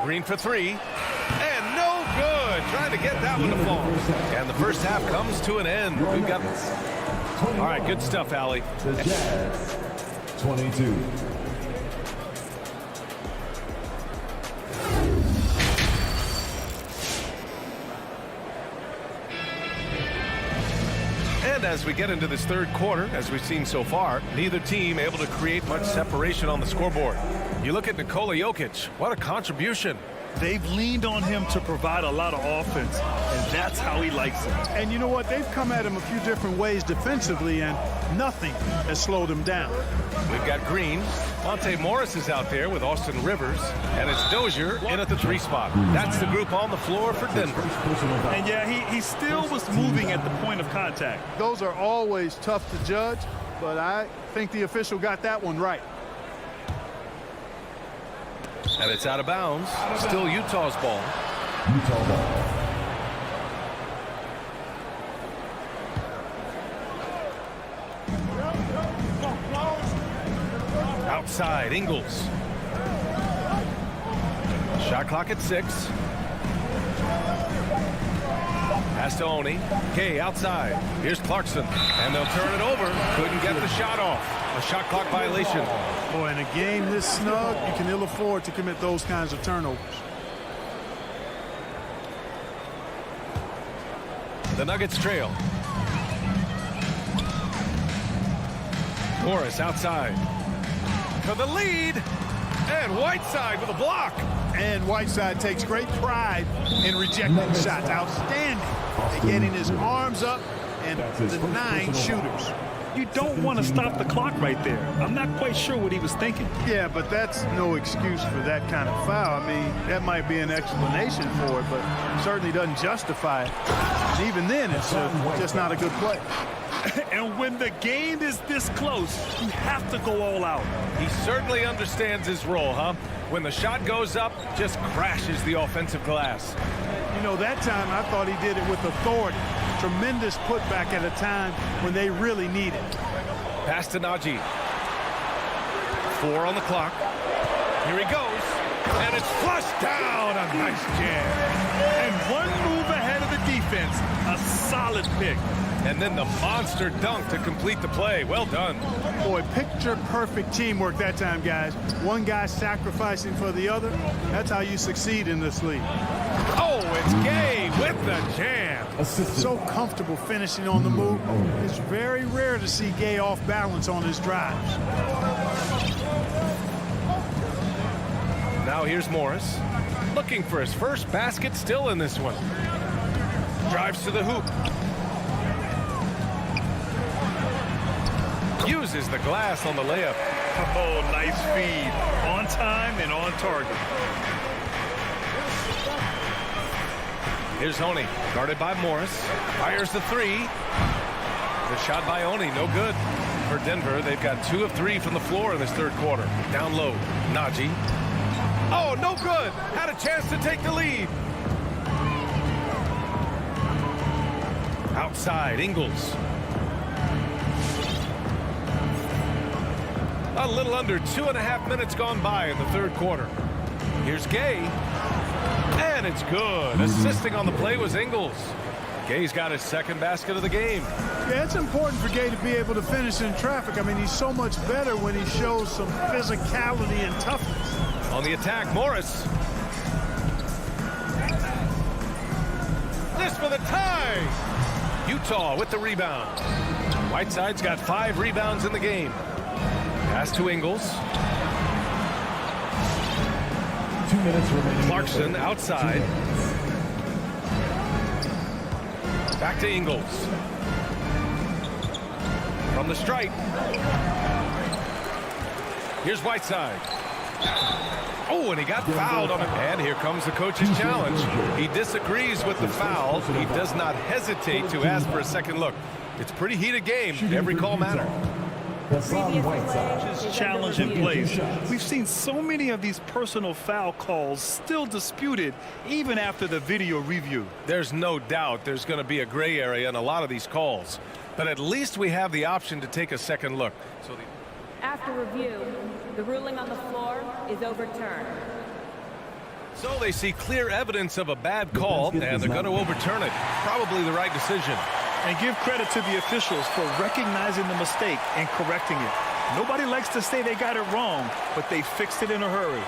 Green for 3. And no good. Trying to get that one to fall. And the first half comes to an end. We've got this. All right, good stuff, Allie. The Jazz, 22. And as we get into this third quarter, as we've seen so far, neither team able to create much separation on the scoreboard. You look at Nikola Jokic, what a contribution. They've leaned on him to provide a lot of offense, and that's how he likes it. And you know what? They've come at him a few different ways defensively, and nothing has slowed him down. We've got Green. Monte Morris is out there with Austin Rivers, and it's Dozier in at the 3 spot. That's the group on the floor for Denver. And yeah, he still was moving at the point of contact. Those are always tough to judge, but I think the official got that one right. And it's out of bounds. Still Utah's ball. Utah ball. Outside, Ingles. Shot clock at 6. Pass to Oni. Kay outside. Here's Clarkson. And they'll turn it over. Couldn't get the shot off. A shot clock violation. Boy, in a game this snug, you can ill afford to commit those kinds of turnovers. The Nuggets trail. Morris outside. For the lead. And Whiteside with a block. And Whiteside takes great pride in rejecting shots. Outstanding at getting his arms up and denying shooters. You don't want to stop the clock right there. I'm not quite sure what he was thinking. Yeah, but that's no excuse for that kind of foul. I mean, that might be an explanation for it, but certainly doesn't justify it. And even then, it's just not a good play. And when the game is this close, you have to go all out. He certainly understands his role, huh? When the shot goes up, just crashes the offensive glass. You know, that time I thought he did it with authority. Tremendous putback at a time when they really need it. Pass to Najee. 4 on the clock. Here he goes. And it's flushed down. A nice jam. And one move ahead of the defense. A solid solid pick. And then the monster dunk to complete the play. Well done. Boy, picture-perfect teamwork that time, guys. One guy sacrificing for the other. That's how you succeed in this league. Oh, it's Gay with the jam. So comfortable finishing on the move. It's very rare to see Gay off balance on his drives. Now here's Morris. Looking for his first basket, still in this one. Drives to the hoop. Uses the glass on the layup. Oh, nice feed. On time and on target. Here's Oni, guarded by Morris. Fires the three. The shot by Oni, no good. For Denver, they've got 2 of 3 from the floor in this third quarter. Down low, Naji. Oh, no good. Had a chance to take the lead. Outside, Ingles. A little under 2.5 minutes gone by in the third quarter. Here's Gay. And it's good. Assisting on the play was Ingles. Gay's got his second basket of the game. Yeah, it's important for Gay to be able to finish in traffic. I mean, he's so much better when he shows some physicality and toughness. On the attack, Morris. This for the tie. Utah with the rebound. Whiteside's got 5 rebounds in the game. Pass to Ingles. 2 minutes remaining. Clarkson outside. Back to Ingles. From the stripe. Here's Whiteside. Oh, and he got fouled on it. And here comes the coach's challenge. He disagrees with the foul. He does not hesitate to ask for a second look. It's a pretty heated game. Every call matters. His challenge in place. We've seen so many of these personal foul calls still disputed even after the video review. There's no doubt there's going to be a gray area in a lot of these calls. But at least we have the option to take a second look. After review, the ruling on the floor is overturned. So they see clear evidence of a bad call, and they're going to overturn it. Probably the right decision. And give credit to the officials for recognizing the mistake and correcting it. Nobody likes to say they got it wrong, but they fixed it in a hurry.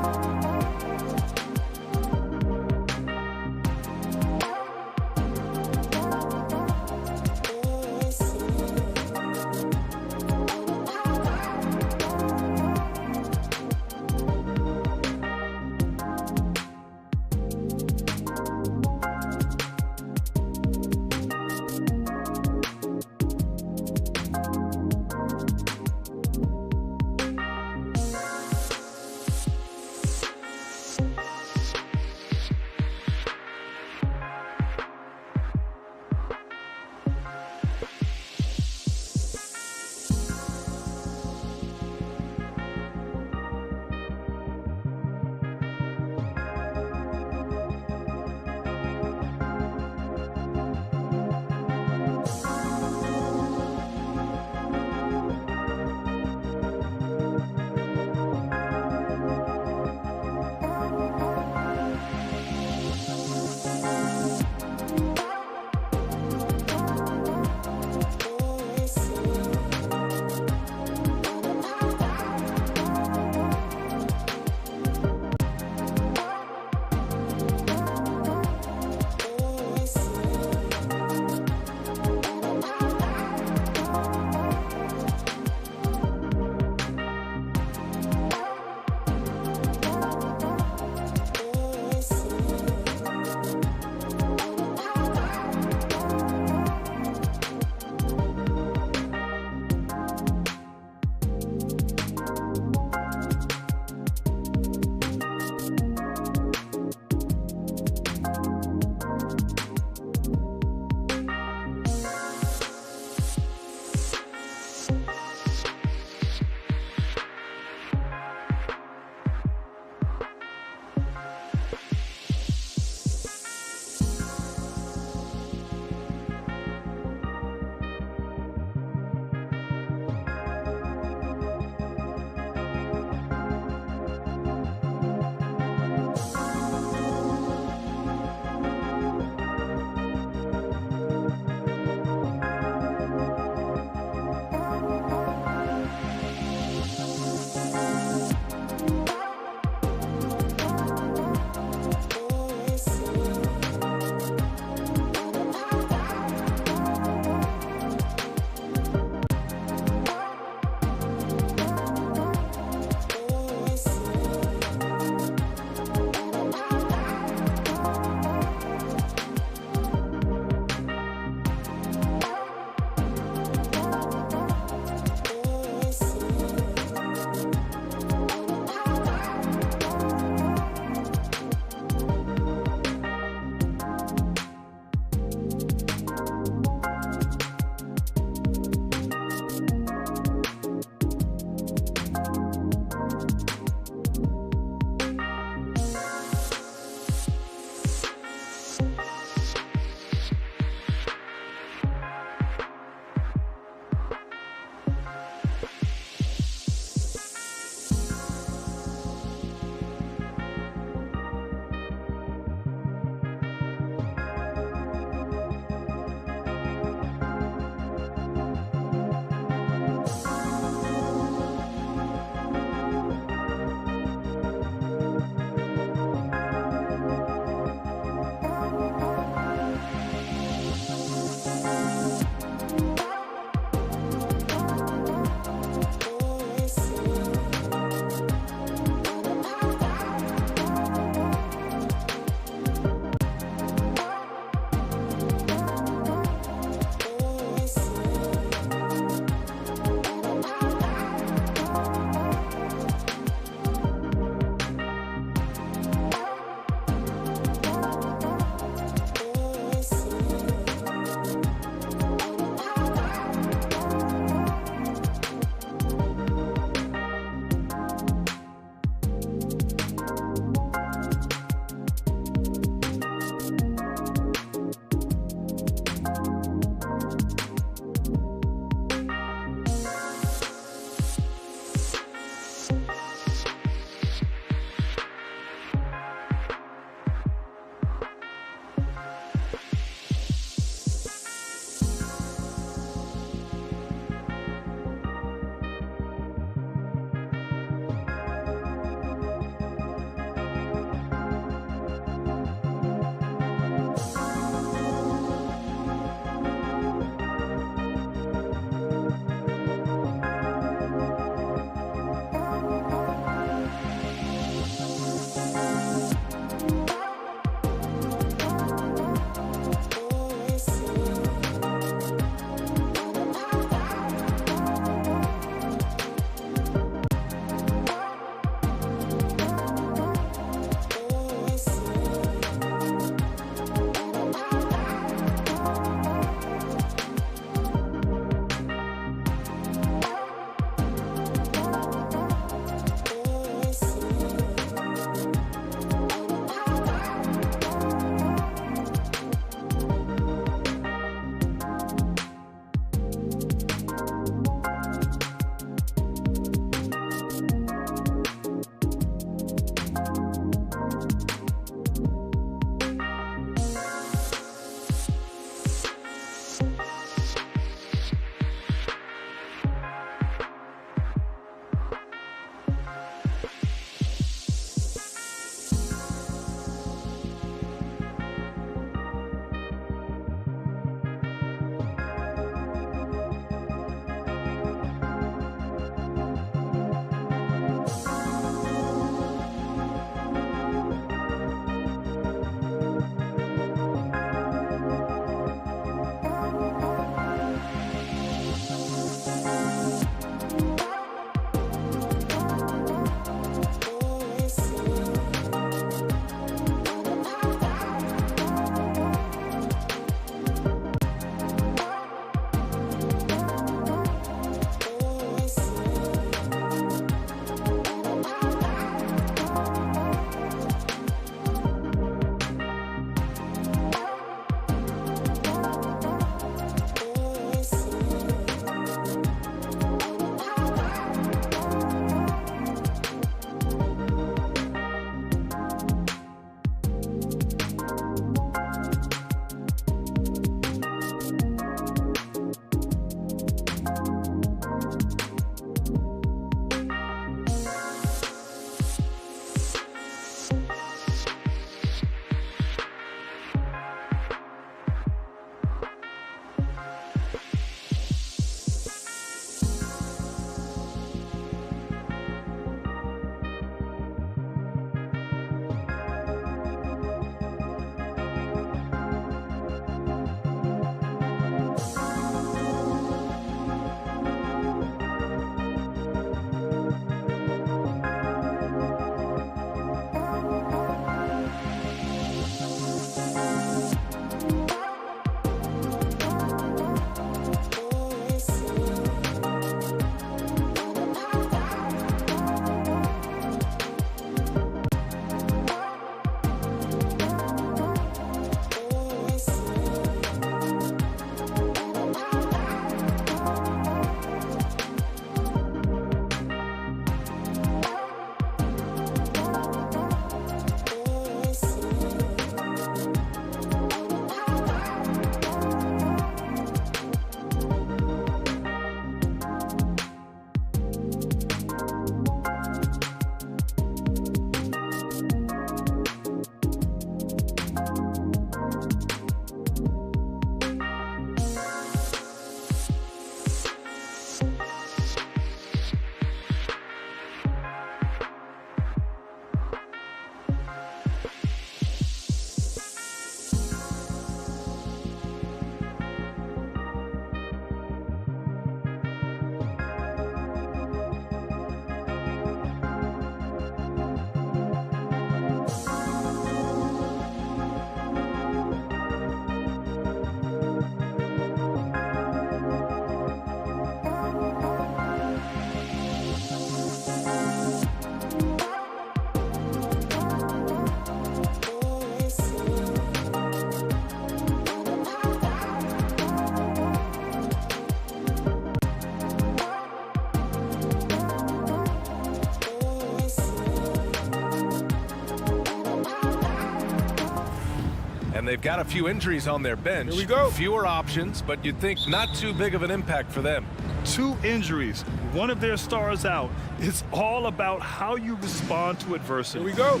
And they've got a few injuries on their bench. Here we go. Fewer options, but you'd think not too big of an impact for them. 2 injuries, one of their stars out. It's all about how you respond to adversity. Here we go.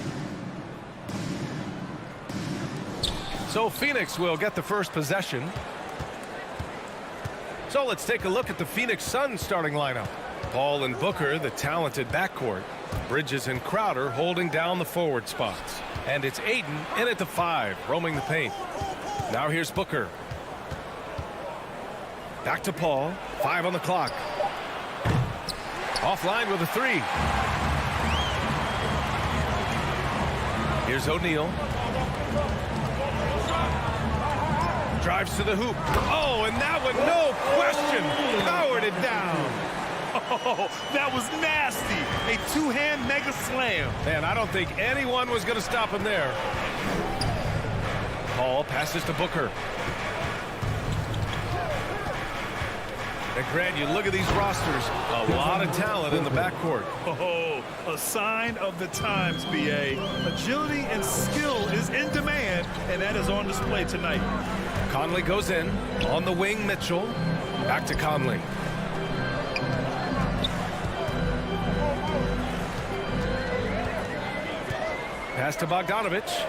So Phoenix will get the first possession. So let's take a look at the Phoenix Suns starting lineup. Paul and Booker, the talented backcourt. Bridges and Crowder holding down the forward spots. And it's Ayton in at the 5, roaming the paint. Now here's Booker. Back to Paul. 5 on the clock. Offline with a 3. Here's O'Neal. Drives to the hoop. Oh, and that one, no question, powered it down. Oh, that was nasty. A 2-hand mega slam. Man, I don't think anyone was going to stop him there. Paul passes to Booker. And Grant, you look at these rosters, a lot of talent in the backcourt. Oh, a sign of the times, B.A. Agility and skill is in demand, and that is on display tonight. Conley goes in. On the wing, Mitchell. Back to Conley. Pass to Bogdanovich.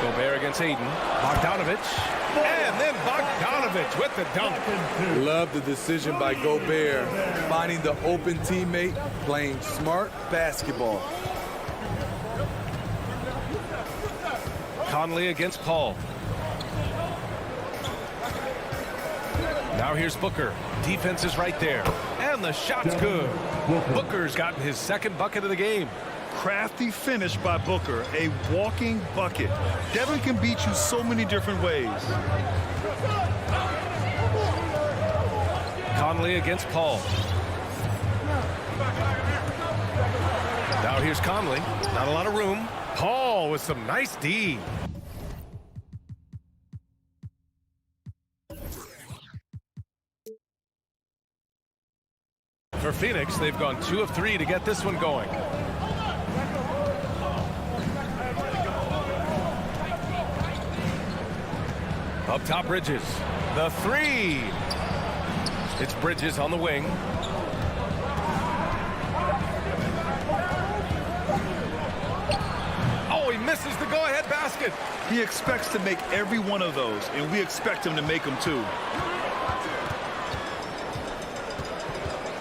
Gobert against Ayton. Bogdanovich. And then Bogdanovich with the dunk. Love the decision by Gobert. Finding the open teammate, playing smart basketball. Conley against Paul. Now here's Booker. Defense is right there. And the shot's good. Booker's gotten his second bucket of the game. Crafty finish by Booker, a walking bucket. Devin can beat you so many different ways. Conley against Paul. Now here's Conley. Not a lot of room. Paul with some nice D. For Phoenix, they've gone 2 of 3 to get this one going. Up top, Bridges. The 3. It's Bridges on the wing. Oh, he misses the go-ahead basket. He expects to make every one of those, and we expect him to make them too.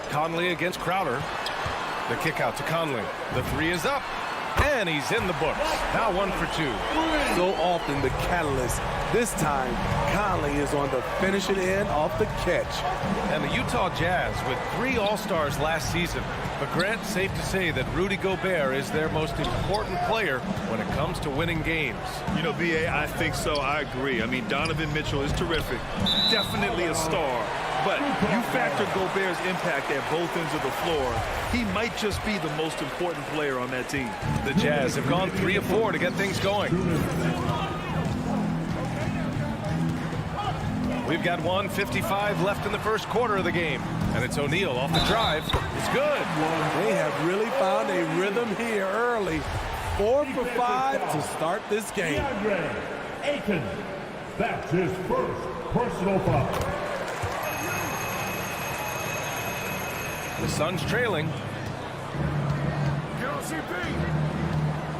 Conley against Crowder. The kick out to Conley. The 3 is up. And he's in the books. Now 1 for 2. So often the catalyst. This time, Conley is on the finishing end off the catch. And the Utah Jazz with 3 All-Stars last season. But Grant, safe to say that Rudy Gobert is their most important player when it comes to winning games. You know, B.A., I think so. I agree. I mean, Donovan Mitchell is terrific. Definitely a star. But you factor Gobert's impact at both ends of the floor, he might just be the most important player on that team. The Jazz have gone 3 of 4 to get things going. We've got 1:55 left in the first quarter of the game. And it's O'Neal off the drive. It's good. They have really found a rhythm here early. 4 for 5 to start this game. DeAndre Ayton. That's his first personal foul. The Suns trailing.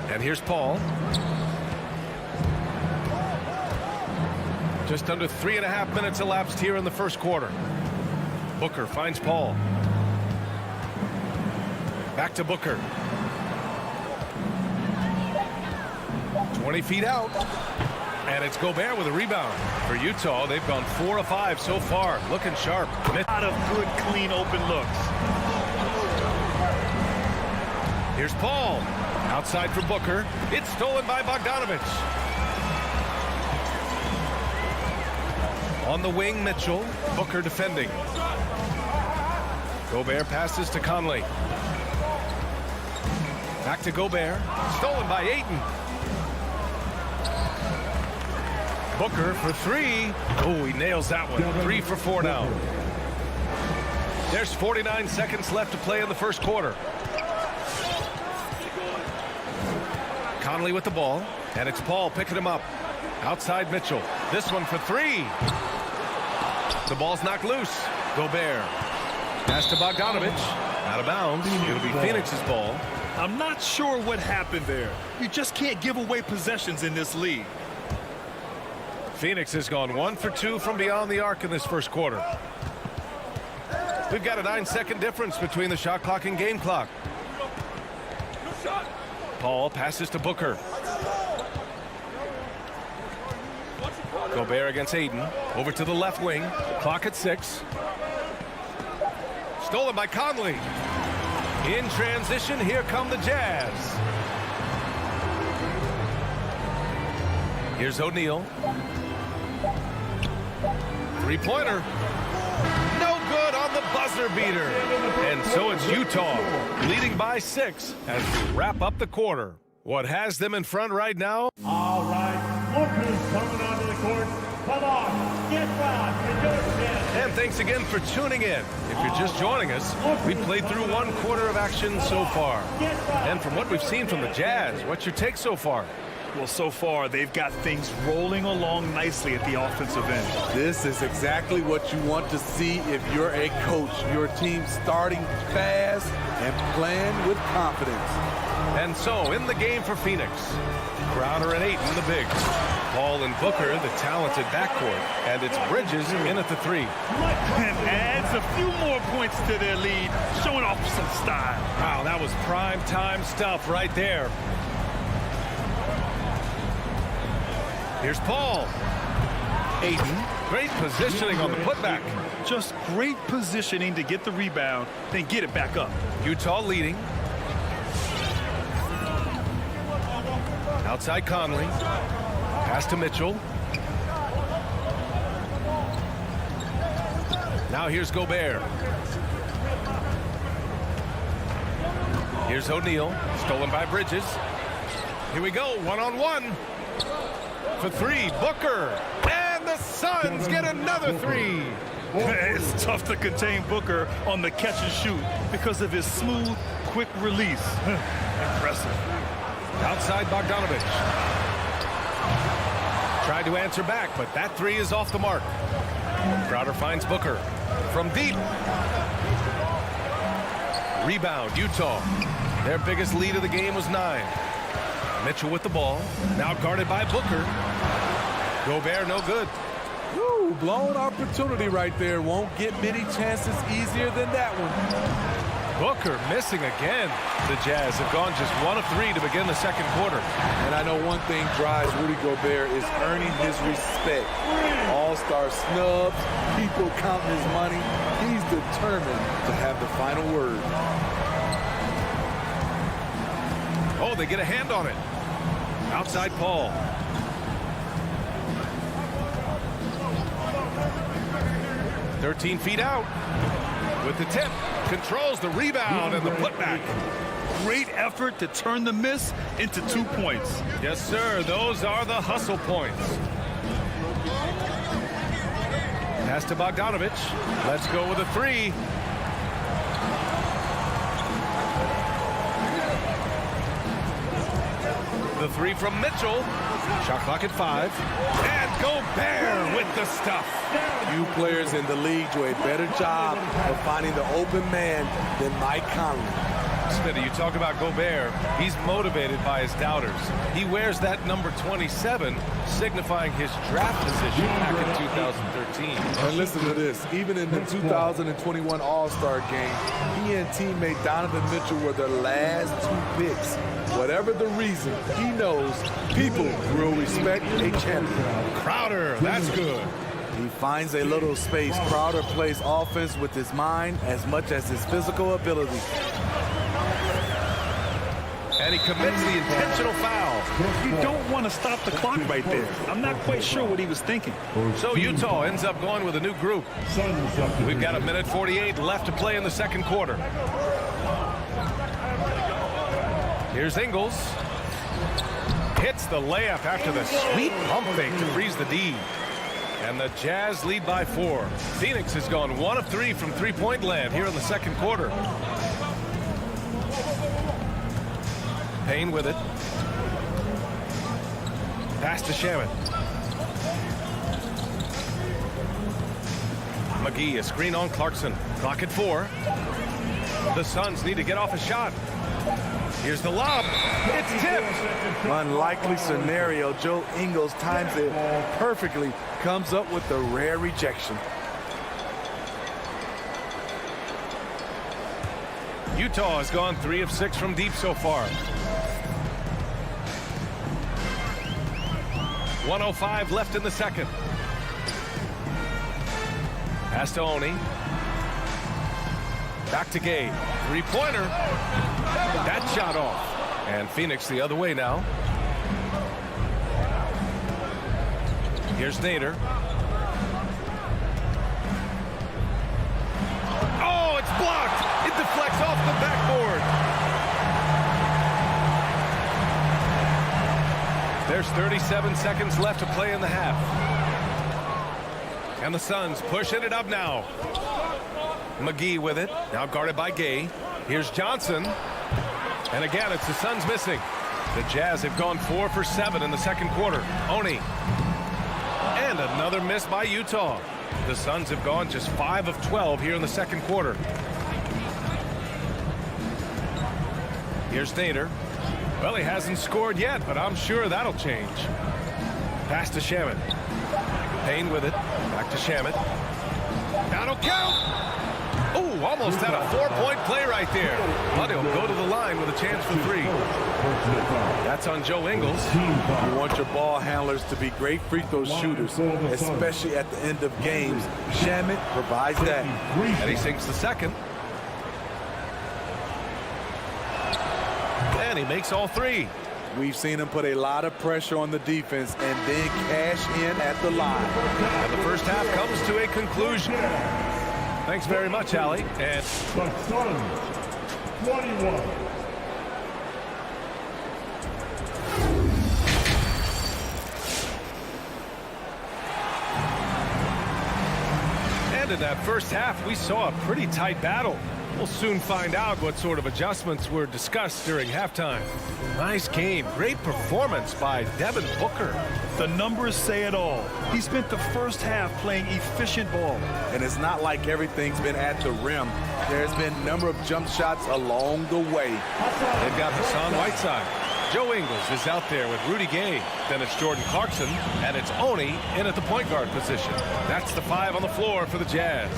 And here's Paul. Just under 3.5 minutes elapsed here in the first quarter. Booker finds Paul. Back to Booker. 20 feet out. And it's Gobert with a rebound. For Utah, they've gone 4 of 5 so far. Looking sharp. A lot of good, clean, open looks. Here's Paul. Outside for Booker. It's stolen by Bogdanovich. On the wing, Mitchell. Booker defending. Gobert passes to Conley. Back to Gobert. Stolen by Ayton. Booker for 3. Oh, he nails that one. 3 for 4 now. There's 49 seconds left to play in the first quarter. Conley Conley with the ball, and it's Paul picking him up. Outside Mitchell. This one for three. The ball's knocked loose. Gobert. Pass to Bogdanovich. Out of bounds. It'll be Phoenix's ball. I'm not sure what happened there. You just can't give away possessions in this league. Phoenix has gone 1 for 2 from beyond the arc in this first quarter. We've got a 9-second difference between the shot clock and game clock. Paul passes to Booker. Gobert against Ayton. Over to the left wing. Clock at 6. Stolen by Conley. In transition, here come the Jazz. Here's O'Neal. Three-pointer. No good on the buzzer beater. And so it's Utah leading by 6 as we wrap up the quarter. What has them in front right now? All right, Booker's coming onto the court. Come on, get back and go again. And thanks again for tuning in. If you're just joining us, we've played through 1 quarter of action so far. And from what we've seen from the Jazz, what's your take so far? Well, so far, they've got things rolling along nicely at the offensive end. This is exactly what you want to see if you're a coach. Your team starting fast and playing with confidence. And so, in the game for Phoenix, Crowder and Ayton, the bigs. Paul and Booker, the talented backcourt. And it's Bridges in at the 3. And adds a few more points to their lead, showing off some style. Wow, that was prime time stuff right there. Here's Paul. Ayton, great positioning on the putback. Just great positioning to get the rebound, then get it back up. Utah leading. Outside Conley. Pass to Mitchell. Now here's Gobert. Here's O'Neal. Stolen by Bridges. Here we go. One-on-one. For 3, Booker. And the Suns get another 3. It's tough to contain Booker on the catch and shoot because of his smooth, quick release. Impressive. Outside Bogdanovich. Tried to answer back, but that 3 is off the mark. Crowder finds Booker from deep. Rebound, Utah. Their biggest lead of the game was 9. Mitchell with the ball. Now guarded by Booker. Gobert no good. Woo, blown opportunity right there. Won't get many chances easier than that one. Booker missing again. The Jazz have gone just 1 of 3 to begin the second quarter. And I know one thing drives Rudy Gobert is earning his respect. All-star snubs, people counting his money. He's determined to have the final word. Oh, they get a hand on it. Outside Paul. "13 feet out. With the tip. Controls the rebound and the putback. Great effort to turn the miss into 2 points. Yes, sir. Those are the hustle points. Pass to Bogdanovich. Let's go with a 3. The 3 from Mitchell. Shot clock at 5. And Gobert with the stuff. Few players in the league do a better job of finding the open man than Mike Conley. Smitty, you talk about Gobert. He's motivated by his doubters. He wears that number 27, signifying his draft position back in 2013. And listen to this. Even in the 2021 All-Star game, he and teammate Donovan Mitchell were the last 2 picks. Whatever the reason, he knows people will respect a champion. Crowder, that's good. He finds a little space. Crowder plays offense with his mind as much as his physical ability. And he commits the intentional foul. You don't want to stop the clock right there. I'm not quite sure what he was thinking. So Utah ends up going with a new group. We've got 1:48 left to play in the second quarter. Here's Ingles. Hits the layup after the sweet pump fake to freeze the D. And the Jazz lead by 4. Phoenix has gone 1 of 3 from three-point land here in the second quarter. Payne with it. Pass to Shaman. McGee, a screen on Clarkson. Clock at 4. The Suns need to get off a shot. Here's the lob. It's tipped. Unlikely scenario. Joe Ingles times it perfectly. Comes up with the rare rejection. Utah has gone 3 of 6 from deep so far. 1:05 left in the second. Pass to Oni. Back to Gay. Three-pointer. That shot off. And Phoenix the other way now. Here's Nader. Oh, it's blocked. It deflects off the backboard. There's 37 seconds left to play in the half. And the Suns pushing it up now. McGee with it. Now guarded by Gay. Here's Johnson. And again, it's the Suns missing. The Jazz have gone 4 for 7 in the second quarter. Oni. And another miss by Utah. The Suns have gone just 5 of 12 here in the second quarter. Here's Nader. Well, he hasn't scored yet, but I'm sure that'll change. Pass to Shaman. Payne with it. Back to Shaman. That'll count. Oh, almost had a 4-point play right there. But he'll go to the line with a chance for 3. That's on Joe Ingles. You want your ball handlers to be great free throw shooters, especially at the end of games. Shaman provides that. And he sinks the second. And he makes all 3. We've seen him put a lot of pressure on the defense and then cash in at the line. And the first half comes to a conclusion. Thanks very much, Allie. And The Suns, 21. And in that first half, we saw a pretty tight battle. We'll soon find out what sort of adjustments were discussed during halftime. Nice game. Great performance by Devin Booker. The numbers say it all. He spent the first half playing efficient ball. And it's not like everything's been at the rim. There's been a number of jump shots along the way. They've got Hassan Whiteside. Joe Ingles is out there with Rudy Gay. Then it's Jordan Clarkson. And it's Oni in at the point guard position. That's the 5 on the floor for the Jazz.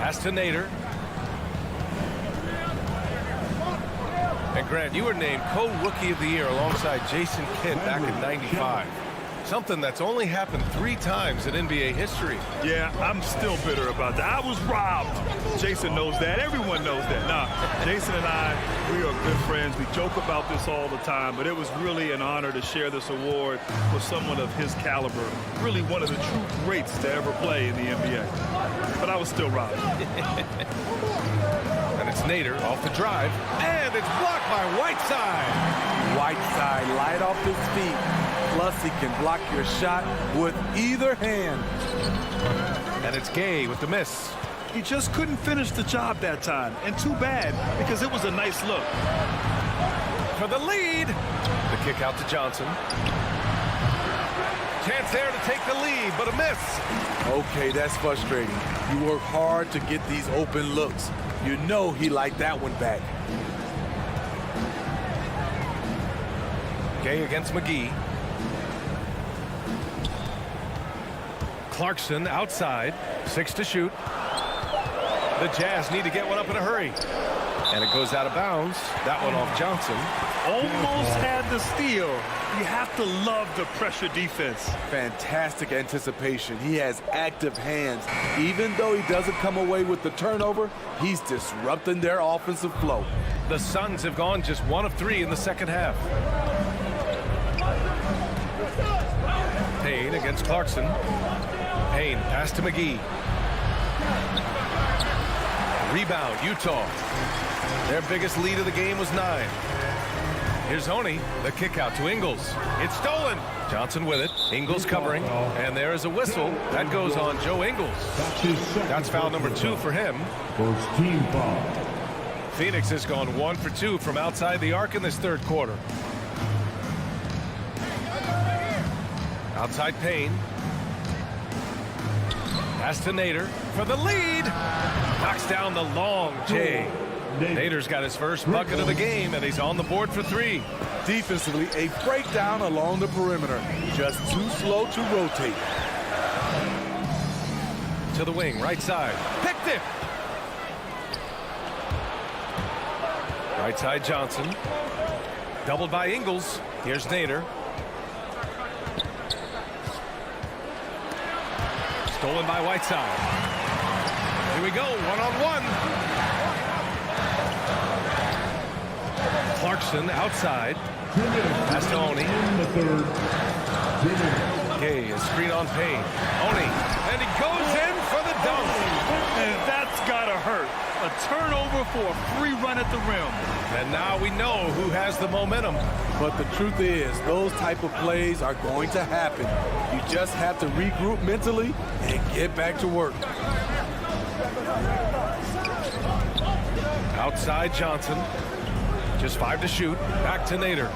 Pass to Nader. And Grant, you were named co-rookie of the year alongside Jason Kidd back in '95. Something that's only happened 3 times in NBA history. Yeah, I'm still bitter about that. I was robbed. Jason knows that. Everyone knows that. Nah, Jason and I, we are good friends. We joke about this all the time, but it was really an honor to share this award with someone of his caliber. Really one of the true greats to ever play in the NBA. But I was still robbed. And it's Nader off the drive. And it's blocked by Whiteside. Whiteside light off his feet. Plus, he can block your shot with either hand. And it's Gay with the miss. He just couldn't finish the job that time. And too bad, because it was a nice look. For the lead. The kick out to Johnson. Chance there to take the lead, but a miss. Okay, that's frustrating. You work hard to get these open looks. You know he liked that one back. Gay against McGee. Clarkson outside. 6 to shoot. The Jazz need to get one up in a hurry. And it goes out of bounds. That one off Johnson. Almost had the steal. You have to love the pressure defense. Fantastic anticipation. He has active hands. Even though he doesn't come away with the turnover, he's disrupting their offensive flow. The Suns have gone just 1 of 3 in the second half. Payne against Clarkson. Payne, pass to McGee. Rebound, Utah. Their biggest lead of the game was 9. Here's Oni, the kick out to Ingles. It's stolen. Johnson with it. Ingles covering. And there is a whistle. That goes on Joe Ingles. That's foul number 2 for him. First team foul. Phoenix has gone 1 for 2 from outside the arc in this third quarter. Outside Payne. Pass to Nader for the lead. Knocks down the long J. Nader's got his first bucket of the game, and he's on the board for 3. Defensively, a breakdown along the perimeter. Just too slow to rotate. To the wing, right side. Picked it! Right side Johnson. Doubled by Ingles. Here's Nader. Stolen by Whiteside. Here we go, one-on-one. Clarkson outside. Pass to Oni. Gay is screen on Payne. Oni, and he goes in for the dunk. And that's gotta hurt. A turnover for a free run at the rim. And now we know who has the momentum. But the truth is, those type of plays are going to happen. You just have to regroup mentally and get back to work. Outside Johnson. Just 5 to shoot. Back to Nader.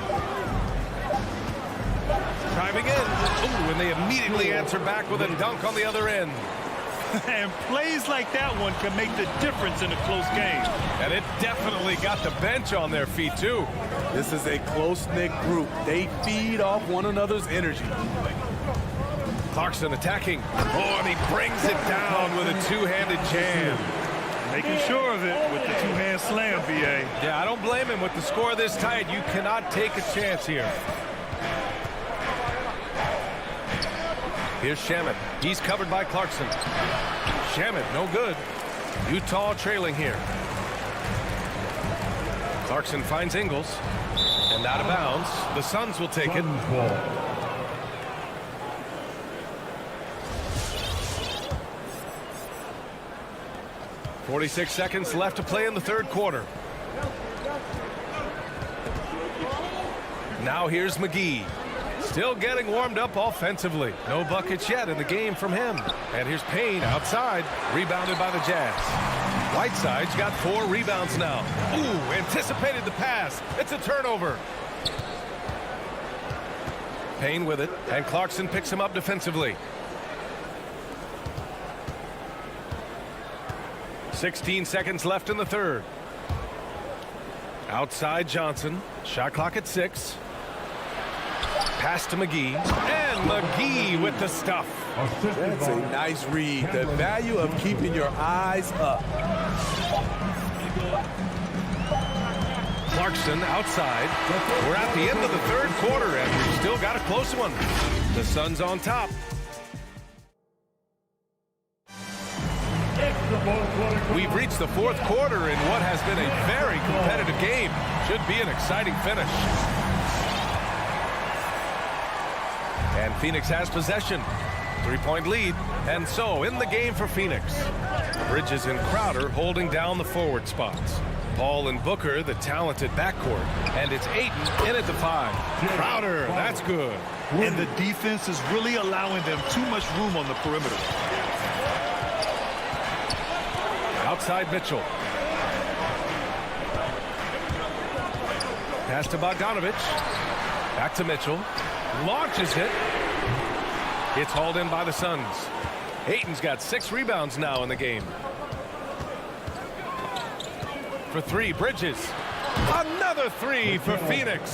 Driving in. Ooh, and they immediately answer back with a dunk on the other end. And plays like that one can make the difference in a close game. And it definitely got the bench on their feet, too. This is a close-knit group. They feed off one another's energy. Clarkson attacking. Oh, and he brings it down with a two-handed jam. Making sure of it with the two-hand slam, VA. Yeah, I don't blame him. With the score this tight, you cannot take a chance here. Here's Shamet. He's covered by Clarkson. Shamet, no good. Utah trailing here. Clarkson finds Ingles. And out of bounds. The Suns will take it. 46 seconds left to play in the third quarter. Now here's McGee. Still getting warmed up offensively. No buckets yet in the game from him. And here's Payne outside, rebounded by the Jazz. Whiteside's got 4 rebounds now. Ooh, anticipated the pass. It's a turnover. Payne with it, and Clarkson picks him up defensively. 16 seconds left in the third. Outside Johnson. Shot clock at 6. Pass to McGee. And McGee with the stuff. That's a nice read. The value of keeping your eyes up. Clarkson outside. We're at the end of the third quarter, and we've still got a close one. The Suns on top. We've reached the fourth quarter in what has been a very competitive game. Should be an exciting finish. And Phoenix has possession. 3-point lead. And so in the game for Phoenix. Bridges and Crowder holding down the forward spots. Paul and Booker, the talented backcourt. And it's Ayton in at the 5. Crowder, that's good. And the defense is really allowing them too much room on the perimeter. Outside Mitchell. Pass to Bogdanovich. Back to Mitchell. Launches it. It's hauled in by the Suns. Ayton's got 6 rebounds now in the game. For 3, Bridges. Another 3 for Phoenix.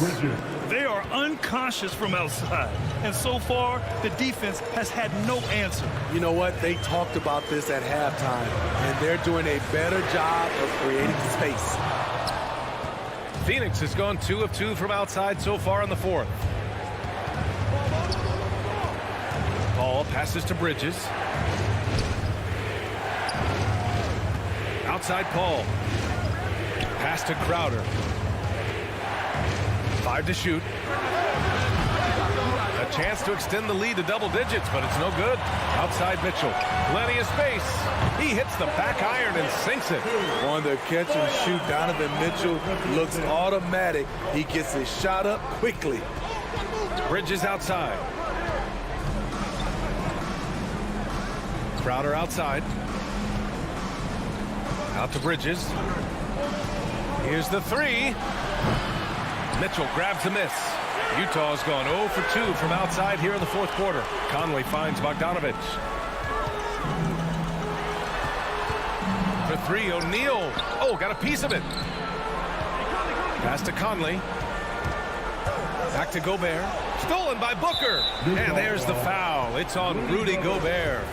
They are unconscious from outside. And so far, the defense has had no answer. You know what? They talked about this at halftime, and they're doing a better job of creating space. Phoenix has gone 2 of 2 from outside so far in the fourth. Paul passes to Bridges. Outside Paul. Pass to Crowder. 5 to shoot. A chance to extend the lead to double digits, but it's no good. Outside Mitchell. Plenty of space. He hits the back iron and sinks it. On the catch and shoot, Donovan Mitchell looks automatic. He gets his shot up quickly. Bridges outside. Crowder outside. Out to Bridges. Here's the 3. Mitchell grabs a miss. Utah's gone 0 for 2 from outside here in the fourth quarter. Conley finds Bogdanovich. For three, O'Neal. Oh, got a piece of it. Pass to Conley. Back to Gobert. Stolen by Booker. And there's the foul. It's on Rudy Gobert.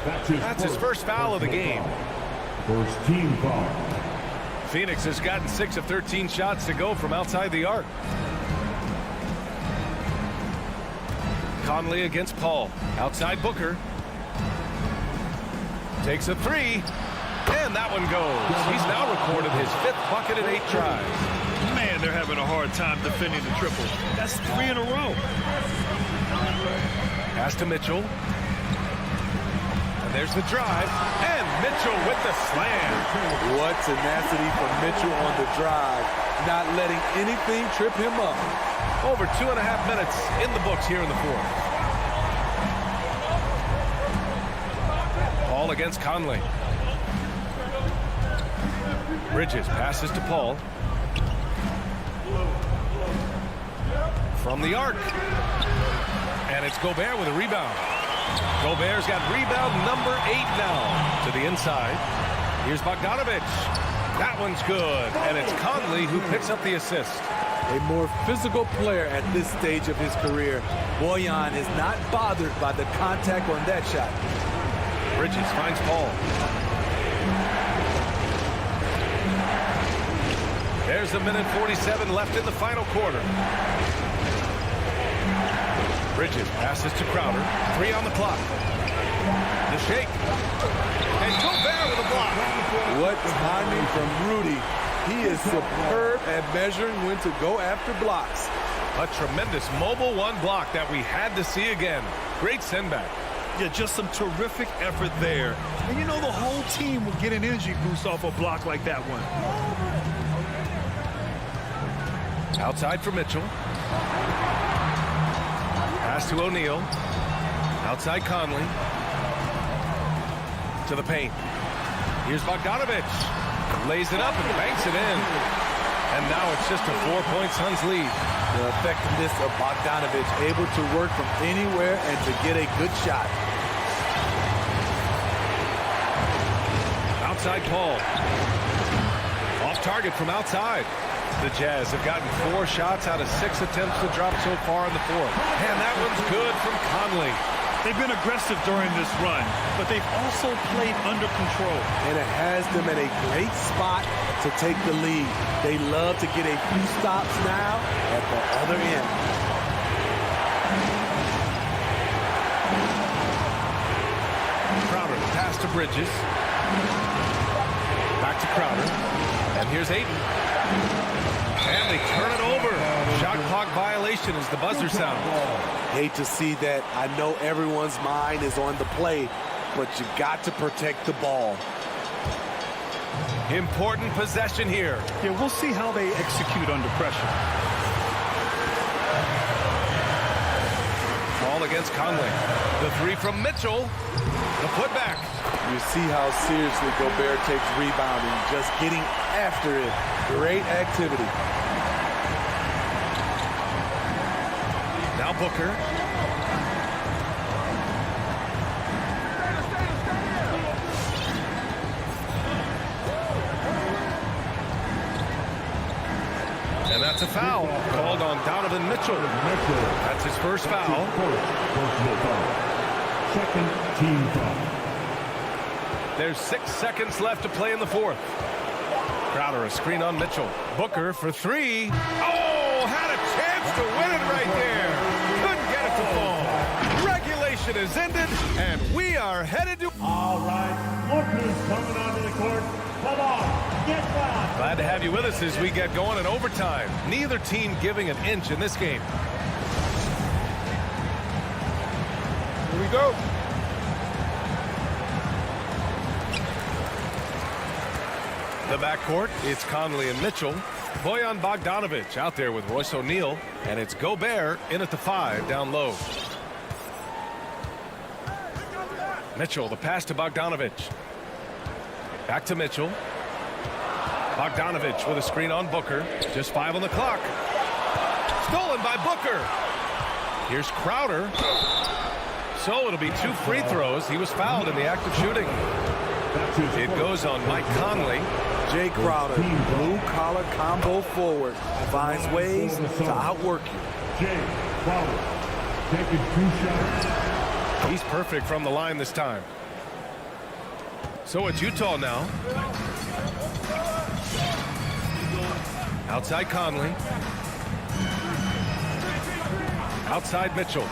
That's his first foul of the game. First team foul. Phoenix has gotten 6 of 13 shots to go from outside the arc. Conley against Paul. Outside Booker. Takes a three. And that one goes. He's now recorded his 5th bucket in 8 tries. Man, they're having a hard time defending the triple. That's 3 in a row. Pass to Mitchell. And there's the drive. And Mitchell with the slam. What tenacity from Mitchell on the drive. Not letting anything trip him up. Over 2.5 minutes in the books here in the fourth. Paul against Conley. Bridges passes to Paul. From the arc. And it's Gobert with a rebound. Gobert's got rebound number 8 now. To the inside. Here's Bogdanovich. That one's good. And it's Conley who picks up the assist. A more physical player at this stage of his career. Bojan is not bothered by the contact on that shot. Bridges finds Paul. There's a minute 47 left in the final quarter. Bridges passes to Crowder. 3 on the clock. The shake. And Gobert with a block. What timing from Rudy. He is superb at measuring when to go after blocks. A tremendous mobile one block that we had to see again. Great send back. Yeah, just some terrific effort there. And you know the whole team will get an energy boost off a block like that one. Outside for Mitchell. Pass to O'Neal. Outside Conley. To the paint. Here's Bogdanovich. Lays it up and banks it in. And now it's just a 4-point Suns lead. The effectiveness of Bogdanovich, able to work from anywhere and to get a good shot. Outside Paul. Off target from outside. The Jazz have gotten 4 shots out of 6 attempts to drop so far in the fourth. And that one's good from Conley. They've been aggressive during this run, but they've also played under control. And it has them in a great spot to take the lead. They love to get a few stops now at the other end. Crowder, pass to Bridges. Back to Crowder. And here's Ayton. And they turn it over. Shot clock violation as the buzzer sounds. Hate to see that. I know everyone's mind is on the play, but you got to protect the ball. Important possession here. Yeah, we'll see how they execute under pressure. Ball against Conley. The 3 from Mitchell. The putback. You see how seriously Gobert takes rebounding, just getting after it. Great activity. Now Booker. And that's a foul called on Donovan Mitchell. That's his first foul. Second team foul. There's 6 seconds left to play in the fourth. Crowder, a screen on Mitchell. Booker for 3. Oh, had a chance to win it right there. Couldn't get it to fall. Regulation is ended, and we are headed to... All right, Booker's coming onto the court. Come on, get back. Glad to have you with us as we get going in overtime. Neither team giving an inch in this game. Here we go. The backcourt, it's Conley and Mitchell. Bojan Bogdanovich out there with Royce O'Neal. And it's Gobert in at the 5 down low. Mitchell, the pass to Bogdanovich. Back to Mitchell. Bogdanovich with a screen on Booker. Just 5 on the clock. Stolen by Booker. Here's Crowder. So it'll be 2 free throws. He was fouled in the act of shooting. It goes on Mike Conley. Jay Crowder, blue-collar combo forward, finds ways to outwork you. Jay Crowder taking 2 shots. He's perfect from the line this time. So it's Utah now. Outside Conley. Outside Mitchell.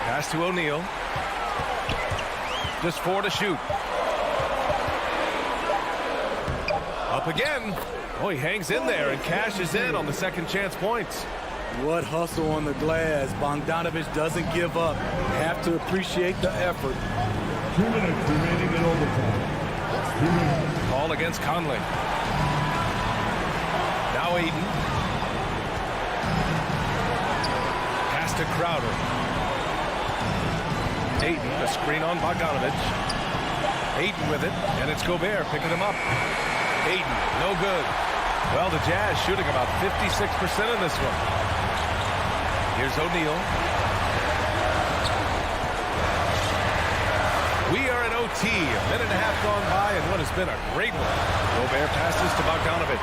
Pass to O'Neal. Just 4 to shoot. Up again. Oh, he hangs in there and cashes in on the second chance points. What hustle on the glass. Bogdanovic doesn't give up. Have to appreciate the effort. 2 minutes remaining in overtime. Call against Conley. Now Aiden. Pass to Crowder. Aiden, a screen on Bogdanovic. Aiden with it, and it's Gobert picking him up. Aiden, no good. Well, the Jazz shooting about 56% in this one. Here's O'Neal. We are in OT. A minute and a half gone by, and what has been a great one. Gobert passes to Bogdanovic.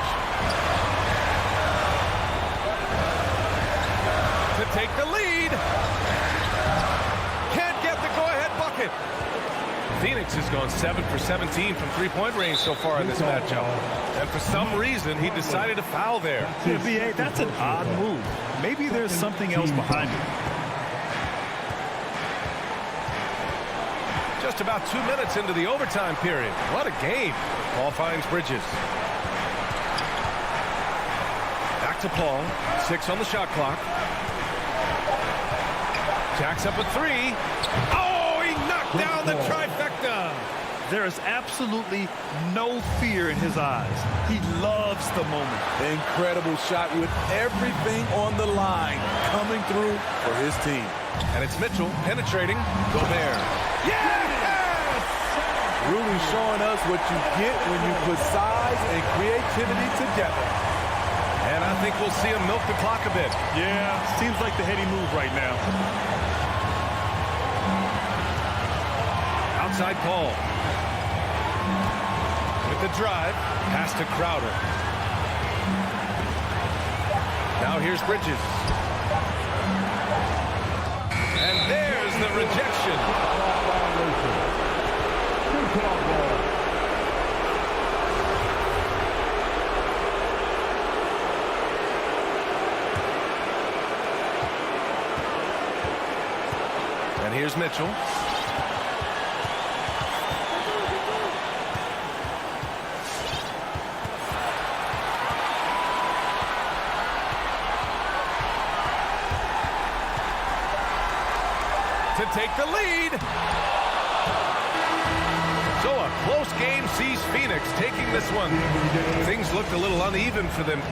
To take the lead. Can't get the go-ahead bucket. Phoenix has gone 7 for 17 from three-point range so far in this matchup. And for some reason, he decided to foul there. Yeah, B.A., that's an odd move. Maybe there's something else behind it. Just about 2 minutes into the overtime period. What a game. Paul finds Bridges. Back to Paul. 6 on the shot clock. Jacks up a 3. Oh, he knocked down the trifecta. There is absolutely no fear in his eyes. He loves the moment. Incredible shot with everything on the line coming through for his team. And it's Mitchell penetrating. Gobert. Yes! Really showing us what you get when you put size and creativity together. And I think we'll see him milk the clock a bit. Yeah, seems like the heady move right now. Outside Paul. With the drive, pass to Crowder. Now here's Bridges. And there's the rejection. And here's Mitchell. To take the lead. So a close game sees Phoenix taking this one. Things looked a little uneven for them.